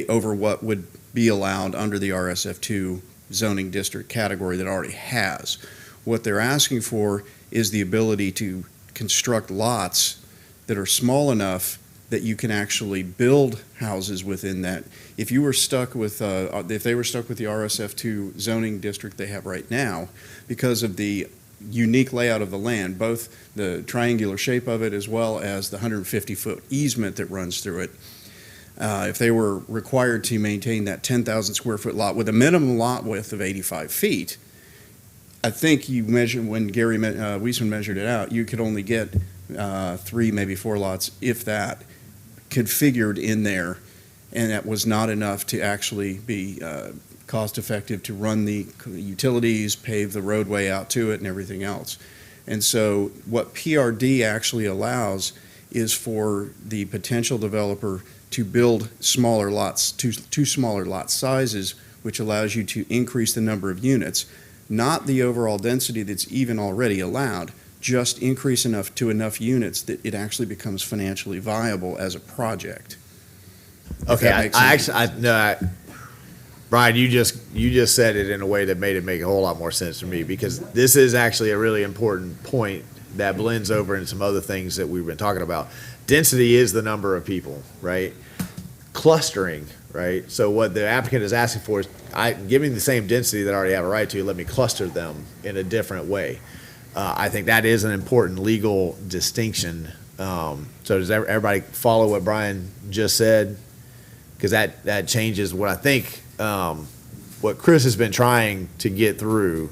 over what would be allowed under the RSF2 zoning district category that already has. What they're asking for is the ability to construct lots that are small enough that you can actually build houses within that. If you were stuck with, if they were stuck with the RSF2 zoning district they have right now, because of the unique layout of the land, both the triangular shape of it as well as the 150-foot easement that runs through it, if they were required to maintain that 10,000 square foot lot with a minimum lot width of 85 feet, I think you measured, when Gary Weisman measured it out, you could only get 3, maybe 4 lots, if that, configured in there, and that was not enough to actually be cost effective to run the utilities, pave the roadway out to it, and everything else. And so what PRD actually allows is for the potential developer to build smaller lots, two smaller lot sizes, which allows you to increase the number of units, not the overall density that's even already allowed, just increase enough units that it actually becomes financially viable as a project. Okay, Brian, you just said it in a way that made it make a whole lot more sense to me, because this is actually a really important point that blends over into some other things that we've been talking about. Density is the number of people, right? Clustering, right? So what the applicant is asking for is, give me the same density that I already have a right to, let me cluster them in a different way. I think that is an important legal distinction. So does everybody follow what Brian just said? Because that changes what I think, what Chris has been trying to get through.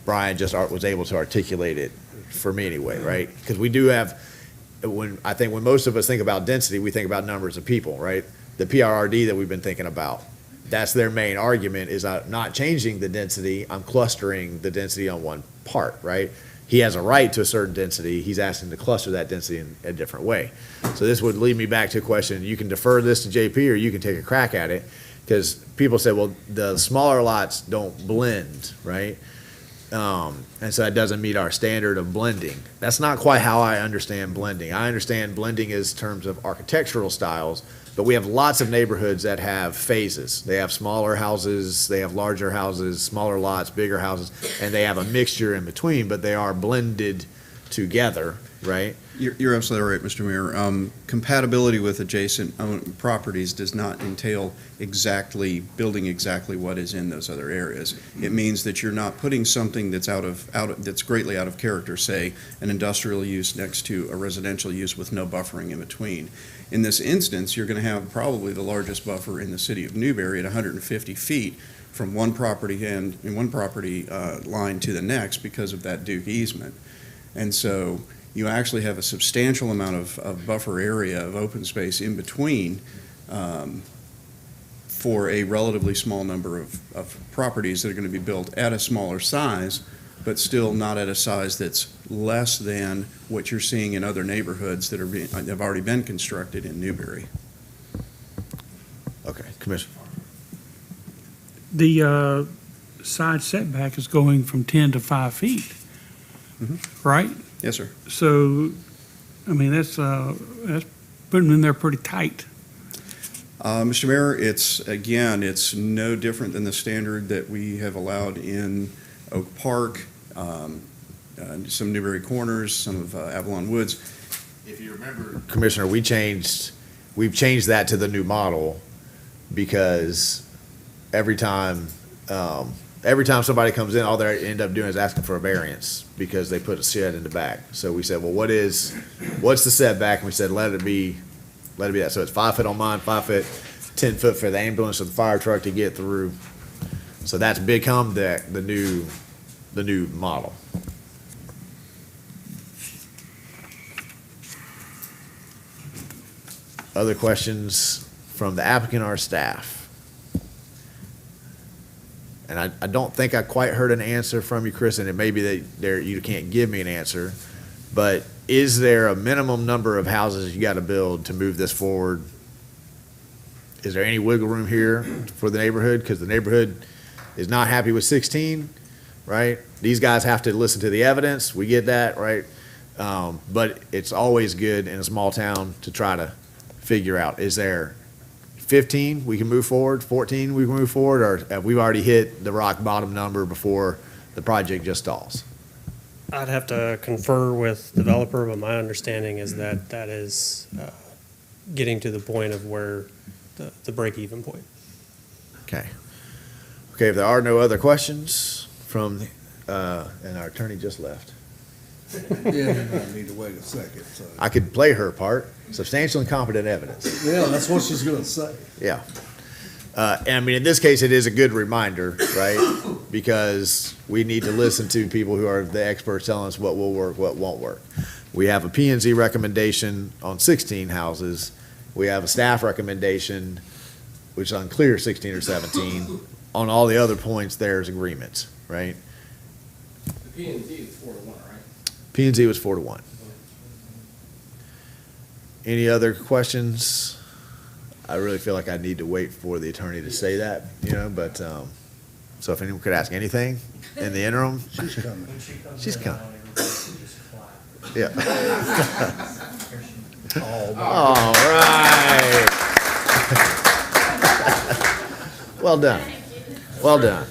Brian just was able to articulate it for me anyway, right? Because we do have, when most of us think about density, we think about numbers of people, right? The PRRD that we've been thinking about, that's their main argument, is I'm not changing the density, I'm clustering the density on one part, right? He has a right to a certain density, he's asking to cluster that density in a different way. So this would lead me back to a question, you can defer this to JP or you can take a crack at it, because people say, well, the smaller lots don't blend, right? And so that doesn't meet our standard of blending. That's not quite how I understand blending. I understand blending as terms of architectural styles, but we have lots of neighborhoods that have phases. They have smaller houses, they have larger houses, smaller lots, bigger houses, and they have a mixture in between, but they are blended together, right? You're absolutely right, Mr. Mayor. Compatibility with adjacent properties does not entail building exactly what is in those other areas. It means that you're not putting something that's that's greatly out of character, say an industrial use next to a residential use with no buffering in between. In this instance, you're going to have probably the largest buffer in the city of Newberry at 150 feet from one property end and one property line to the next because of that Duke easement. And so you actually have a substantial amount of buffer area of open space in between for a relatively small number of properties that are going to be built at a smaller size, but still not at a size that's less than what you're seeing in other neighborhoods that have already been constructed in Newberry. Okay, Commissioner. The side setback is going from 10 to 5 feet, right? Yes, sir. So, I mean, that's putting them in there pretty tight. Mr. Mayor, it's no different than the standard that we have allowed in Oak Park, some Newberry Corners, some of Avalon Woods. If you remember, Commissioner, we've changed that to the new model because every time somebody comes in, all they end up doing is asking for a variance because they put a shed in the back. So we said, well, what's the setback? And we said, let it be that. So it's 5 foot on mine, 5 foot, 10 foot for the ambulance or the fire truck to get through. So that's become the new the new model. Other questions from the applicant or staff? And I don't think I quite heard an answer from you, Chris, and it may be that you can't give me an answer, but is there a minimum number of houses you got to build to move this forward? Is there any wiggle room here for the neighborhood? Because the neighborhood is not happy with 16, right? These guys have to listen to the evidence. We get that, right? But it's always good in a small town to try to figure out, is there 15 we can move forward, 14 we can move forward, or have we already hit the rock bottom number before the project just stalls? I'd have to confer with the developer, but my understanding is that that is getting to the point of where the break-even point. Okay. Okay, if there are no other questions from, and our attorney just left. Yeah, you might need to wait a second, so. I could play her part, substantial and competent evidence. Yeah, that's what she's gonna say. Yeah. And I mean, in this case, it is a good reminder, right? Because we need to listen to people who are the experts telling us what will work, what won't work. We have a P&Z recommendation on 16 houses. We have a staff recommendation, which is unclear, 16 or 17. On all the other points, there's agreements, right? The P&Z is 4-1, right? P&Z was 4-1. Any other questions? I really feel like I need to wait for the attorney to say that, but, so if anyone could ask anything in the interim. She's coming. She's coming. Yeah. All right. Well done. Well done.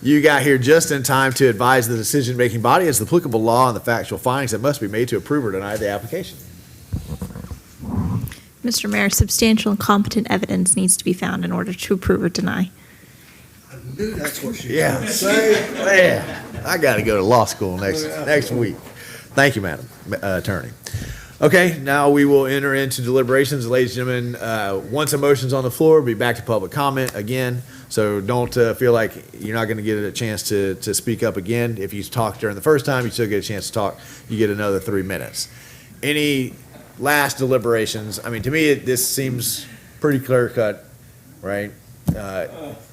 You got here just in time to advise the decision-making body as the applicable law and the factual findings that must be made to approve or deny the application. Mr. Mayor, substantial and competent evidence needs to be found in order to approve or deny. I knew that's what she was Yeah. gonna say. Man, I got to go to law school next week. Thank you, Madam Attorney. Okay, now we will enter into deliberations. Ladies and gentlemen, once a motion's on the floor, we'll be back to public comment again. So don't feel like you're not going to get a chance to speak up again. If you talked during the first time, you still get a chance to talk. You get another 3 minutes. Any last deliberations? I mean, to me, this seems pretty clear cut, right?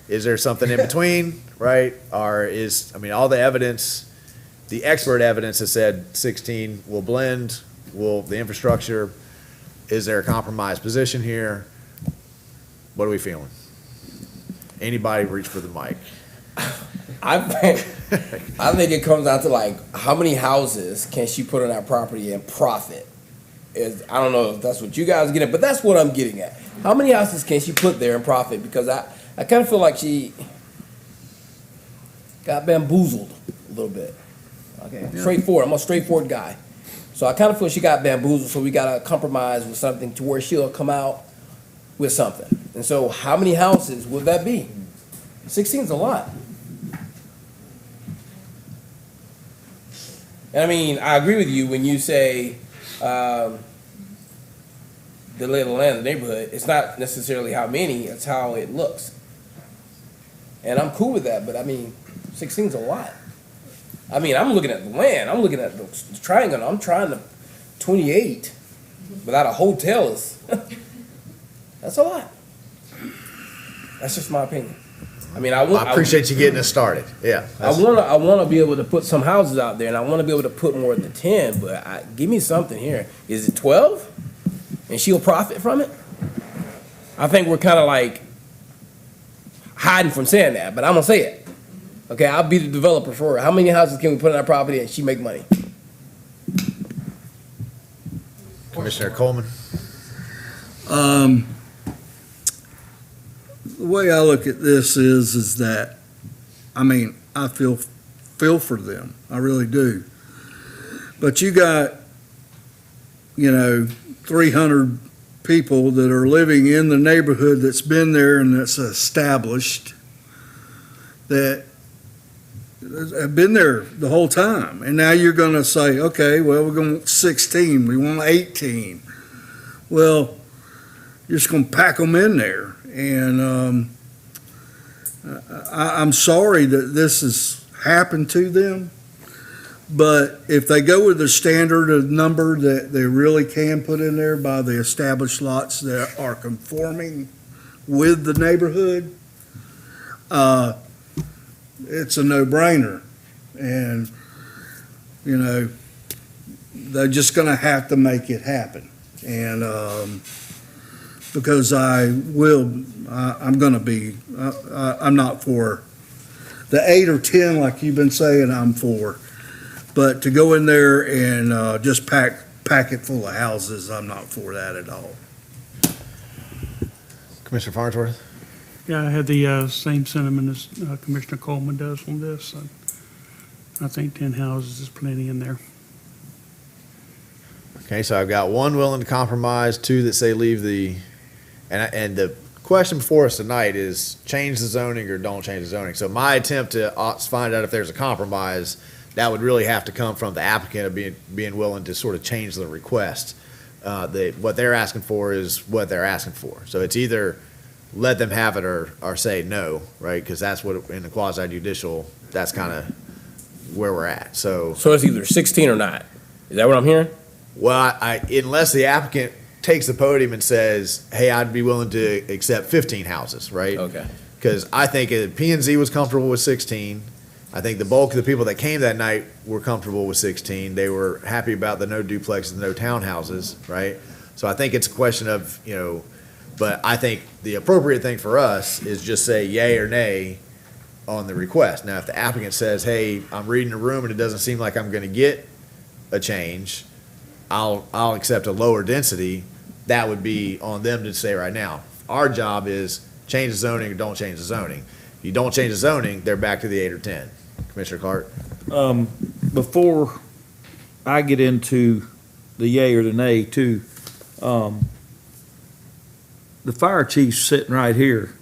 Is there something in between, right? Or all the evidence, the expert evidence has said 16 will blend, the infrastructure, is there a compromised position here? What are we feeling? Anybody reach for the mic? I think it comes down to like, how many houses can she put on that property and profit? I don't know if that's what you guys are getting, but that's what I'm getting at. How many houses can she put there and profit? Because I kind of feel like she got bamboozled a little bit. Okay, Yeah. straightforward. I'm a straightforward guy. So I kind of feel she got bamboozled, so we got to compromise with something to where she'll come out with something. And so how many houses would that be? 16 is a lot. And I mean, I agree with you when you say the lay of the land, the neighborhood. It's not necessarily how many, it's how it looks. And I'm cool with that, but I mean, 16 is a lot. I mean, I'm looking at the land, I'm looking at the triangle, I'm trying to 28 without a hotel is, that's a lot. That's just my opinion. I mean, I appreciate you getting us started. Yeah. I want to be able to put some houses out there, and I want to be able to put more than 10. But give me something here. Is it 12? And she'll profit from it? I think we're kind of like hiding from saying that, but I'm gonna say it. Okay, I'll be the developer for her. How many houses can we put on our property and she make money? Commissioner Coleman. The way I look at this is that, I feel for them. I really do. But you got, 300 people that are living in the neighborhood that's been there and that's established, that have been there the whole time. And now you're going to say, okay, well, we're going to 16, we want 18. Well, you're just going to pack them in there. And I'm sorry that this is happen to them. But if they go with the standard of number that they really can put in there by the established lots that are conforming with the neighborhood, it's a no-brainer. And, you know, they're just gonna have to make it happen. And, because I'm gonna be, I'm not for the 8 or 10 like you've been saying I'm for. But to go in there and just pack it full of houses, I'm not for that at all. Commissioner Farnsworth? Yeah, I had the same sentiment as Commissioner Coleman does on this. I think 10 houses is plenty in there. Okay, so I've got 1 willing to compromise, 2 that say leave the, and the question before us tonight is change the zoning or don't change the zoning. So my attempt to find out if there's a compromise, that would really have to come from the applicant of being willing to sort of change the request. What they're asking for is what they're asking for. So it's either let them have it or say no, right? Because that's what, in the quasi judicial, that's kind of where we're at. So it's either 16 or not. Is that what I'm hearing? Well, unless the applicant takes the podium and says, hey, I'd be willing to accept 15 houses, right? Okay. Because I think P&Z was comfortable with 16. I think the bulk of the people that came that night were comfortable with 16. They were happy about the no duplexes, no townhouses, right? So I think it's a question of, you know, but I think the appropriate thing for us is just say yay or nay on the request. Now, if the applicant says, hey, I'm reading the room and it doesn't seem like I'm going to get a change, I'll accept a lower density. That would be on them to say right now. Our job is change the zoning or don't change the zoning. If you don't change the zoning, they're back to the 8 or 10. Commissioner Clark? Before I get into the yay or the nay too, the fire chief's sitting right here,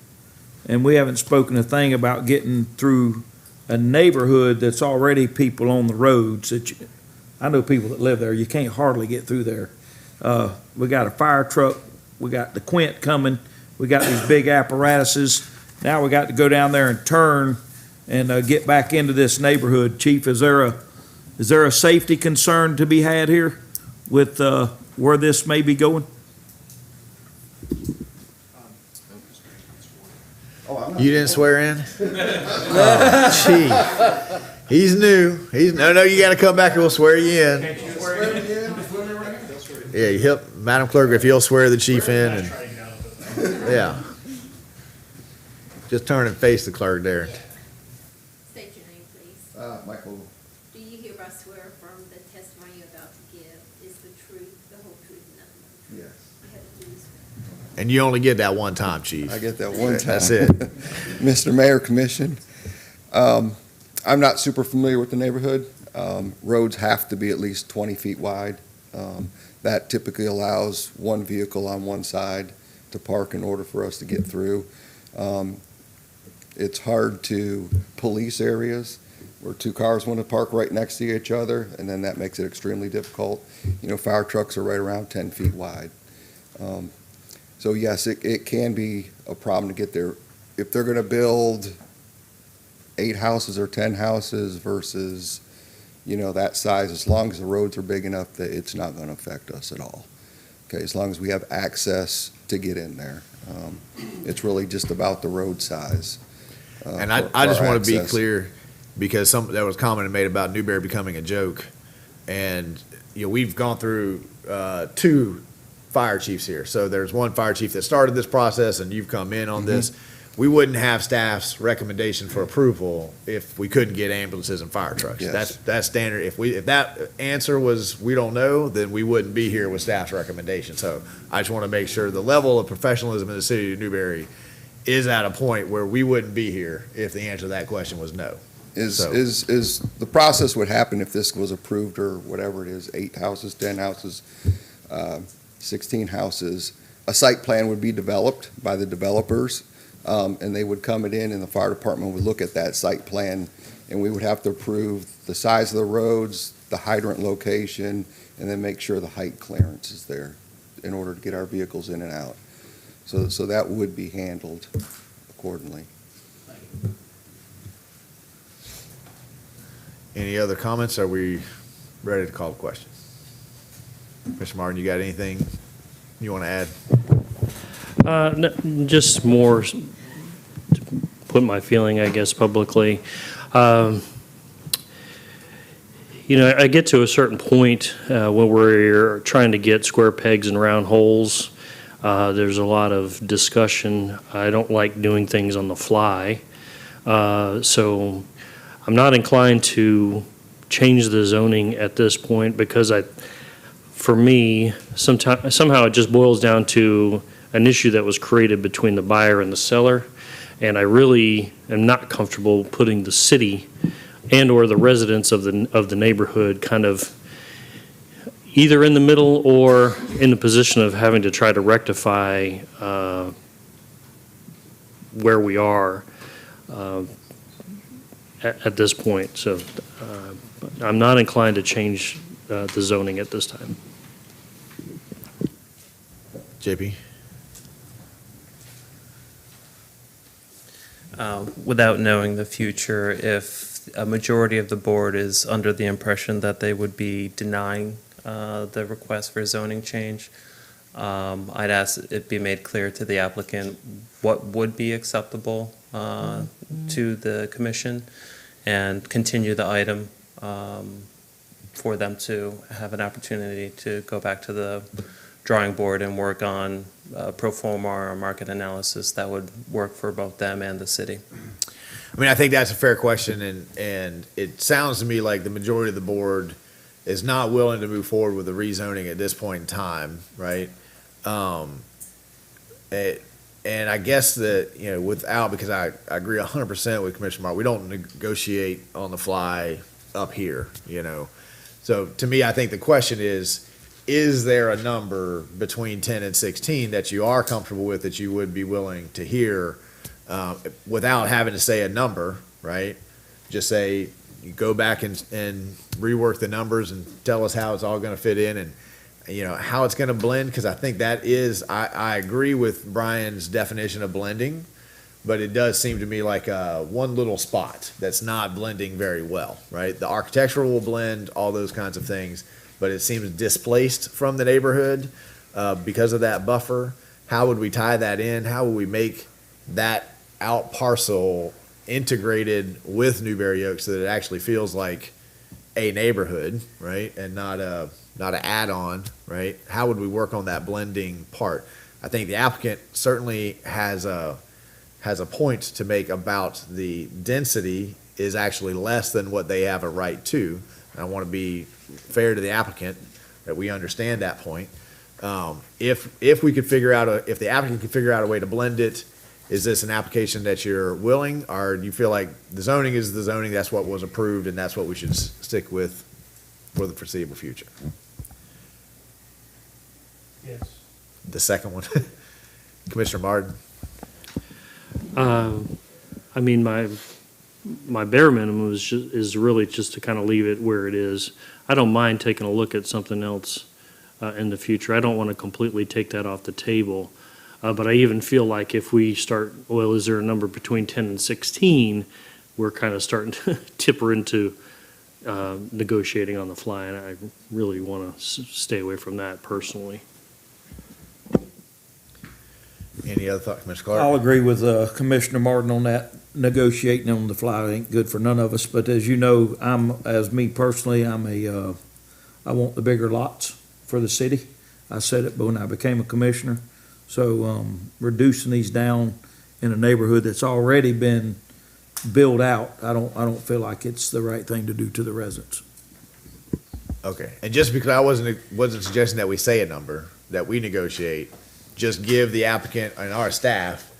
and we haven't spoken a thing about getting through a neighborhood that's already people on the roads. I know people that live there, you can't hardly get through there. We got a fire truck, we got the Quint coming, we got these big apparatuses. Now we got to go down there and turn and get back into this neighborhood. Chief, is there a safety concern to be had here with where this may be going? You didn't swear in? Oh, chief. He's new. No, you gotta come back and we'll swear you in. Yeah, Madam Clerk, if you'll swear the chief in and, yeah. Just turn and face the clerk there. State your name, please. Michael. Do you hereby swear affirm the testimony you're about to give is the truth, the whole truth, and nothing but the truth? Yes. You have to do this. And you only get that one time, chief. I get that one time. That's it. Mr. Mayor, Commission, I'm not super familiar with the neighborhood. Roads have to be at least 20 feet wide. That typically allows one vehicle on one side to park in order for us to get through. It's hard to police areas where 2 cars want to park right next to each other, and then that makes it extremely difficult. You know, fire trucks are right around 10 feet wide. So yes, it can be a problem to get there. If they're going to build 8 houses or 10 houses versus, you know, that size, as long as the roads are big enough that it's not going to affect us at all. Okay, as long as we have access to get in there. It's really just about the road size. And I just want to be clear, because there was a comment made about Newberry becoming a joke. And, you know, we've gone through 2 fire chiefs here. So there's one fire chief that started this process and you've come in on this. We wouldn't have staff's recommendation for approval if we couldn't get ambulances and fire trucks. Yes. That's standard. If that answer was we don't know, then we wouldn't be here with staff's recommendation. So I just want to make sure the level of professionalism in the city of Newberry is at a point where we wouldn't be here if the answer to that question was no. Is the process would happen if this was approved, or whatever it is, 8 houses, 10 houses, 16 houses, a site plan would be developed by the developers, and they would come in, and the fire department would look at that site plan, and we would have to approve the size of the roads, the hydrant location, and then make sure the height clearance is there in order to get our vehicles in and out. So that would be handled accordingly. Any other comments? Are we ready to call the question? Mr. Martin, you got anything you want to add? No, just more to put my feeling, I guess, publicly. You know, I get to a certain point when we're trying to get square pegs and round holes. There's a lot of discussion. I don't like doing things on the fly. So I'm not inclined to change the zoning at this point because for me, somehow it just boils down to an issue that was created between the buyer and the seller. And I really am not comfortable putting the city and/or the residents of the neighborhood kind of either in the middle or in the position of having to try to rectify where we are at this point. So I'm not inclined to change the zoning at this time. JP? Without knowing the future, if a majority of the board is under the impression that they would be denying the request for zoning change, I'd ask it be made clear to the applicant what would be acceptable to the commission and continue the item for them to have an opportunity to go back to the drawing board and work on pro forma or market analysis that would work for both them and the city. I mean, I think that's a fair question, and it sounds to me like the majority of the board is not willing to move forward with the rezoning at this point in time, right? And I guess that, you know, because I agree 100% with Commissioner Martin, we don't negotiate on the fly up here, you know? So to me, I think the question is there a number between 10 and 16 that you are comfortable with, that you would be willing to hear without having to say a number, right? Just say, you go back and rework the numbers and tell us how it's all going to fit in and, you know, how it's going to blend, because I think that is, I agree with Brian's definition of blending, but it does seem to me like one little spot that's not blending very well, right? The architectural will blend, all those kinds of things, but it seems displaced from the neighborhood because of that buffer. How would we tie that in? How would we make that out parcel integrated with Newberry Oaks so that it actually feels like a neighborhood, right? And not an add-on, right? How would we work on that blending part? I think the applicant certainly has a point to make about the density is actually less than what they have a right to. I want to be fair to the applicant that we understand that point. If we could figure out if the applicant could figure out a way to blend it, is this an application that you're willing, or do you feel like the zoning is the zoning, that's what was approved, and that's what we should stick with for the foreseeable future? Yes. The second one, Commissioner Martin. I mean, my bare minimum is really just to kind of leave it where it is. I don't mind taking a look at something else in the future. I don't want to completely take that off the table. But I even feel like if we start, well, is there a number between 10 and 16, we're kind of starting to tipper into negotiating on the fly, and I really want to stay away from that personally. Any other thought, Commissioner Clark? I'll agree with Commissioner Martin on that. Negotiating on the fly ain't good for none of us, but as you know, as me personally, I want the bigger lots for the city. I said it when I became a commissioner. So reducing these down in a neighborhood that's already been built out, I don't feel like it's the right thing to do to the residents. Okay, and just because I wasn't suggesting that we say a number, that we negotiate, just give the applicant and our staff,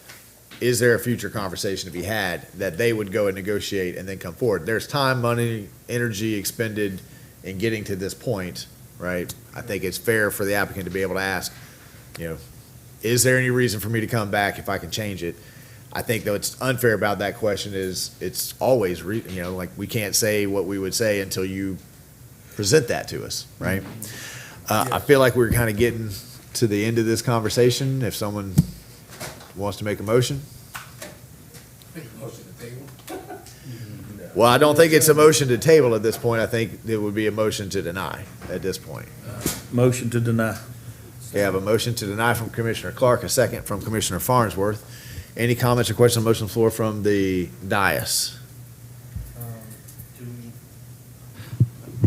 is there a future conversation to be had that they would go and negotiate and then come forward? There's time, money, energy expended in getting to this point, right? I think it's fair for the applicant to be able to ask, you know, is there any reason for me to come back if I can change it? I think though it's unfair about that question is it's always, like we can't say what we would say until you present that to us, right? I feel like we're kind of getting to the end of this conversation. If someone wants to make a motion. Make a motion to table. Well, I don't think it's a motion to table at this point. I think it would be a motion to deny at this point. Motion to deny. We have a motion to deny from Commissioner Clark, a second from Commissioner Farnsworth. Any comments or questions on the motion on the floor from the dais?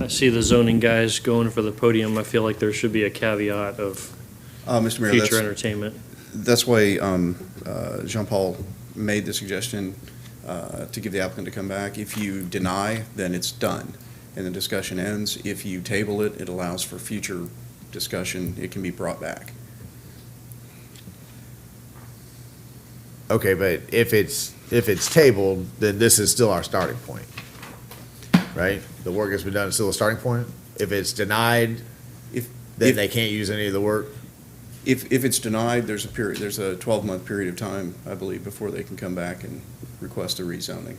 I see the zoning guys going for the podium. I feel like there should be a caveat of Mr. Mayor, future entertainment. that's why Jean-Paul made the suggestion to give the applicant to come back. If you deny, then it's done, and the discussion ends. If you table it, it allows for future discussion. It can be brought back. Okay, but if it's tabled, then this is still our starting point, right? The work has been done, it's still a starting point? If it's denied, then they can't use any of the work? If it's denied, there's a 12-month period of time, I believe, before they can come back and request a rezoning.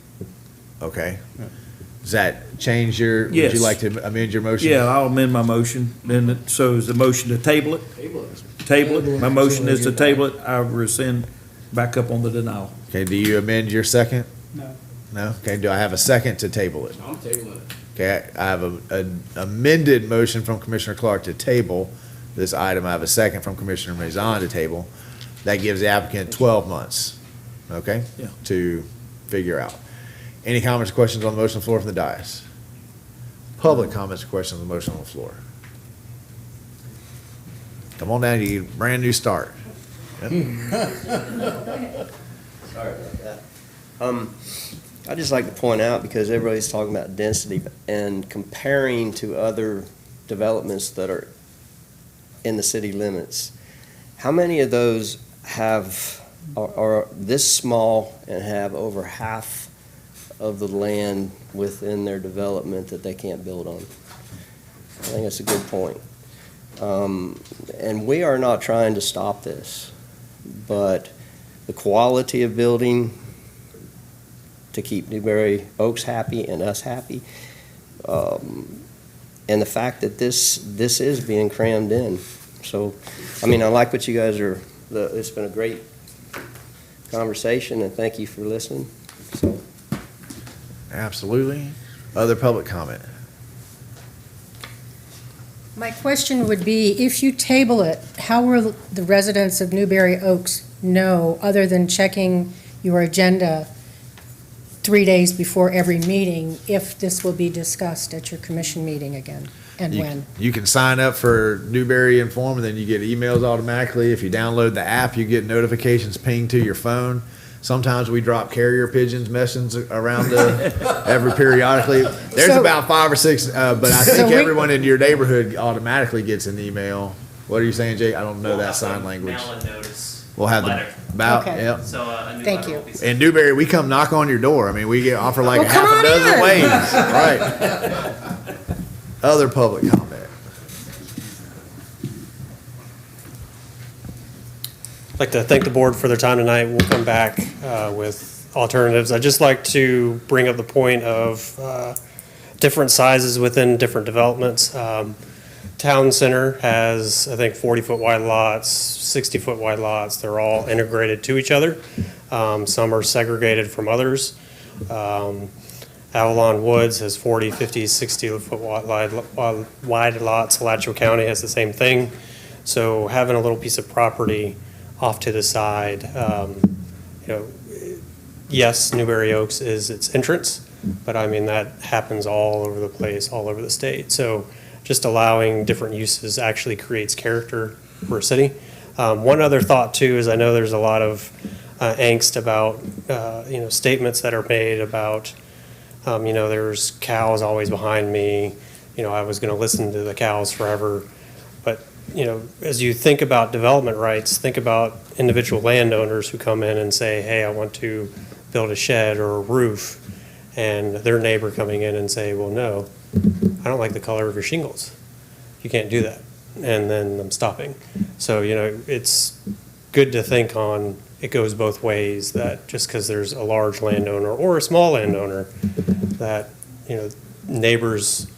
Okay. Does that change your, would Yes. you like to amend your motion? Yeah, I'll amend my motion. Then, so is the motion to table it? Table it. My motion is to table it. I rescind back up on the denial. Okay, do you amend your second? No. No? Okay, do I have a second to table it? I'm tabling it. Okay, I have an amended motion from Commissioner Clark to table this item. I have a second from Commissioner Mazan to table. That gives the applicant 12 months, okay? Yeah. To figure out. Any comments or questions on the motion on the floor from the dais? Public comments or questions on the motion on the floor? Come on down, you get a brand new start. Yep. Sorry about that. I'd just like to point out, because everybody's talking about density and comparing to other developments that are in the city limits, how many of those are this small and have over half of the land within their development that they can't build on? I think that's a good point. And we are not trying to stop this, but the quality of building to keep Newberry Oaks happy and us happy, and the fact that this is being crammed in. So, I mean, I like what you guys are, it's been a great conversation, and thank you for listening. So, Absolutely. Other public comment? My question would be, if you table it, how will the residents of Newberry Oaks know, other than checking your agenda 3 days before every meeting, if this will be discussed at your commission meeting again, and when? You can sign up for Newberry Inform, and then you get emails automatically. If you download the app, you get notifications pinged to your phone. Sometimes we drop carrier pigeons messages around every periodically. There's about 5 or 6, but I think everyone in your neighborhood automatically gets an email. What are you saying, Jake? I don't know that sign language. Mail-in notice. We'll have Letter. okay. Yep. So a new Thank letter you. will be sent. In Newberry, we come knock on your door. I mean, we offer like Well, half come a on dozen in. ways. Right. Other public comment. I'd like to thank the board for their time tonight. We'll come back with alternatives. I'd just like to bring up the point of different sizes within different developments. Town Center has, I think, 40-foot wide lots, 60-foot wide lots. They're all integrated to each other. Some are segregated from others. Avalon Woods has 40, 50, 60-foot wide lots. Alachua County has the same thing. So having a little piece of property off to the side, yes, Newberry Oaks is its entrance, but I mean, that happens all over the place, all over the state. So just allowing different uses actually creates character for a city. One other thought too is I know there's a lot of angst about, statements that are made about, there's cows always behind me, I was gonna listen to the cows forever. But, as you think about development rights, think about individual landowners who come in and say, hey, I want to build a shed or a roof, and their neighbor coming in and say, well, no, I don't like the color of your shingles. You can't do that. And then I'm stopping. So, it's good to think on, it goes both ways, that just because there's a large landowner or a small landowner, that, neighbors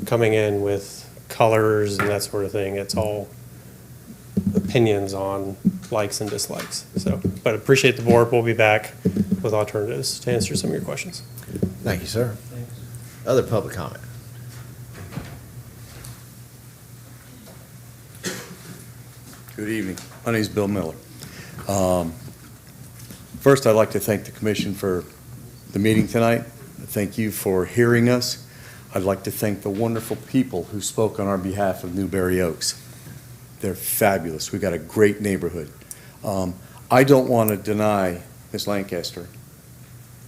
coming in with colors and that sort of thing, it's all opinions on likes and dislikes. So, but appreciate the board. We'll be back with alternatives to answer some of your questions. Thank you, sir. Other public comment? Good evening. My name is Bill Miller. First, I'd like to thank the commission for the meeting tonight. Thank you for hearing us. I'd like to thank the wonderful people who spoke on our behalf of Newberry Oaks. They're fabulous. We've got a great neighborhood. I don't want to deny Ms. Lancaster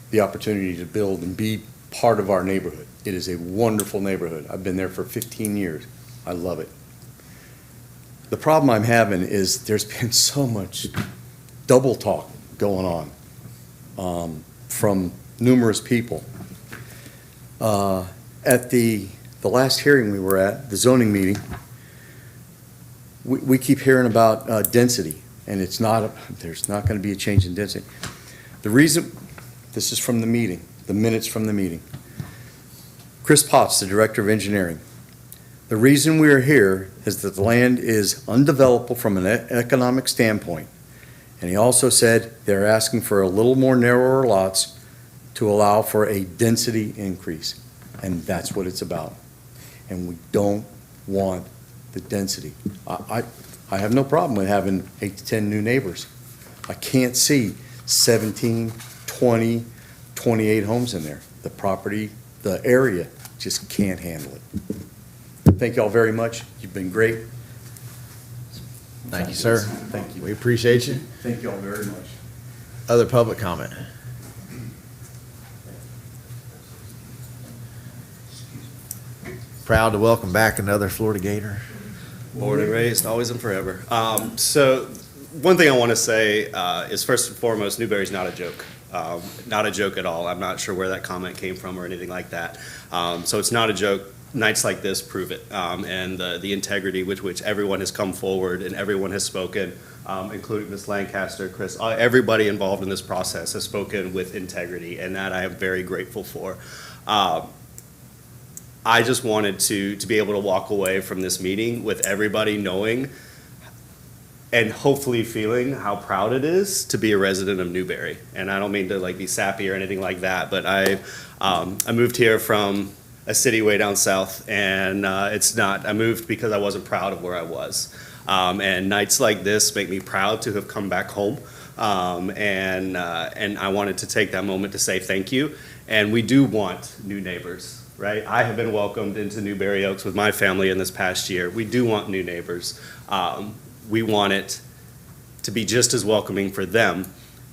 the opportunity to build and be part of our neighborhood. It is a wonderful neighborhood. I've been there for 15 years. I love it. The problem I'm having is there's been so much double talk going on from numerous people. At the last hearing we were at, the zoning meeting, we keep hearing about density, and there's not going to be a change in density. The reason, this is from the meeting, the minutes from the meeting. Chris Potts, the Director of Engineering. The reason we are here is that the land is undevelopable from an economic standpoint. And he also said they're asking for a little more narrower lots to allow for a density increase. And that's what it's about. And we don't want the density. I have no problem with having 8 to 10 new neighbors. I can't see 17, 20, 28 homes in there. The property, the area just can't handle it. Thank you all very much. You've been great. Thank you, sir. Thank you. We appreciate you. Thank you all very much. Other public comment? Proud to welcome back another Florida Gator. Born and raised, always and forever. So one thing I want to say is first and foremost, Newberry's not a joke. Not a joke at all. I'm not sure where that comment came from or anything like that. So it's not a joke. Nights like this prove it. And the integrity with which everyone has come forward and everyone has spoken, including Ms. Lancaster, Chris, everybody involved in this process has spoken with integrity, and that I am very grateful for. I just wanted to be able to walk away from this meeting with everybody knowing and hopefully feeling how proud it is to be a resident of Newberry. And I don't mean to be sappy or anything like that, but I moved here from a city way down south, and I moved because I wasn't proud of where I was. And nights like this make me proud to have come back home. And I wanted to take that moment to say thank you. And we do want new neighbors, right? I have been welcomed into Newberry Oaks with my family in this past year. We do want new neighbors. We want it to be just as welcoming for them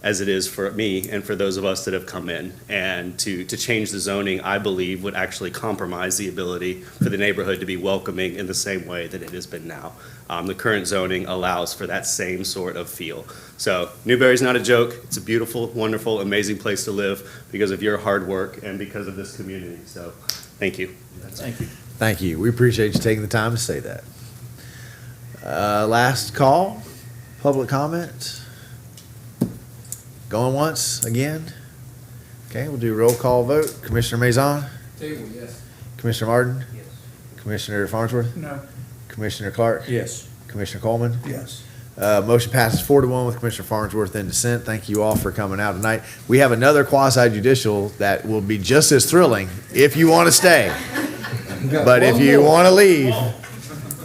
as it is for me and for those of us that have come in. And to change the zoning, I believe, would actually compromise the ability for the neighborhood to be welcoming in the same way that it has been now. The current zoning allows for that same sort of feel. So Newberry's not a joke. It's a beautiful, wonderful, amazing place to live because of your hard work and because of this community. So thank you. Thank you. Thank you. We appreciate you taking the time to say that. Last call, public comment. Going once, again? Okay, we'll do a roll call vote. Commissioner Maison? Table, yes. Commissioner Martin? Yes. Commissioner Farnsworth? No. Commissioner Clark? Yes. Commissioner Coleman? Yes. Motion passes 4-1 with Commissioner Farnsworth in dissent. Thank you all for coming out tonight. We have another quasi-judicial that will be just as thrilling if you want to stay. But if you want to leave,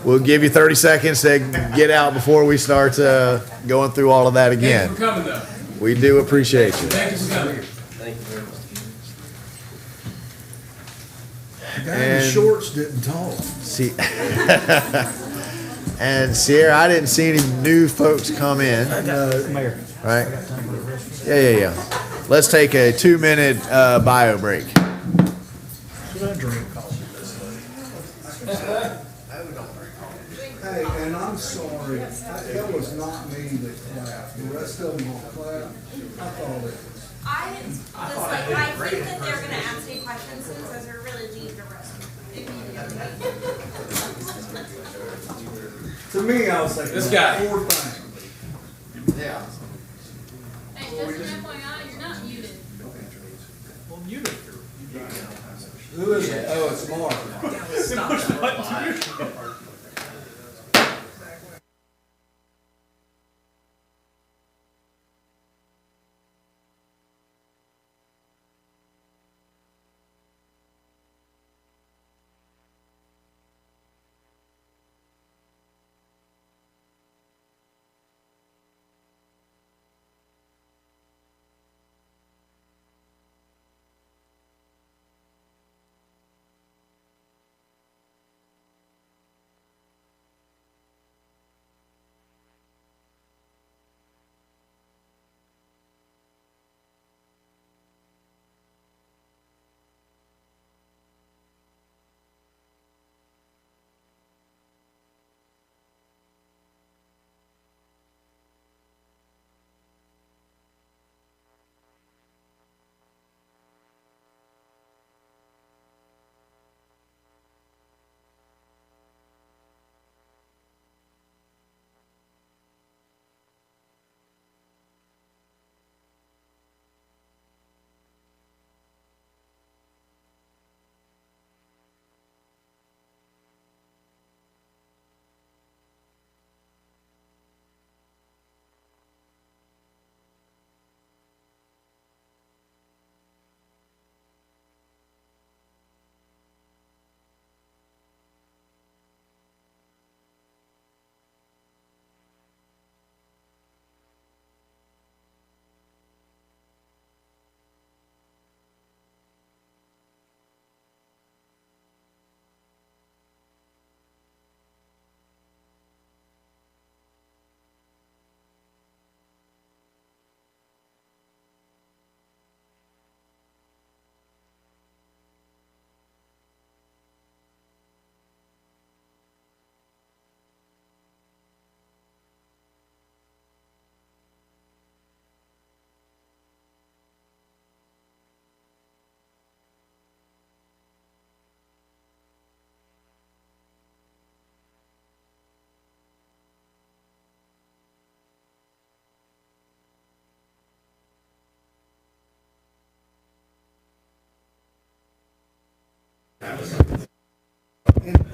we'll give you 30 seconds to get out before we start going through all of that again. Thank you for coming, though. We do appreciate you. Thank you for coming. Thank you very much. The guy in the shorts didn't talk. See, and Sierra, I didn't see any new folks come in. Mayor. Right? Yeah. Let's take a 2-minute bio break. Should I drink coffee? Hey, and I'm sorry, that was not me that clapped. The rest of them all clapped. I thought it was. I think that they're gonna ask me questions since those are really leave the room. To me, I was like, This guy. Poor thing. Yeah. Hey, just an FYI, you're not muted. Well, muted. Who is it? Oh, it's Mark.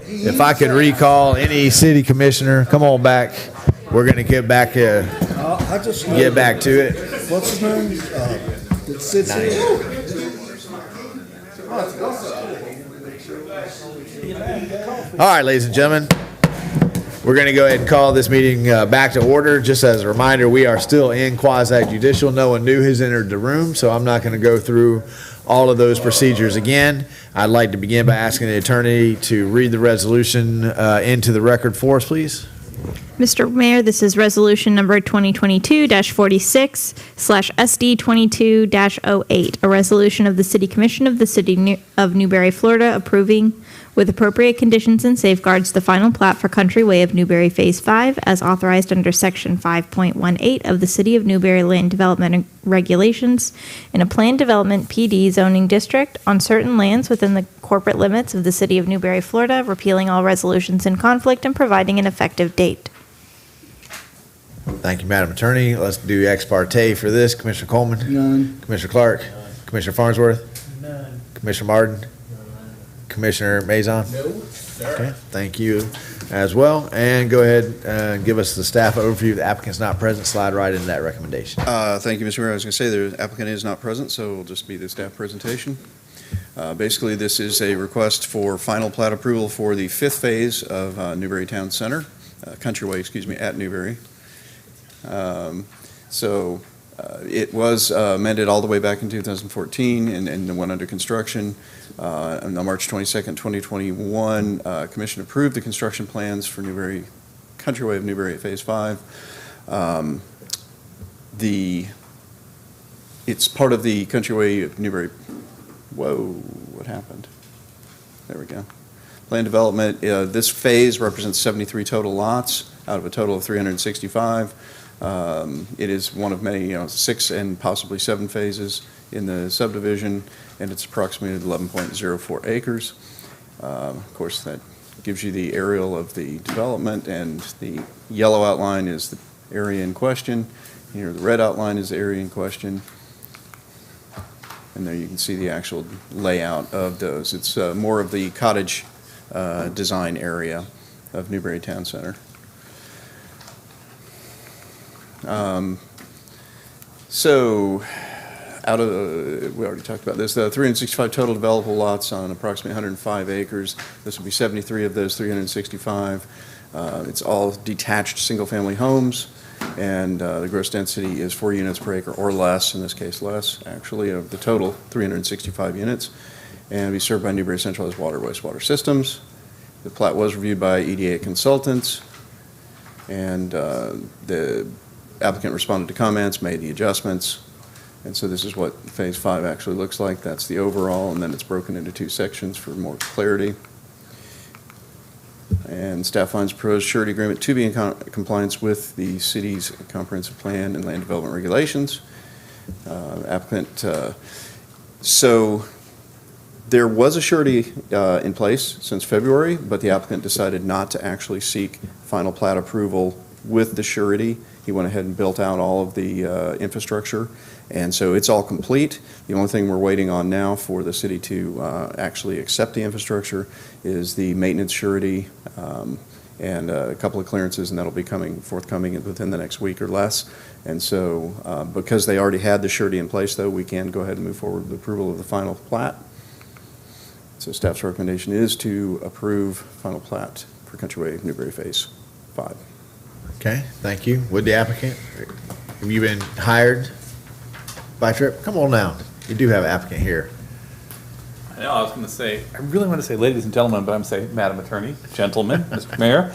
If I could recall any city commissioner, come on back. We're going to get back to it. What's his name? That sits here. All right, ladies and gentlemen, we're going to go ahead and call this meeting back to order. Just as a reminder, we are still in quasi-judicial. No one new has entered the room, so I'm not going to go through all of those procedures again. I'd like to begin by asking the attorney to read the resolution into the record for us, please. Mr. Mayor, this is resolution number 2022-46/SD22-08, a resolution of the City Commission of the City of Newberry, Florida, approving with appropriate conditions and safeguards the final plat for Countryway of Newberry Phase 5 as authorized under Section 5.18 of the City of Newberry Land Development Regulations in a planned development PD zoning district on certain lands within the corporate limits of the City of Newberry, Florida, repealing all resolutions in conflict and providing an effective date. Thank you, Madam Attorney. Let's do ex parte for this. Commissioner Coleman? None. Commissioner Clark? Commissioner Farnsworth? None. Commissioner Martin? Commissioner Mazon? No, Okay, thank you as well. And go ahead and give us the staff overview. The applicant's not present. Slide right into that recommendation. Thank you, Mr. Mayor. I was going to say the applicant is not present, so it'll just be the staff presentation. Basically, this is a request for final plat approval for the fifth phase of Newberry Town Center, Countryway, at Newberry. It was amended all the way back in 2014 and went under construction. On March 22nd, 2021, Commission approved the construction plans for Countryway of Newberry at Phase 5. It's part of the Countryway of Newberry. Whoa, what happened? There we go. Land development, this phase represents 73 total lots out of a total of 365. It is one of many, 6 and possibly 7 phases in the subdivision, and it's approximately 11.04 acres. Of course, that gives you the aerial of the development, and the yellow outline is the area in question. Here, the red outline is the area in question. And there you can see the actual layout of those. It's more of the cottage design area of Newberry Town Center. We already talked about this, 365 total developable lots on approximately 105 acres. This will be 73 of those 365. It's all detached single-family homes, and the gross density is 4 units per acre or less, in this case less, actually, of the total 365 units, and be served by Newberry Centralized Water Wastewater Systems. The plat was reviewed by EDA consultants, and the applicant responded to comments, made the adjustments, and so this is what Phase 5 actually looks like. That's the overall, and then it's broken into 2 sections for more clarity. And staff finds proposed surety agreement to be in compliance with the city's comprehensive plan and land development regulations. So there was a surety in place since February, but the applicant decided not to actually seek final plat approval with the surety. He went ahead and built out all of the infrastructure, and so it's all complete. The only thing we're waiting on now for the city to actually accept the infrastructure is the maintenance surety and a couple of clearances, and that'll be forthcoming within the next week or less. And so because they already had the surety in place, though, we can go ahead and move forward with approval of the final plat. So staff's recommendation is to approve final plat for Countryway Newberry Phase 5. Okay, thank you. Would the applicant, have you been hired by Tripp? Come on down. You do have an applicant here. I know, I was going to say, I really want to say ladies and gentlemen, but I'm saying Madam Attorney, gentlemen, Mr. Mayor.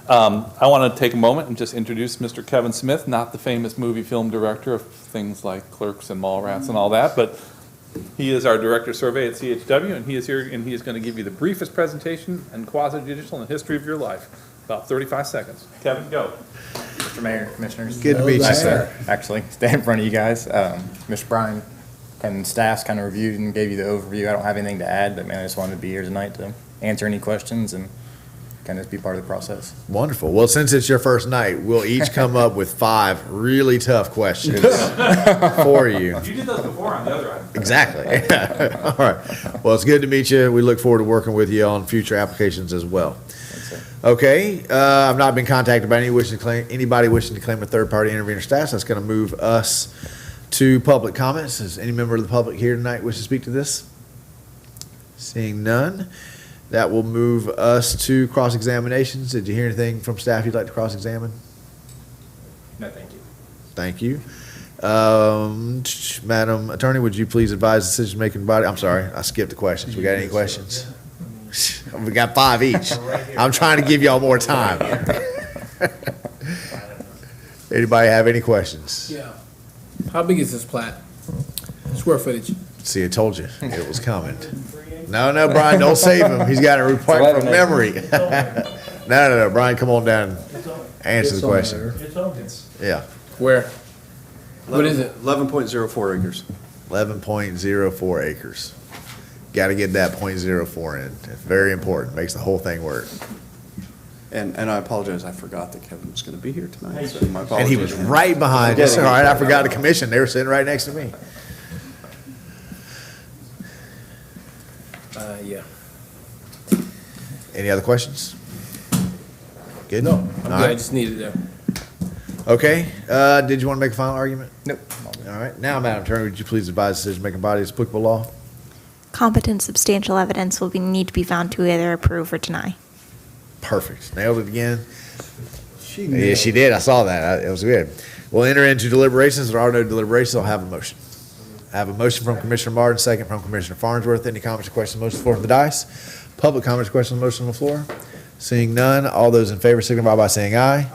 I want to take a moment and just introduce Mr. Kevin Smith, not the famous movie film director of things like Clerks and Mallrats and all that, but he is our Director of Survey at CHW, and he is here, and he is going to give you the briefest presentation and quasi-judicial in the history of your life. About 35 seconds. Kevin, go. Mr. Mayor, Commissioners. Good to meet you, sir. Actually, stand in front of you guys. Mr. Bryan and staff's kind of reviewed and gave you the overview. I don't have anything to add, but man, I just wanted to be here tonight to answer any questions and can just be part of the process. Wonderful. Well, since it's your first night, we'll each come up with 5 really tough questions for you. You did those before on the other item. Exactly. All right. Well, it's good to meet you. We look forward to working with you on future applications as well. Okay. I've not been contacted by anybody wishing to claim a third-party intervener status. That's going to move us to public comments. Is any member of the public here tonight wish to speak to this? Seeing none, that will move us to cross-examinations. Did you hear anything from staff you'd like to cross-examine? No, thank you. Thank you. Madam Attorney, would you please advise the decision-making body? I'm sorry, I skipped the questions. We got any questions? We got 5 each. I'm trying to give y'all more time. Anybody have any questions? Yeah. How big is this plat? Square footage? See, I told you, it was coming. No, Brian, don't save him. He's got it required from memory. No, Brian, come on down and answer the question. Yeah. Where? What is it? 11.04 acres. 11.04 acres. Got to get that .04 in. It's very important. Makes the whole thing work. And I apologize, I forgot that Kevin was going to be here tonight. So my And apologies. he was right behind us. All right, I forgot the commission. They were sitting right next to me. Yeah. Any other questions? Good? No, I'm All good. right. I just needed to. Okay, did you want to make a final argument? Nope. All right, now, Madam Attorney, would you please advise the decision-making body is applicable law? Competent substantial evidence will need to be found to either approve or deny. Perfect. Nailed it again. Yeah, she did. I saw that. It was good. We'll enter into deliberations. There are no deliberations. I'll have a motion. I have a motion from Commissioner Martin, second from Commissioner Farnsworth. Any comments or questions? Motion on the floor of the dice. Public comments or questions on the motion on the floor? Seeing none, all those in favor signify by saying aye.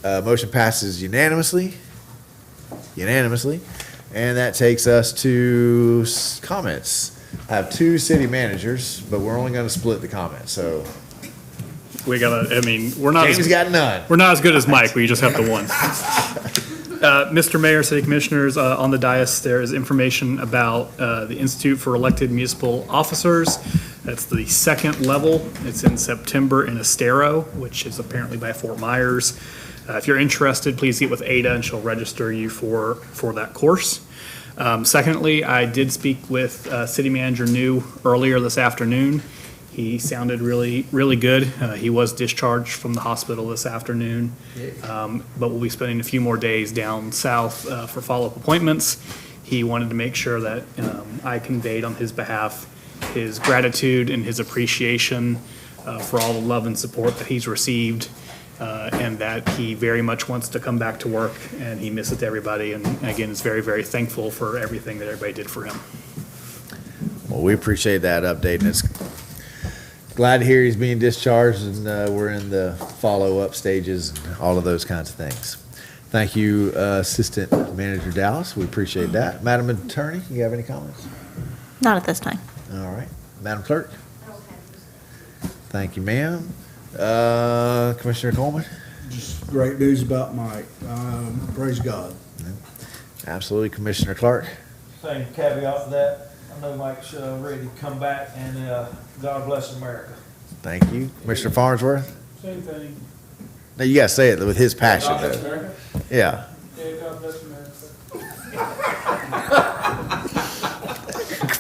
Aye. Motion passes unanimously. And that takes us to comments. I have 2 city managers, but we're only going to split the comments, so. We gotta, I mean, we're not. James got none. We're not as good as Mike, we just have the one. Mr. Mayor, City Commissioners, on the dais, there is information about the Institute for Elected Municipal Officers. That's the 2nd level. It's in September in Estero, which is apparently by Fort Myers. If you're interested, please get with Ada and she'll register you for that course. Secondly, I did speak with City Manager New earlier this afternoon. He sounded really, really good. He was discharged from the hospital this afternoon, but we'll be spending a few more days down south for follow-up appointments. He wanted to make sure that I conveyed on his behalf his gratitude and his appreciation for all the love and support that he's received, and that he very much wants to come back to work, and he misses everybody, and again, is very, very thankful for everything that everybody did for him. Well, we appreciate that update, and it's glad to hear he's being discharged, and we're in the follow-up stages and all of those kinds of things. Thank you, Assistant Manager Dallas. We appreciate that. Madam Attorney, you have any comments? Not at this time. All right. Madam Clerk? Thank you, ma'am. Commissioner Coleman? Just great news about Mike. Praise God. Absolutely. Commissioner Clark? Same caveat to that. I know Mike's ready to come back, and God bless America. Thank you. Commissioner Farnsworth? Same thing. Now, you got to say it with his passion, God bless though. America? Yeah. Yeah, God bless America.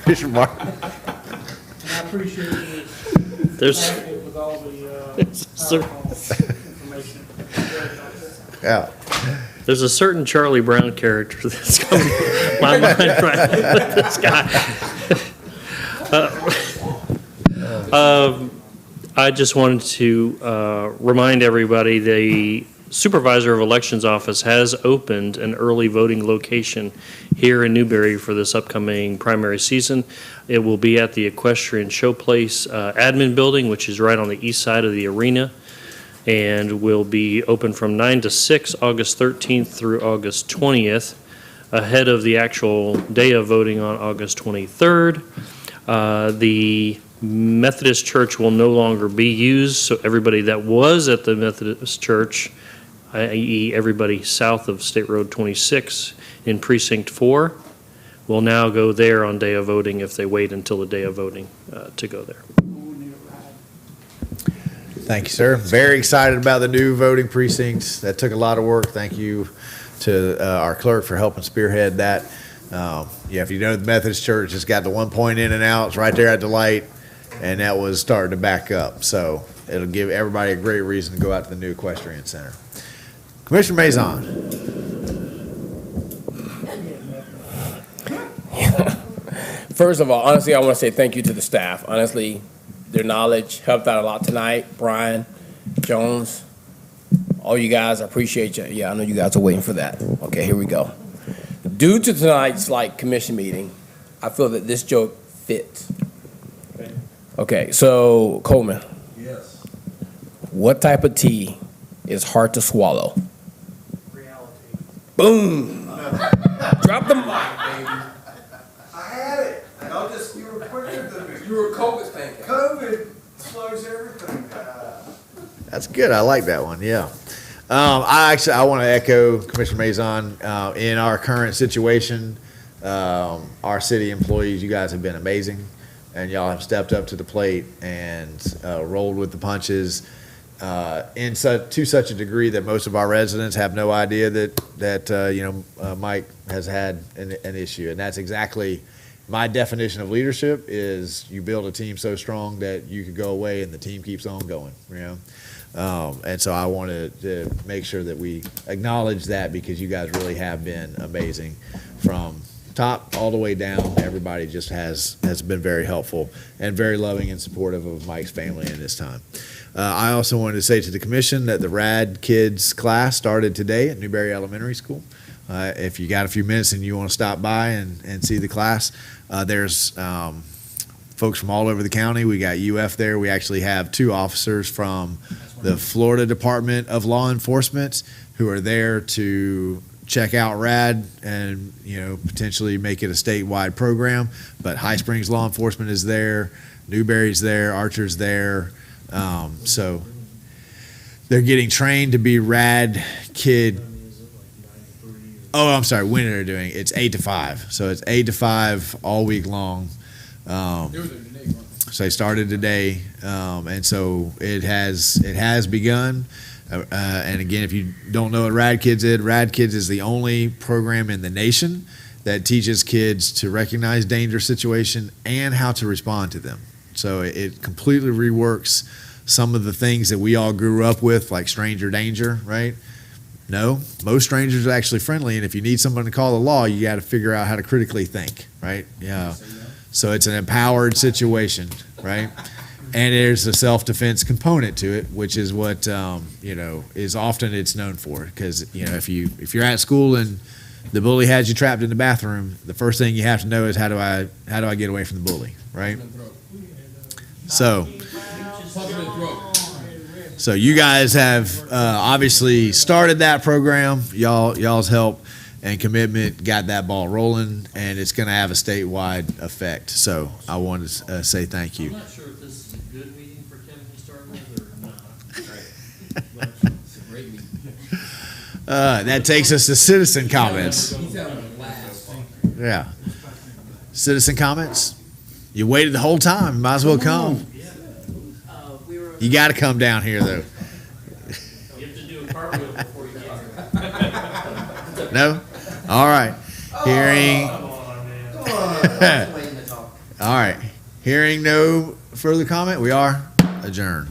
Commissioner Martin? I appreciate you There's- packing it with all the Sir. powerful information. Yeah. There's a certain Charlie Brown character that's coming to my mind right with this guy. I just wanted to remind everybody the Supervisor of Elections Office has opened an early voting location here in Newberry for this upcoming primary season. It will be at the Equestrian Showplace Admin Building, which is right on the east side of the arena, and will be open from 9 to 6, August 13th through August 20th, ahead of the actual day of voting on August 23rd. The Methodist Church will no longer be used, so everybody that was at the Methodist Church, i.e. everybody south of State Road 26 in Precinct 4, will now go there on day of voting if they wait until the day of voting to go there. Thank you, sir. Very excited about the new voting precincts. That took a lot of work. Thank you to our clerk for helping spearhead that. If you know the Methodist Church, it's got the 1 point in and out. It's right there at the light, and that was starting to back up. So it'll give everybody a great reason to go out to the new equestrian center. Commissioner Maison. First of all, honestly, I want to say thank you to the staff. Honestly, their knowledge helped out a lot tonight. Brian, Jones, all you guys, I appreciate you. Yeah, I know you guys are waiting for that. Okay, here we go. Due to tonight's commission meeting, I feel that this joke fits. Okay, so Coleman. Yes. What type of tea is hard to swallow? Reality. Boom. Drop the mic, baby. I had it. You were quicker than me. You were a COVID thing. COVID slows everything down. That's good. I like that one. Yeah. I want to echo Commissioner Maison. In our current situation, our city employees, you guys have been amazing, and y'all have stepped up to the plate and rolled with the punches to such a degree that most of our residents have no idea that Mike has had an issue, and that's exactly my definition of leadership. Is you build a team so strong that you could go away and the team keeps on going. And so I wanted to make sure that we acknowledge that, because you guys really have been amazing from top all the way down. Everybody just has been very helpful and very loving and supportive of Mike's family in this time. I also wanted to say to the commission that the RAD Kids class started today at Newberry Elementary School. If you got a few minutes and you want to stop by and see the class, there's folks from all over the county. We got UF there. We actually have 2 officers from the Florida Department of Law Enforcement who are there to check out RAD and potentially make it a statewide program. But High Springs Law Enforcement is there, Newberry's there, Archer's there. So they're getting trained to be RAD Kid. Oh, I'm sorry. When are they doing it? It's 8 to 5. So it's 8 to 5 all week long. So they started today, and so it has begun. And again, if you don't know what RAD Kids is the only program in the nation that teaches kids to recognize dangerous situations and how to respond to them. So it completely reworks some of the things that we all grew up with, like stranger danger, right? No, most strangers are actually friendly, and if you need someone to call the law, you got to figure out how to critically think, right? Yeah. So it's an empowered situation, right? And there's a self-defense component to it, which is what is often it's known for. Because if you're at school and the bully has you trapped in the bathroom, the first thing you have to know is how do I get away from the bully, right? So you guys have obviously started that program. Y'all's help and commitment got that ball rolling, and it's going to have a statewide effect. So I want to say thank you. I'm not sure if this is a good meeting for Kevin to start with or not. It's a great meeting. That takes us to citizen comments. Yeah. Citizen comments? You waited the whole time. Might as well come. You got to come down here, though. You have to do a cartwheel before you get here. No? All right. Hearing. All right. Hearing no further comment, we are adjourned.